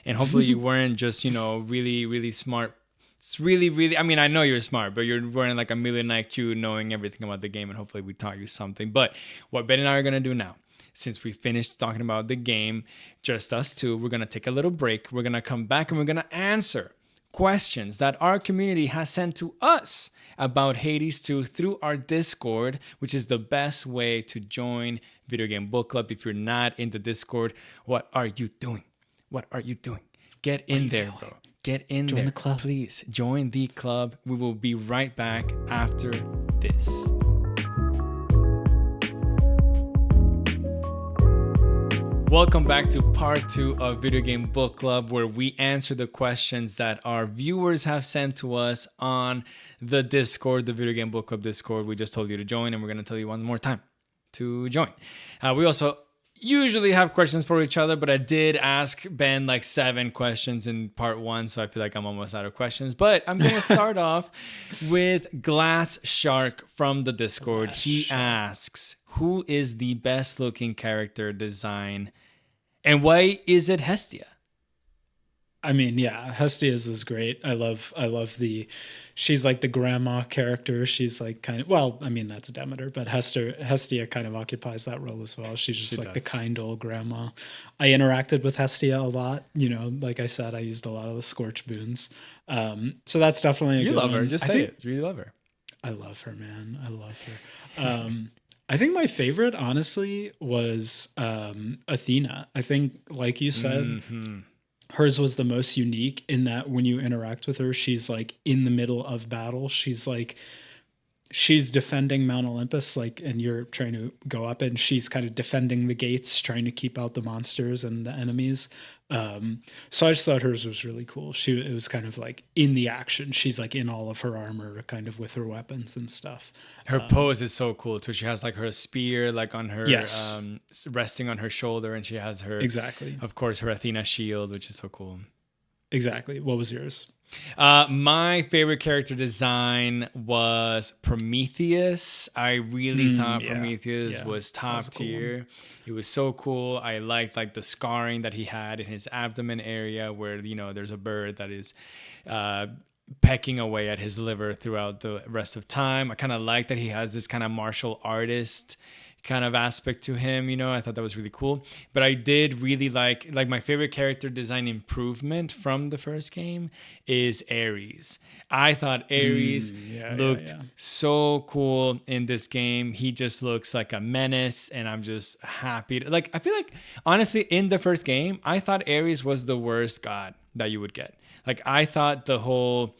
And hopefully you weren't just, you know, really, really smart. It's really, really, I mean, I know you're smart, but you're wearing like a million IQ knowing everything about the game, and hopefully we taught you something. But what Ben and I are going to do now, since we finished talking about the game, just us two, we're going to take a little break. We're going to come back and we're going to answer questions that our community has sent to us about Hades 2 through our Discord, which is the best way to join Video Game Book Club. If you're not in the Discord, what are you doing? What are you doing? Get in there, bro. Get in Join there. the club. Please join the club. We will be right back after this. Welcome back to part 2 of Video Game Book Club, where we answer the questions that our viewers have sent to us on the Discord, the Video Game Book Club Discord. We just told you to join, and we're going to tell you one more time to join. We also usually have questions for each other, but I did ask Ben like 7 questions in part 1, so I feel like I'm almost out of questions. But I'm going to start off with Glass Shark from the Discord. He asks, who is the best looking character design, and why is it Hestia? I mean, yeah, Hestia's is great. I love she's like the grandma character. She's like kind of, well, I mean that's Demeter, but Hestia kind of occupies that role as well. She's just She like the does. kind old grandma. I interacted with Hestia a lot. You know, like I said, I used a lot of the Scorch boons. So that's definitely a You good love her. one. Just I say think it. You really love her. I love her, man. I love her. I think my favorite, honestly, was Athena. I think, like you said, Mm-hmm. hers was the most unique in that when you interact with her, she's like in the middle of battle. She's like she's defending Mount Olympus, like, and you're trying to go up, and she's kind of defending the gates, trying to keep out the monsters and the enemies. So I just thought hers was really cool. It was kind of like in the action. She's like in all of her armor, kind of with her weapons and stuff. Her pose is so cool too. She has like her spear like on her Yes, resting on her shoulder, and she has her, exactly, of course, her Athena shield, which is so cool. exactly. What was yours? My favorite character design was Prometheus. I really thought Yeah, Prometheus yeah, was that was top a cool one. tier. It was so cool. I liked like the scarring that he had in his abdomen area, where there's a bird that is uh, pecking away at his liver throughout the rest of time. I kind of like that he has this kind of martial artist kind of aspect to him. I thought that was really cool. But I did really like my favorite character design improvement from the first game is Ares. I thought Ares Yeah, yeah, looked yeah. so cool in this game. He just looks like a menace, and I'm just happy like, I feel like, honestly, in the first game I thought Ares was the worst god that you would get. Like, I thought the whole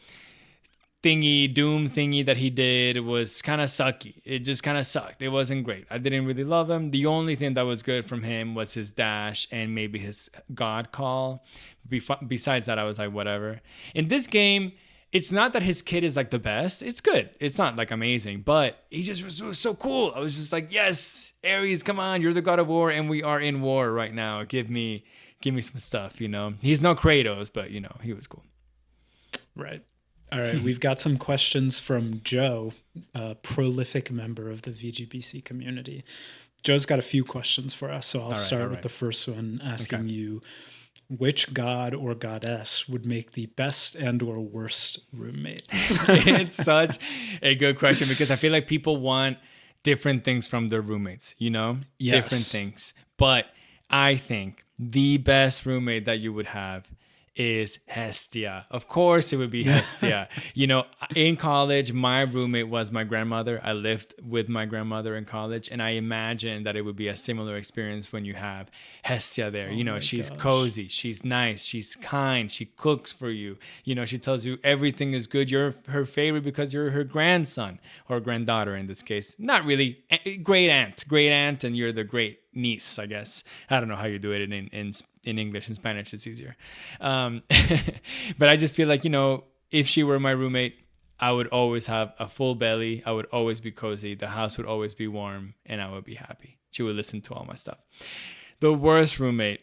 doom thingy that he did was kind of sucky. It just kind of sucked. It wasn't great. I didn't really love him. The only thing that was good from him was his dash and maybe his god call. Besides that, I was like, whatever. In this game, it's not that his kit is like the best. It's good. It's not like amazing, but he just was so cool. I was just like, yes, Ares, come on, you're the god of war, and we are in war right now. Give me some stuff. He's no Kratos, but he was cool. Right. All right, we've got some questions from Joe, a prolific member of the VGBC community. Joe's got a few questions for us, so I'll start with the first one, asking you, which god or goddess would make the best and or worst roommates? It's such a good question, because I feel like people want different things from their roommates, different Yes. things. But I think the best roommate that you would have is Hestia. Of course, it would be Hestia. In college, my roommate was my grandmother. I lived with my grandmother in college, and I imagine that it would be a similar experience when you have Hestia there. She's cozy, she's nice, she's kind, she cooks for you. She tells you everything is good. You're her favorite because you're her grandson or granddaughter in this case. Not really, great aunt, and you're the great niece, I guess. I don't know how you do it in English. In Spanish, it's easier. But I just feel like, if she were my roommate, I would always have a full belly. I would always be cozy. The house would always be warm, and I would be happy. She would listen to all my stuff. The worst roommate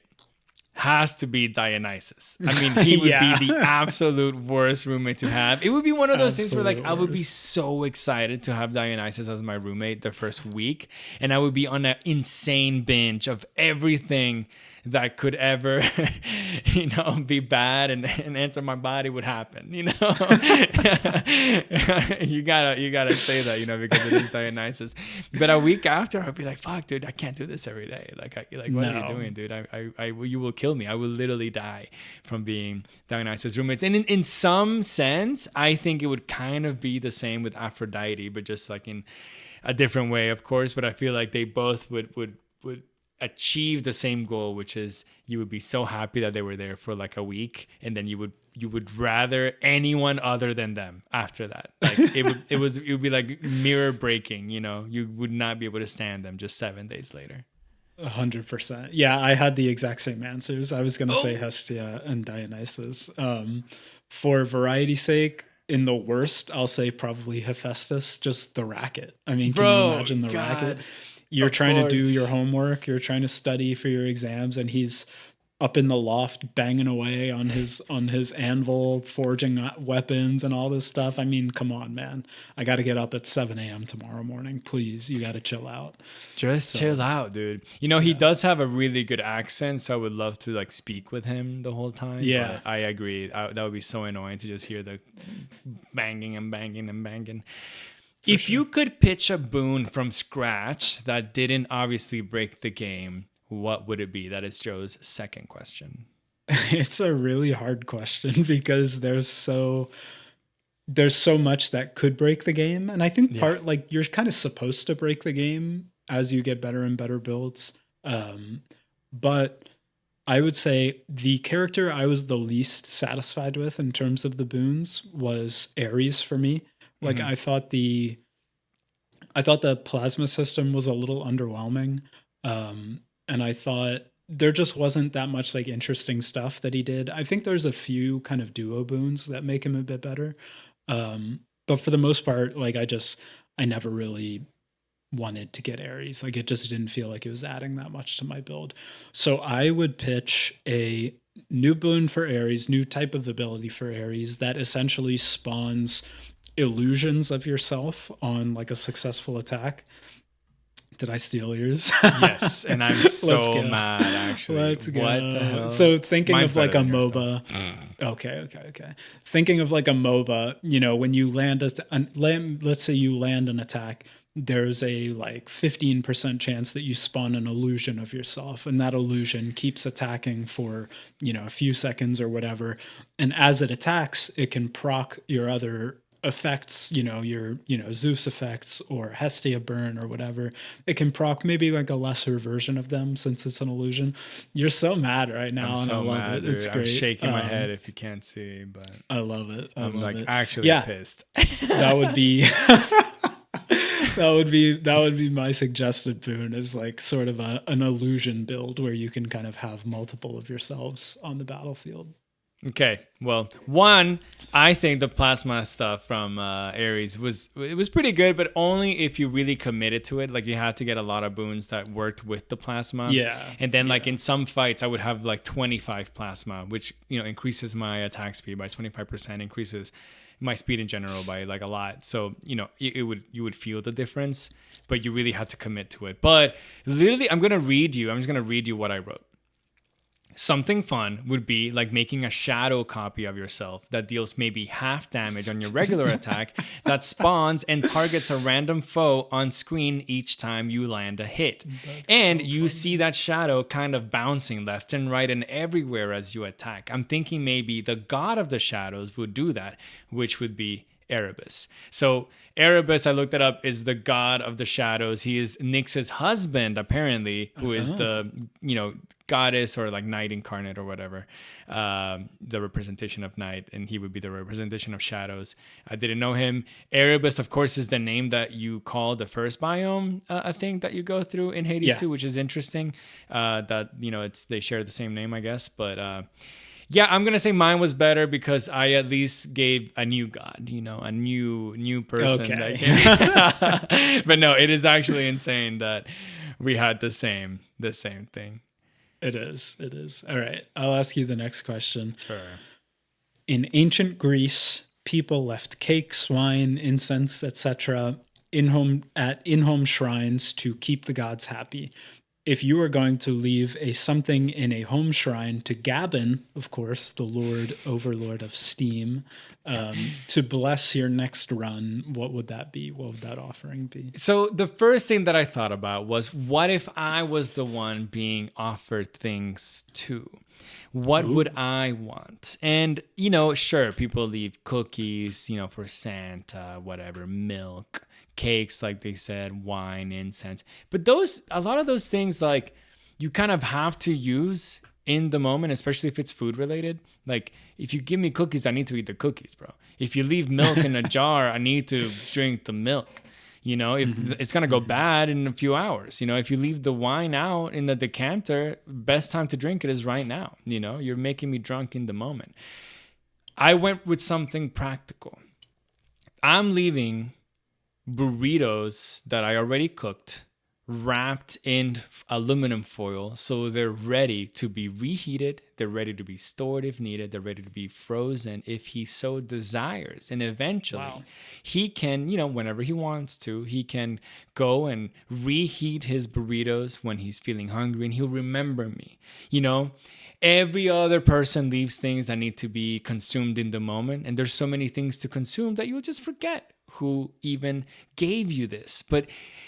has to be Dionysus. I mean, he would be the absolute worst roommate to have. It would be one of those things where, like, I would be so excited to have Dionysus as my roommate the first week, and I would be on an insane binge of everything that could ever, be bad and enter my body would happen. You gotta say that, because it is Dionysus. But a week after, I'd be like, fuck, dude, I can't do this every day. What are you doing, dude? You will kill me. I will literally die from being Dionysus roommates. And in some sense, I think it would kind of be the same with Aphrodite, but just like in a different way, of course. But I feel like they both would achieve the same goal, which is you would be so happy that they were there for like a week, and then you would rather anyone other than them after that. Like it would be like mirror breaking. You would not be able to stand them just 7 days later. 100%. Yeah, I had the exact same answers. I was going to say Hestia and Dionysus. For variety's sake, in the worst, I'll say probably Hephaestus, just the racket. I mean, can you imagine the racket? You're trying to do your homework, you're trying to study for your exams, and he's up in the loft banging away on his anvil, forging weapons and all this stuff. I mean, come on, man. I got to get up at 7 a.m. tomorrow morning. Please, you got to chill out. Chill out, dude. He does have a really good accent, so I would love to like speak with him the whole time. Yeah. But I agree. That would be so annoying to just hear the banging and banging and banging. If you could pitch a boon from scratch that didn't obviously break the game, what would it be? That is Joe's second question. It's a really hard question because there's so much that could break the game. And I think like you're kind of supposed to break the game as you get better and better builds. But I would say the character I was the least satisfied with in terms of the boons was Ares for me. Like I thought the I thought the plasma system was a little underwhelming. And I thought there just wasn't that much like interesting stuff that he did. I think there's a few kind of duo boons that make him a bit better. But for the most part, like I never really wanted to get Ares. Like it just didn't feel like it was adding that much to my build. So I would pitch a new boon for Ares, new type of ability for Ares that essentially spawns illusions of yourself on like a successful attack. Did I steal yours? Yes, and I'm so mad actually. Let's go. What the hell? So thinking Mine's of like a better than yours, MOBA. Okay. Thinking of like a MOBA, you know, when you let's say you land an attack, there's a like 15% chance that you spawn an illusion of yourself, and that illusion keeps attacking for, you know, a few seconds or whatever. And as it attacks, it can proc your other effects, you know, your, you know, Zeus effects or Hestia burn or whatever. It can proc maybe like a lesser version of them since it's an illusion. You're so mad right now, I'm and so I love mad, it. dude. It's I'm great. shaking my head if you can't see, but I love it. I'm like it. actually pissed. That would be that would be my suggested boon, is like sort of an illusion build where you can kind of have multiple of yourselves on the battlefield. Okay, well, one, I think the plasma stuff from Ares was pretty good, but only if you really committed to it. Like you had to get a lot of boons that worked with the plasma. Yeah. And then like in some fights, I would have like 25 plasma, which, you know, increases my attack speed by 25%, increases my speed in general by like a lot. So, you know, you would feel the difference, but you really had to commit to it. But literally, I'm just gonna read you what I wrote. Something fun would be like making a shadow copy of yourself that deals maybe half damage on your regular attack that spawns and targets a random foe on screen each time you land a hit. And you see that shadow kind of bouncing left and right and everywhere as you attack. I'm thinking maybe the god of the shadows would do that, which would be Erebus. So Erebus, I looked it up, is the god of the shadows. He is Nyx's husband, apparently, who is the, you know, goddess or like night incarnate or whatever, the representation of night, and he would be the representation of shadows. I didn't know him. Erebus, of course, is the name that you call the first biome, I think, that you go through in Hades 2, which is interesting. That, you know, they share the same name, I guess, but yeah, I'm gonna say mine was better because I at least gave a new god, you know, a new person. Okay. But no, it is actually insane that we had the same thing. It is. All right. I'll ask you the next question. Sure. In ancient Greece, people left cakes, wine, incense, etc. in-home shrines to keep the gods happy. If you are going to leave something in a home shrine to Gabon, of course, the overlord of Steam, to bless your next run, what would that be? What would that offering be? So the first thing that I thought about was, what if I was the one being offered things too? What would I want? And, you know, sure, people leave cookies, you know, for Santa, whatever, milk, cakes, like they said, wine, incense. But a lot of those things, like, you kind of have to use in the moment, especially if it's food related. Like, if you give me cookies, I need to eat the cookies, bro. If you leave milk in a jar, I need to drink the milk. You know, if it's going to go bad in a few hours. You know, if you leave the wine out in the decanter, best time to drink it is right now. You know, you're making me drunk in the moment. I went with something practical. I'm leaving burritos that I already cooked, wrapped in aluminum foil, so they're ready to be reheated, they're ready to be stored if needed, they're ready to be frozen if he so desires. And eventually he can, you know, whenever he wants to, he can go and reheat his burritos when he's feeling hungry, and he'll remember me. You know, every other person leaves things that need to be consumed in the moment, and there's so many things to consume that you'll just forget who even gave you this. But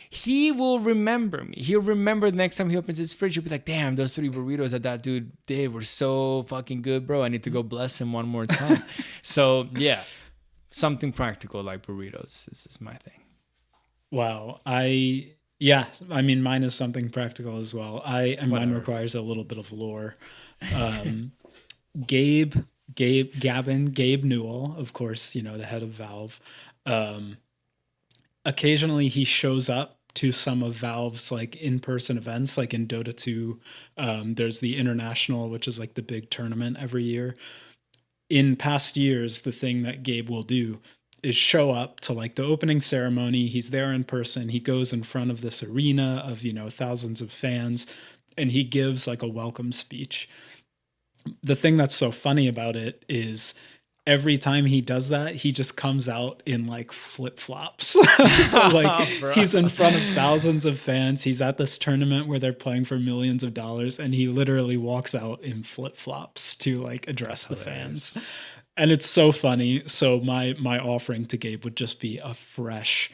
he will remember me. He'll remember the next time he opens his fridge. He'll be like, damn, those 3 burritos that dude did were so fucking good, bro. I need to go bless him one more time. So yeah, something practical like burritos. This is my thing. Wow. I mean, mine is something practical as well. Mine requires a little bit of lore. Gabe Newell, of course, you know, the head of Valve, occasionally he shows up to some of Valve's like in-person events, like in Dota 2. There's the International, which is like the big tournament every year. In past years, the thing that Gabe will do is show up to like the opening ceremony. He's there in person. He goes in front of this arena of, thousands of fans, and he gives like a welcome speech. The thing that's so funny about it is every time he does that, he just comes out in like flip flops. So like he's in front of thousands of fans. He's at this tournament where they're playing for millions of dollars, and he literally walks out in flip flops to like address the fans. And it's so funny. So my offering to Gabe would just be a fresh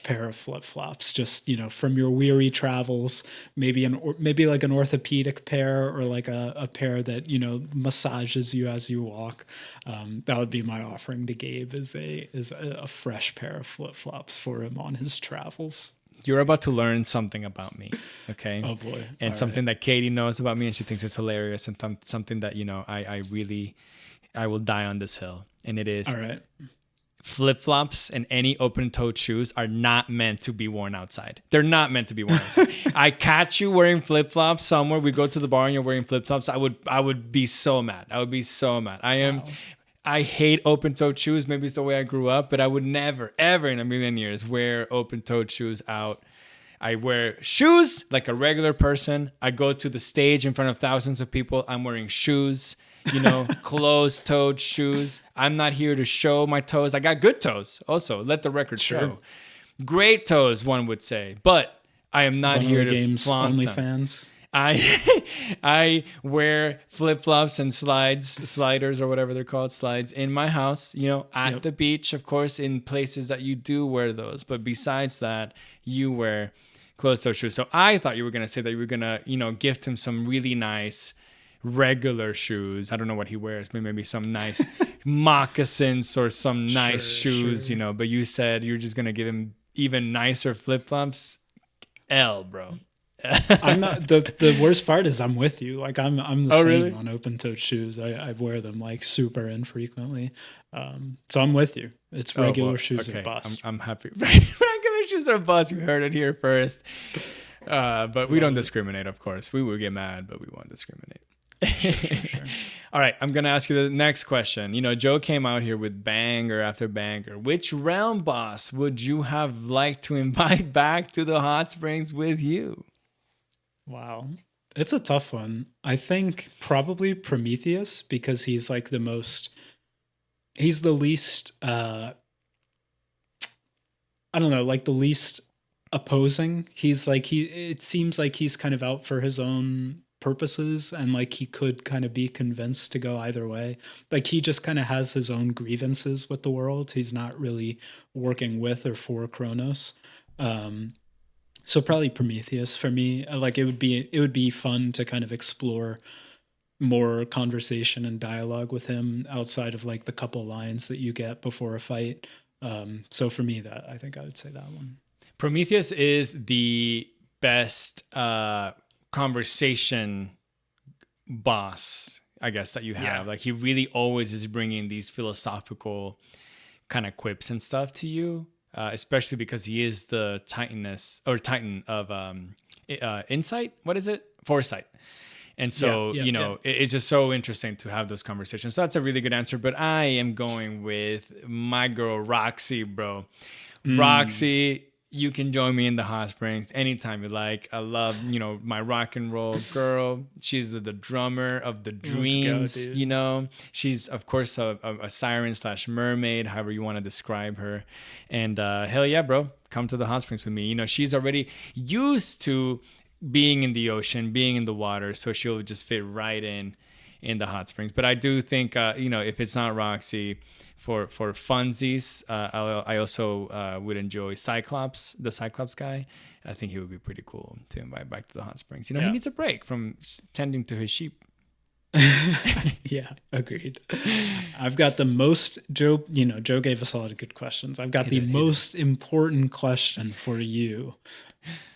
pair of flip flops, just from your weary travels. Maybe like an orthopedic pair, or like a pair that massages you as you walk. That would be my offering to Gabe, is a fresh pair of flip flops for him on his travels. You're about to learn something about me, okay? Oh boy! And All something right. that Katie knows about me, and she thinks it's hilarious, and something that I will die on this hill, and it is All right. flip-flops and any open-toed shoes are not meant to be worn outside. They're not meant to be worn outside. I catch you wearing flip-flops somewhere. We go to the bar and you're wearing flip-flops. I would be so mad. I would be so mad. Wow. I hate open-toed shoes. Maybe it's the way I grew up, but I would never, ever in a million years wear open-toed shoes out. I wear shoes like a regular person. I go to the stage in front of thousands of people. I'm wearing shoes. Closed-toed shoes. I'm not here to show my toes. I got good toes also. Let the record show. Great toes, one would say. But I am not here to flaunt them. OnlyFans. I wear flip-flops and sliders or whatever they're called, slides in my house, at the beach, of course, in places that you do wear those. But besides that, you wear closed-toed shoes. So I thought you were going to say that you were going to, gift him some really nice regular shoes. I don't know what he wears, maybe some nice moccasins or some nice shoes, but you said you're just gonna give him even nicer flip-flops. Bro. I'm not. The worst part is I'm with you. Like I'm the same really? on open-toed shoes. I wear them like super infrequently. So I'm with you. It's regular shoes are bust. I'm happy. Regular shoes are bust. You heard it here first. But we don't discriminate, of course. We would get mad, but we won't discriminate. Sure. All right, I'm going to ask you the next question. Joe came out here with banger after banger. Which realm boss would you have liked to invite back to the hot springs with you? Wow. It's a tough one. I think probably Prometheus, because he's like he's the least, I don't know, like the least opposing. He's like, it seems like he's kind of out for his own purposes, and like he could kind of be convinced to go either way. Like he just kind of has his own grievances with the world. He's not really working with or for Kronos. So probably Prometheus for me. Like it would be fun to kind of explore more conversation and dialogue with him outside of like the couple lines that you get before a fight. So for me, that I think I would say that one. Prometheus is the best conversation boss, I guess, that you have. Like he really always is bringing these philosophical kind of quips and stuff to you, especially because he is the titan of insight. What is it? Foresight. And so, it's just so interesting to have those conversations. So that's a really good answer. But I am going with my girl, Roxy, bro. Roxy, you can join me in the hot springs anytime you like. I love, my rock and roll girl. She's the drummer of the dreams, She's, of course, a siren / mermaid, however you want to describe her. And hell yeah, bro. Come to the hot springs with me. She's already used to being in the ocean, being in the water, so she'll just fit right in the hot springs. But I do think, if it's not Roxy, for funsies, I also would enjoy Cyclops, the Cyclops guy. I think he would be pretty cool to invite back to the hot springs. He needs a break from tending to his sheep. Yeah, agreed. I've got the most, Joe gave us a lot of good questions. I've got the most important question for you.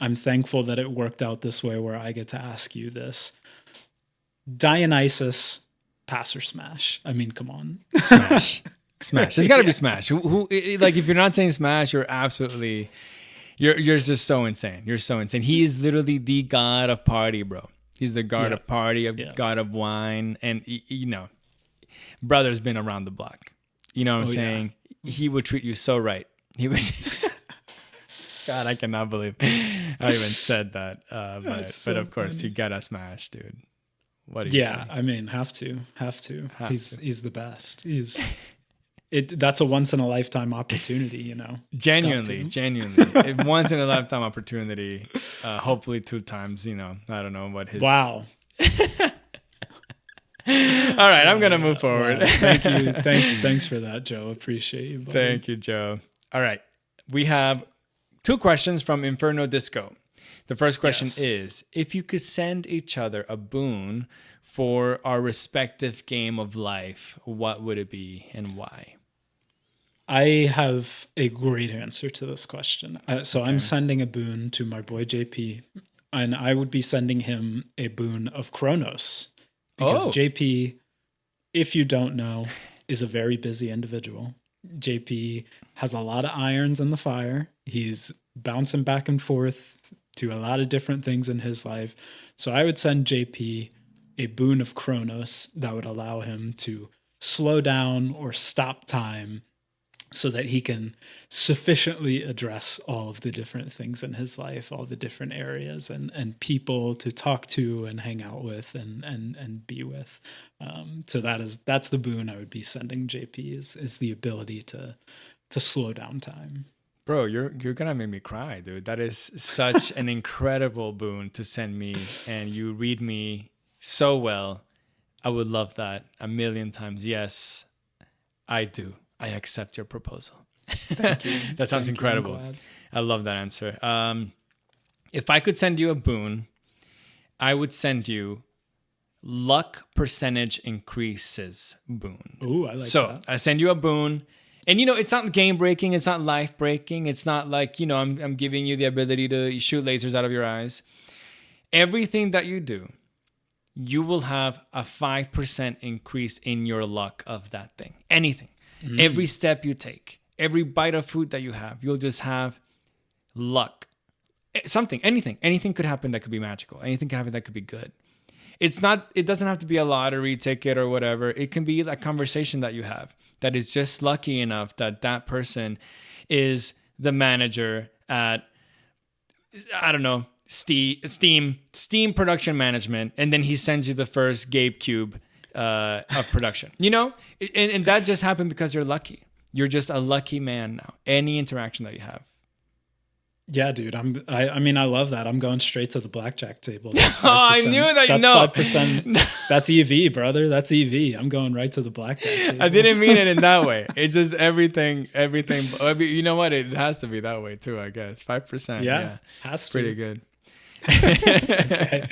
I'm thankful that it worked out this way where I get to ask you this. Dionysus, pass or smash? I mean, come on. Smash. Smash. It's got to be Smash. Like if you're not saying Smash, you're absolutely you're just so insane. You're so insane. He is literally the god of party, bro. He's the god of party, god of wine, and brother's been around the block. You know what I'm saying? Yeah. He would treat you so right. He would. God, I cannot believe I even said that. But of course, you gotta Smash, dude. What do you say? I mean, have to. He's the best. That's a once in a lifetime opportunity, you know. Genuinely. If once in a lifetime opportunity, hopefully 2 times, you know. I don't know what his. Wow. All right, I'm gonna move forward. Wow. Thank you. Thanks for that, Joe. Appreciate you, buddy. Thank you, Joe. All right, we have 2 questions from Inferno Disco. The first question is: if you could send each other a boon for our respective game of life, what would it be and why? I have a great answer to this question. So I'm sending a boon to my boy JP, and I would be sending him a boon of Chronos. Because JP, if you don't know, is a very busy individual. JP has a lot of irons in the fire. He's bouncing back and forth to a lot of different things in his life. So I would send JP a boon of Chronos that would allow him to slow down or stop time so that he can sufficiently address all of the different things in his life, all the different areas and people to talk to and hang out with and be with. So that's the boon I would be sending JP is the ability to slow down time. Bro, you're gonna make me cry, dude. That is such an incredible boon to send me, and you read me so well. I would love that 1,000,000 times. Yes, I do. I accept your proposal. Thank you. That sounds incredible. I love that answer. If I could send you a boon, I would send you luck percentage increases boon. Ooh, I like that. So I send you a boon. And, it's not game breaking. It's not life breaking. It's not like, I'm giving you the ability to shoot lasers out of your eyes. Everything that you do, you will have a 5% increase in your luck of that thing. Anything. Every step you take, every bite of food that you have, you'll just have luck. Something, anything could happen that could be magical. Anything can happen that could be good. It doesn't have to be a lottery ticket or whatever. It can be a conversation that you have that is just lucky enough that person is the manager at, I don't know, Steam production management. And then he sends you the first Gabe Cube of production, and that just happened because you're lucky. You're just a lucky man now. Any interaction that you have. Yeah, dude. I mean, I love that. I'm going straight to the blackjack table. Oh, I knew that. That's 5%. That's EV, brother. That's EV. I'm going right to the blackjack table. I didn't mean it in that way. It's just everything. I mean, you know what? It has to be that way too, I guess. 5%. Yeah, has to. Pretty good. Okay.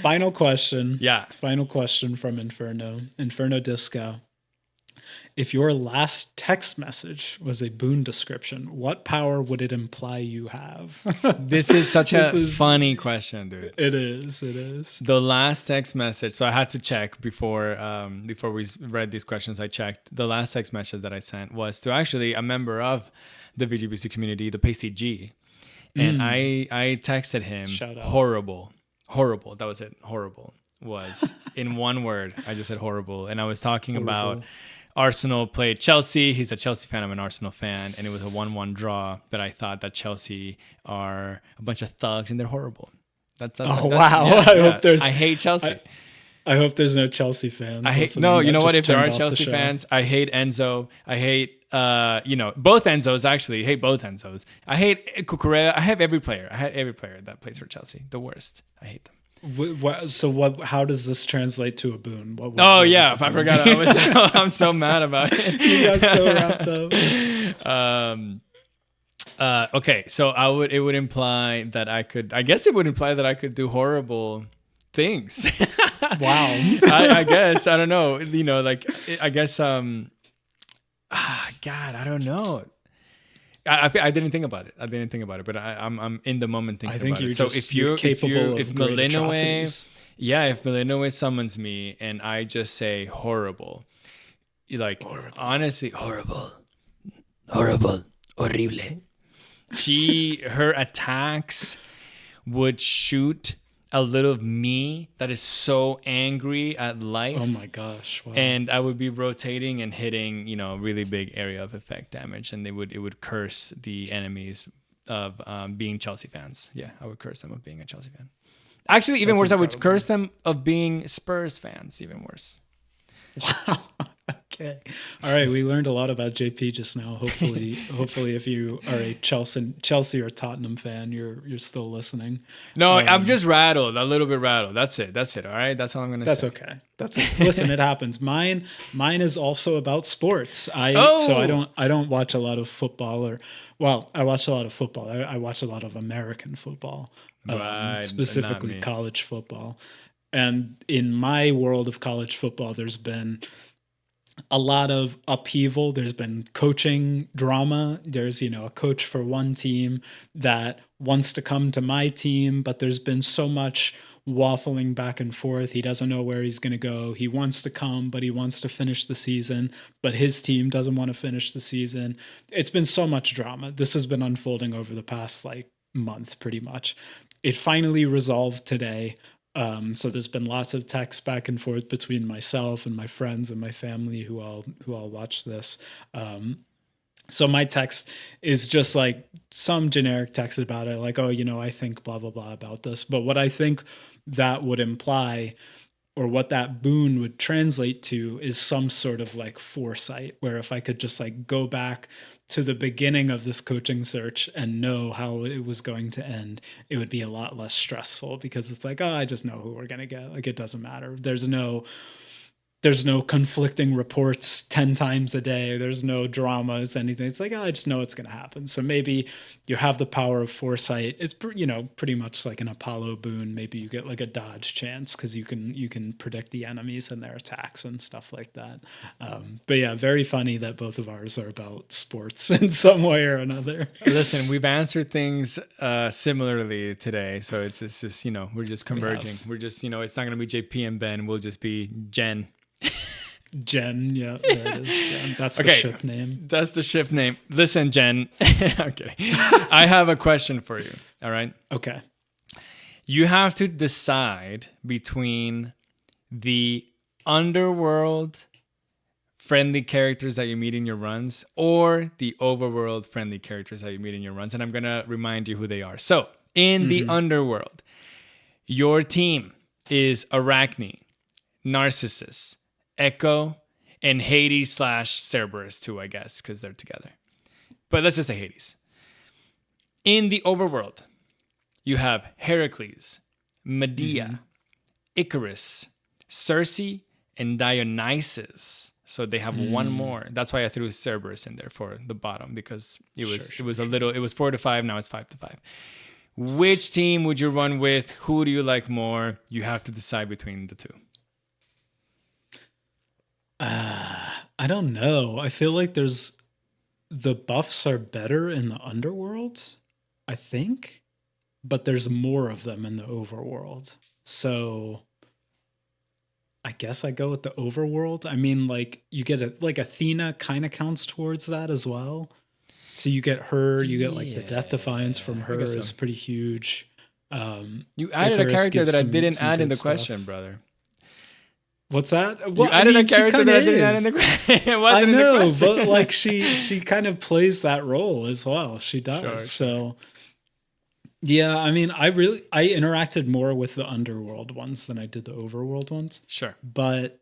Final question. Yeah. Final question from Inferno Disco. If your last text message was a boon description, what power would it imply you have? This is such a funny question, dude. It is. The last text message. So I had to check before we read these questions. I checked the last text message that I sent was to actually a member of the VGBC community, the Pasty G. And I texted him horrible. That was it. Horrible was in one word. I just said horrible. And I was talking about Arsenal played Chelsea. He's a Chelsea fan. I'm an Arsenal fan. And it was a 1-1 draw. But I thought that Chelsea are a bunch of thugs and they're horrible. That's wow. Yeah, I hate Chelsea. I hope there's no Chelsea fans. No, you know what? If there are Chelsea fans, I hate Enzo. I hate both Enzos actually. I hate both Enzos. I hate Cucurella. I have every player. I had every player that plays for Chelsea. The worst. I hate them. How does this translate to a boon? I forgot. I'm so mad about it. You got so wrapped up. Okay, so it would imply that I could do horrible things. Wow. I guess I don't know. I guess. God, I don't know. I didn't think about it. But I'm in the moment thinking about it. So if Malinois summons me and I just say horrible, like Horrible. honestly horrible, horrible. Her attacks would shoot a little me that is so angry at Oh life. my gosh! Wow. And I would be rotating and hitting, really big area of effect damage, and it would curse the enemies of being Chelsea fans. Yeah, I would curse them of being a Chelsea fan. Actually, even That's worse, I would incredible. curse them of being Spurs fans. Even worse. Wow. Okay. All right. We learned a lot about JP just now. Hopefully, if you are a Chelsea or Tottenham fan, you're still listening. No, I'm just rattled, a little bit rattled. That's it. All right. That's all I'm gonna That's say. okay. That's okay. Listen, it happens. Mine is also about sports. So Oh, I don't watch a lot of football I watch a lot of football. I watch a lot of American football, right. Not specifically me. college football. And in my world of college football, there's been a lot of upheaval. There's been coaching drama. There's, a coach for one team that wants to come to my team, but there's been so much waffling back and forth. He doesn't know where he's going to go. He wants to come, but he wants to finish the season, but his team doesn't want to finish the season. It's been so much drama. This has been unfolding over the past month, pretty much. It finally resolved today. So there's been lots of texts back and forth between myself and my friends and my family who all watch this. So my text is just like some generic text about it, like, oh, I think blah, blah, blah about this. But what I think that would imply, or what that boon would translate to, is some sort of like foresight, where if I could just like go back to the beginning of this coaching search and know how it was going to end, it would be a lot less stressful, because it's like, oh, I just know who we're going to get. Like, it doesn't matter. There's no conflicting reports 10 times a day. There's no dramas, anything. It's like, oh, I just know it's going to happen. So maybe you have the power of foresight. It's, pretty much like an Apollo boon. Maybe you get like a dodge chance, because you can predict the enemies and their attacks and stuff like that. But yeah, very funny that both of ours are about sports in some way or another. Listen, we've answered things similarly today, so it's just we're just converging. We're just it's not gonna be JP and Ben. We'll just be Jen. Jen, yeah, there it is, Jen. That's the ship name. That's the ship name. Listen, Jen. Okay, I have a question for you. All right. Okay. You have to decide between the underworld friendly characters that you meet in your runs, or the overworld friendly characters that you meet in your runs. And I'm going to remind you who they are. So, in the underworld, your team is Arachne, Narcissus, Echo, and Hades / Cerberus too, I guess, because they're together. But let's just say Hades. In the overworld, you have Heracles, Medea, Icarus, Circe, and Dionysus. So they have one more. That's why I threw Cerberus in there for the bottom, because it was 4 to 5. Now it's 5 to 5. Which team would you run with? Who do you like more? You have to decide between the two. I don't know. I feel like the buffs are better in the underworld, I think, but there's more of them in the overworld. So I guess I go with the overworld. I mean, like, you get Athena kind of counts towards that as well. So you get her, you get like the Death Defiance from her is pretty huge. You added a Icarus character gives that I didn't some add in good the stuff. question, brother. What's that? You added a character that I didn't add in the question. It wasn't I know, in the question. but like she kind of plays that role as well. She does. So yeah, I mean, I interacted more with the underworld ones than I did the overworld ones. Sure. But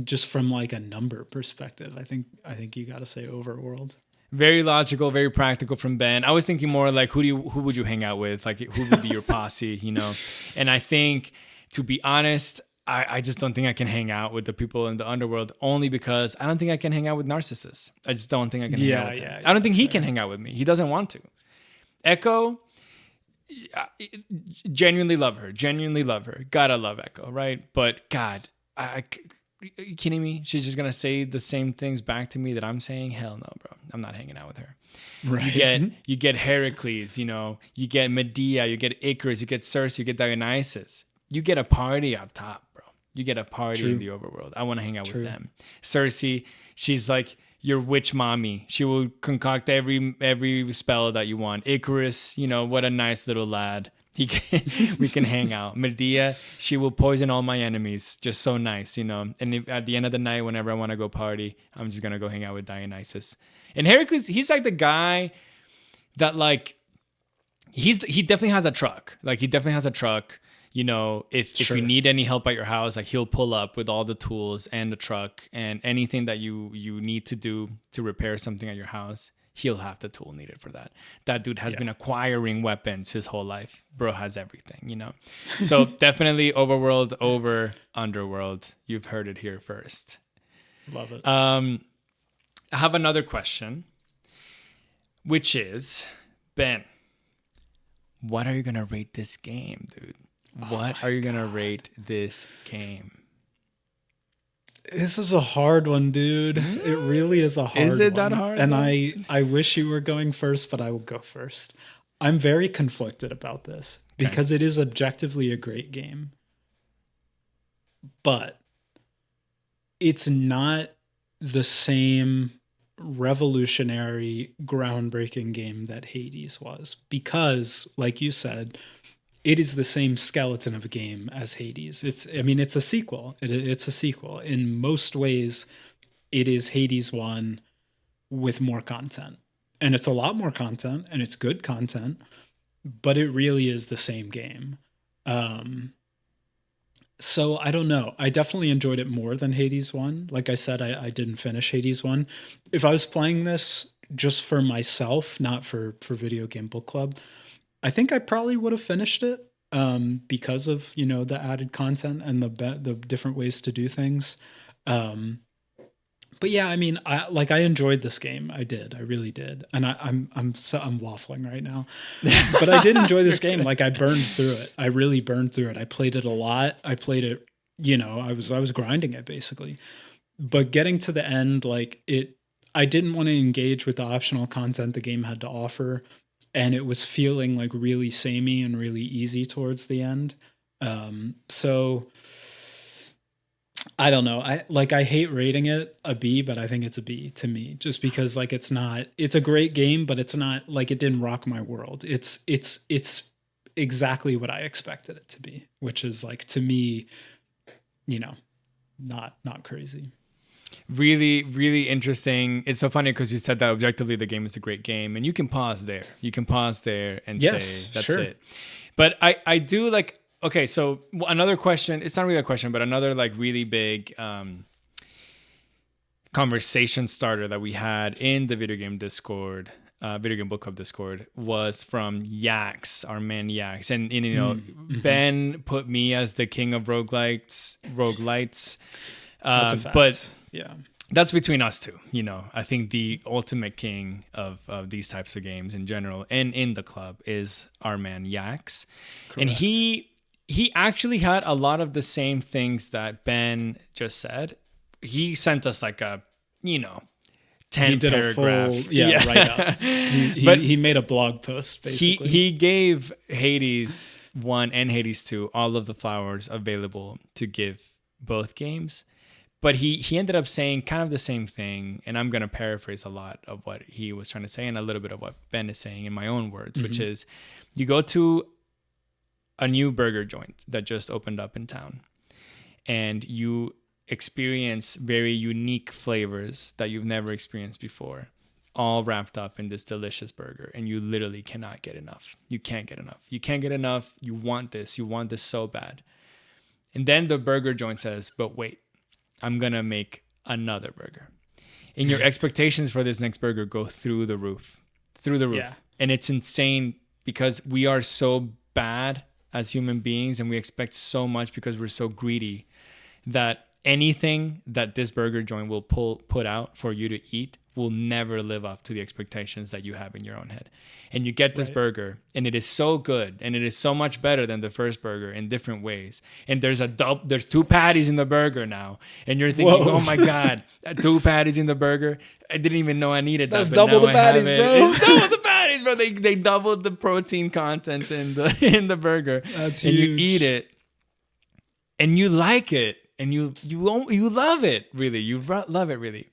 just from like a number perspective, I think you got to say overworld. Very logical, very practical from Ben. I was thinking more like who would you hang out with? Like, who would be your posse, And I think, to be honest, I just don't think I can hang out with the people in the underworld, only because I don't think I can hang out with Narcissus. I just don't think I can hang out with him. I don't think he can hang out with me. He doesn't want to. Echo, genuinely love her. Gotta love Echo, right? But God, are you kidding me? She's just gonna say the same things back to me that I'm saying? Hell no, bro. I'm not hanging out with her. Right. You get Heracles, you get Medea, you get Icarus, you get Circe, you get Dionysus. You get a party up top, bro. You get a party in True. the overworld. I want to hang out with True. them. Cersei, she's like your witch mommy. She will concoct every spell that you want. Icarus, what a nice little lad. We can hang out. Medea, she will poison all my enemies. Just so nice, And at the end of the night, whenever I want to go party, I'm just gonna go hang out with Dionysus. And Heracles, he's like the guy that like he definitely has a truck. Like he definitely has a truck. If you need any help at your house, like he'll pull up with all the tools and the truck and anything that you need to do to repair something at your house, he'll have the tool needed for that. That dude has been acquiring weapons his whole life. Bro has everything, So definitely overworld over underworld. You've heard it here first. Love it. I have another question, which is, Ben, what are you going to rate this game, dude? What are you going to rate this game? This is a hard one, dude. It really is a hard one. Is it that hard? And I wish you were going first, but I will go first. I'm very conflicted about this because it is objectively a great game. But it's not the same revolutionary, groundbreaking game that Hades was. Because, like you said, it is the same skeleton of a game as Hades. It's a sequel. It's a sequel. In most ways, it is Hades 1 with more content. And it's a lot more content, and it's good content, but it really is the same game. So I don't know. I definitely enjoyed it more than Hades 1. Like I said, I didn't finish Hades 1. If I was playing this just for myself, not for Video Game Book Club, I think I probably would have finished it because of, the added content and the different ways to do things. But yeah, I enjoyed this game. I did. I really did. And I'm waffling right now. But I did enjoy this game. Like I burned through it. I really burned through it. I played it a lot. I played it, I was grinding it basically. But getting to the end, I didn't want to engage with the optional content the game had to offer. And it was feeling like really samey and really easy towards the end. So I don't know. I hate rating it a B, but I think it's a B to me, just because it's a great game, but it's not like it didn't rock my world. It's exactly what I expected it to be, which is like, to me, not crazy. Really, really interesting. It's so funny because you said that objectively the game is a great game, and you can pause there. You can pause there and say that's it. But I do like, okay, so another question, it's not really a question, but another like really big conversation starter that we had in the video game Discord, Video Game Book Club Discord, was from Yax, our man Yax. And Ben put me as the king of roguelites. That's a fact. But yeah, that's between us two. I think the ultimate king of these types of games in general and in the club is our man Yax. Correct. And he actually had a lot of the same things that Ben just said. He sent us like a 10 he did paragraph. A full write up. He made a blog post basically. He gave Hades 1 and Hades 2 all of the flowers available to give both games. But he ended up saying kind of the same thing, and I'm going to paraphrase a lot of what he was trying to say and a little bit of what Ben is saying in my own words, which is you go to a new burger joint that just opened up in town, and you experience very unique flavors that you've never experienced before, all wrapped up in this delicious burger, and you literally cannot get enough. You can't get enough. You can't get enough. You want this. You want this so bad. And then the burger joint says, but wait, I'm going to make another burger. And your expectations for this next burger go through the roof. Yeah. And it's insane because we are so bad as human beings and we expect so much because we're so greedy that anything that this burger joint will put out for you to eat will never live up to the expectations that you have in your own head. And you get this burger and it is so good and it is so much better than the first burger in different ways. And there's two patties in the burger now. And you're thinking, oh my God, 2 patties in the burger. I didn't even know I needed that. That's double the patties, bro. It's double the patties, bro. They doubled the protein content in the burger. That's and huge. You eat it and you like it. and you love it, really. Love it, really.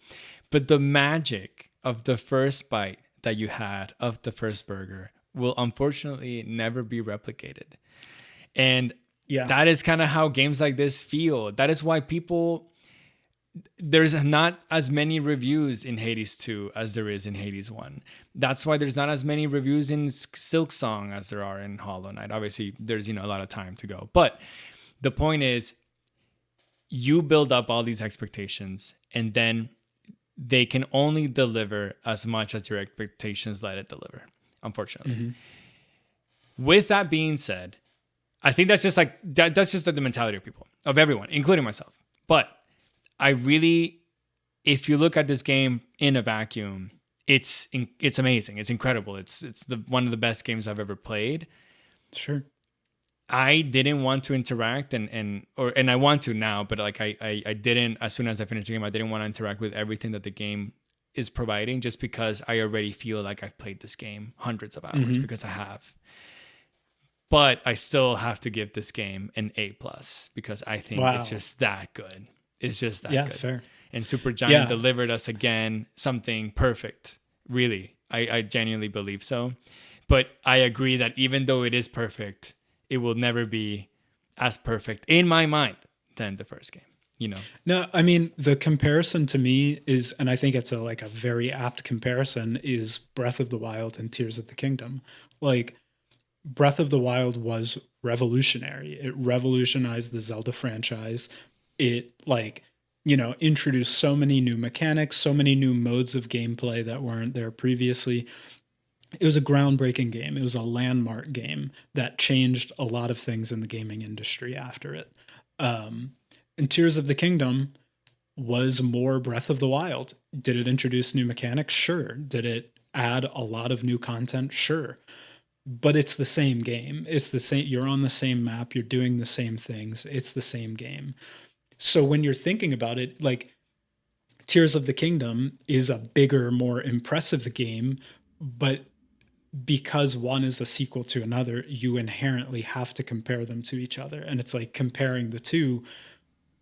But the magic of the first bite that you had of the first burger will unfortunately never be replicated. And Yeah. that is kind of how games like this feel. That is why there's not as many reviews in Hades 2 as there is in Hades 1. That's why there's not as many reviews in Silk Song as there are in Hollow Knight. Obviously, there's, a lot of time to go. But the point is, you build up all these expectations, and then they can only deliver as much as your expectations let it deliver, unfortunately. Mm-hmm. With that being said, I think that's just like that's just like the mentality of people, of everyone, including myself. But I really, if you look at this game in a vacuum, it's amazing. It's incredible. It's one of the best games I've ever played. Sure. I didn't want to interact and I want to now, but like I didn't, as soon as I finished the game, I didn't want to interact with everything that the game is providing, just because I already feel like I've played this game hundreds of hours, Mm-hmm. because I have. But I still have to give this game an A+, because I think Wow. it's just that good. It's just that Yeah, good. fair. And Super Giant Yeah. delivered us again something perfect. Really. I genuinely believe so. But I agree that even though it is perfect, it will never be as perfect in my mind than the first game, No, I mean, the comparison to me is, and I think it's a very apt comparison, is Breath of the Wild and Tears of the Kingdom. Like, Breath of the Wild was revolutionary. It revolutionized the Zelda franchise. It introduced so many new mechanics, so many new modes of gameplay that weren't there previously. It was a groundbreaking game. It was a landmark game that changed a lot of things in the gaming industry after it. And Tears of the Kingdom was more Breath of the Wild. Did it introduce new mechanics? Sure. Did it add a lot of new content? Sure. But it's the same game. It's the same. You're on the same map. You're doing the same things. It's the same game. So when you're thinking about it, like, Tears of the Kingdom is a bigger, more impressive game, but because one is a sequel to another, you inherently have to compare them to each other. And it's like comparing the two.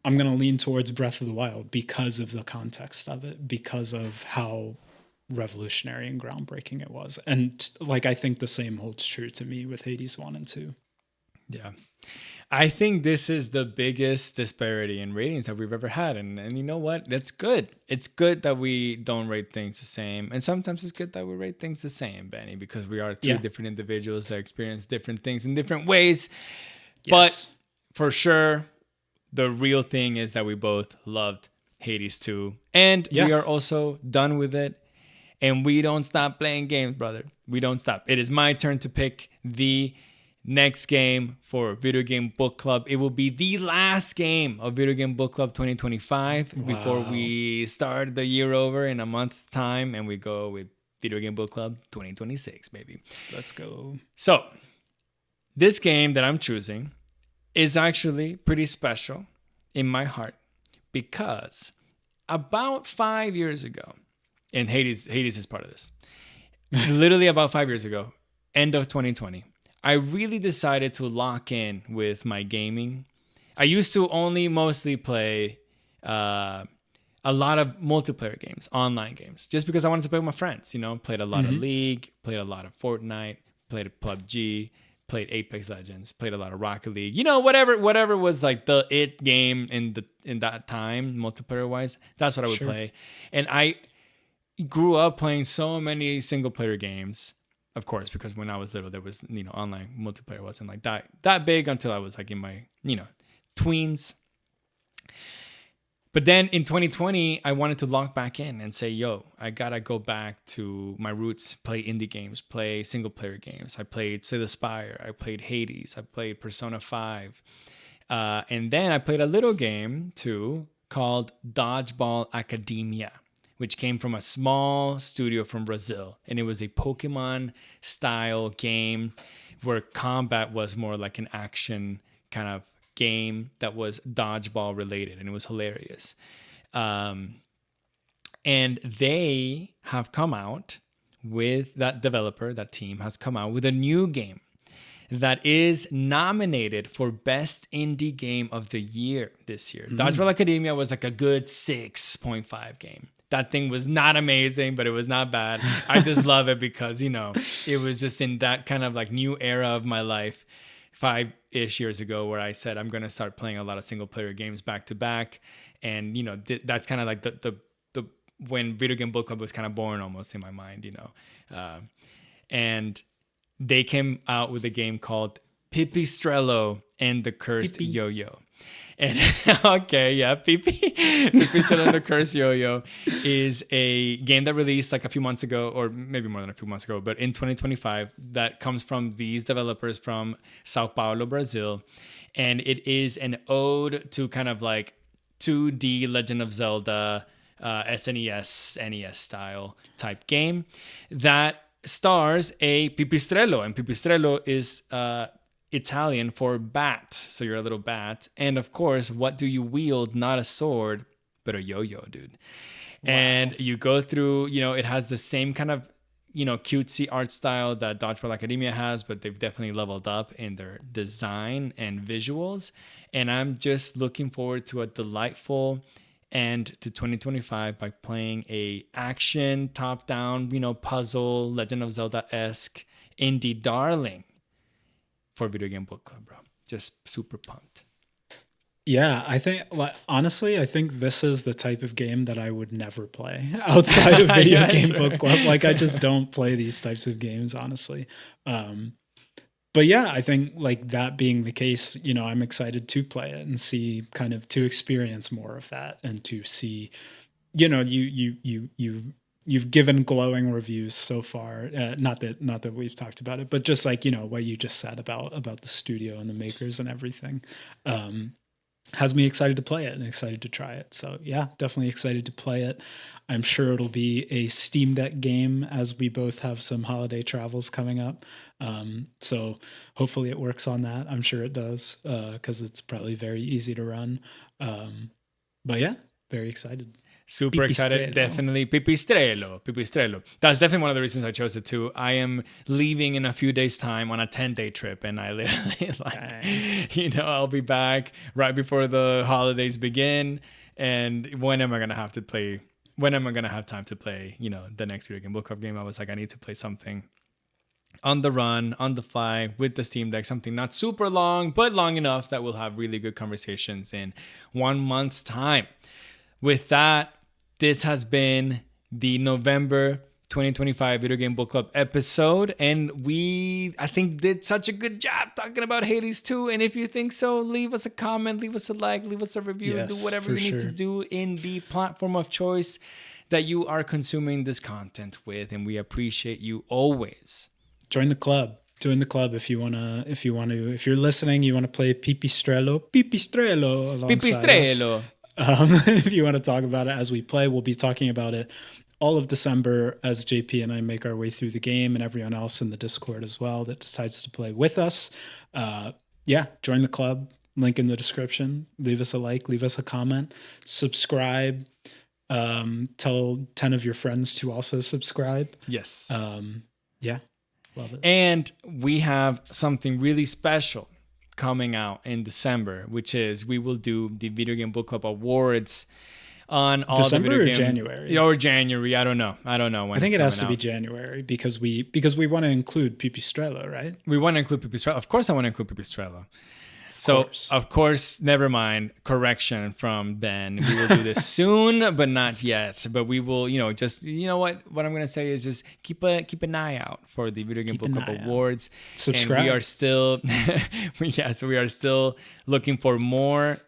I'm going to lean towards Breath of the Wild because of the context of it, because of how revolutionary and groundbreaking it was. And like, I think the same holds true to me with Hades 1 and 2. Yeah. I think this is the biggest disparity in ratings that we've ever had. And you know what? That's good. It's good that we don't rate things the same. And sometimes it's good that we rate things the same, Benny, because we are two different individuals that experience different things in different ways. Yes. But for sure, the real thing is that we both loved Hades 2. And we are also done with it. And we don't stop playing games, brother. We don't stop. It is my turn to pick the next game for Video Game Book Club. It will be the last game of Video Game Book Club 2025 before we start the year over in a month's time, and we go with Video Game Book Club 2026, baby. Let's go. So, this game that I'm choosing is actually pretty special in my heart, because about 5 years ago, and Hades is part of this, literally about 5 years ago, end of 2020, I really decided to lock in with my gaming. I used to only mostly play a lot of multiplayer games, online games, just because I wanted to play with my friends. Played a lot of League, played a lot of Fortnite, played PUBG, played Apex Legends, played a lot of Rocket League. Whatever was like the it game in that time, multiplayer wise. That's what I would play, and I grew up playing so many single player games. Of course, because when I was little, there was, online multiplayer wasn't like that big until I was like in my, tweens. But then in 2020, I wanted to lock back in and say, yo, I gotta go back to my roots, play indie games, play single player games. I played Slay the Spire, I played Hades, I played Persona 5. And then I played a little game too called Dodgeball Academia, which came from a small studio from Brazil. And it was a Pokemon style game where combat was more like an action kind of game that was dodgeball related. And it was hilarious. And they have come out with, that developer, that team has come out with a new game that is nominated for Best Indie Game of the Year this year. Dodgeball Academia was like a good 6.5 game. That thing was not amazing, but it was not bad. I just love it because, it was just in that kind of like new era of my life 5-ish years ago where I said I'm going to start playing a lot of single player games back to back. And, that's kind of like the when Video Game Book Club was kind of born almost in my mind, and they came out with a game called Pipistrello and the Cursed Yo-Yo. And okay, yeah, Pipistrello and the Cursed Yo-Yo is a game that released like a few months ago, or maybe more than a few months ago, but in 2025, that comes from these developers from Sao Paulo, Brazil. And it is an ode to kind of like 2D Legend of Zelda, SNES, NES style type game that stars a pipistrello, and pipistrello is Italian for bat, so you're a little bat. And of course, what do you wield? Not a sword, but a yo-yo, dude. Wow. And you go through, it has the same kind of cutesy art style that Dodgeball Academia has, but they've definitely leveled up in their design and visuals. And I'm just looking forward to a delightful end to 2025 by playing a action top-down, puzzle, Legend of Zelda-esque indie darling for Video Game Book Club, bro. Just super pumped. Yeah, I think, honestly, I think this is the type of game that I would never play outside of Video Game Book Club. Like, I just don't play these types of games, honestly. But yeah, I think like that being the case, I'm excited to play it and see kind of to experience more of that and to see, you've given glowing reviews so far. Not that we've talked about it, but just like, what you just said about the studio and the makers and everything. Has me excited to play it and excited to try it. So yeah, definitely excited to play it. I'm sure it'll be a Steam Deck game as we both have some holiday travels coming up. So hopefully it works on that. I'm sure it does because it's probably very easy to run. But yeah, very excited. Super excited. Definitely. Pipistrello. That's definitely one of the reasons I chose it too. I am leaving in a few days' time on a 10-day trip, and I literally I'll be back right before the holidays begin. And when am I going to have time to play, the next Video Game Book Club game? I was like, I need to play something on the run, on the fly, with the Steam Deck, something not super long, but long enough that we'll have really good conversations in 1 month's time. With that, this has been the November 2025 Video Game Book Club episode, and we, I think, did such a good job talking about Hades 2. And if you think so, leave us a comment, leave us a like, leave us a review, do whatever you need to do in the platform of choice that you are consuming this content with, and we appreciate you always. Join the club. Join the club if you wanna. If you're listening, you want to play Pipistrello alongside us. If you want to talk about it as we play, we'll be talking about it all of December as JP and I make our way through the game, and everyone else in the Discord as well that decides to play with us. Join the club. Link in the description. Leave us a like. Leave us a comment. Subscribe. Tell 10 of your friends to also subscribe. Yes. Love it. And we have something really special coming out in December, which is we will do the Video Game Book Club Awards on all December the video or game, January or January. I don't know when. I think it has to be January because we want to include Pipistrello, right? We want to include Pipistrello. Of course, I want to include Pipistrello. So, of course, never mind. Correction from Ben. We will do this soon, but not yet. But we will, what I'm going to say is just keep an eye out for the Video Game Book Club Awards. Subscribe. And we are still, we are still looking for more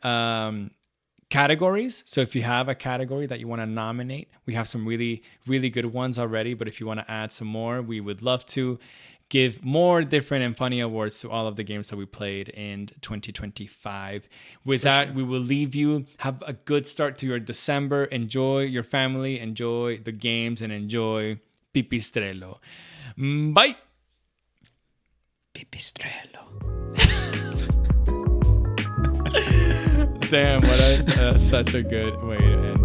categories. So if you have a category that you want to nominate, we have some really, really good ones already. But if you want to add some more, we would love to give more different and funny awards to all of the games that we played in 2025. With that, we will leave you. Have a good start to your December. Enjoy your family, enjoy the games, and enjoy Pipistrello. Bye. Pipistrello. Damn, such a good way to end.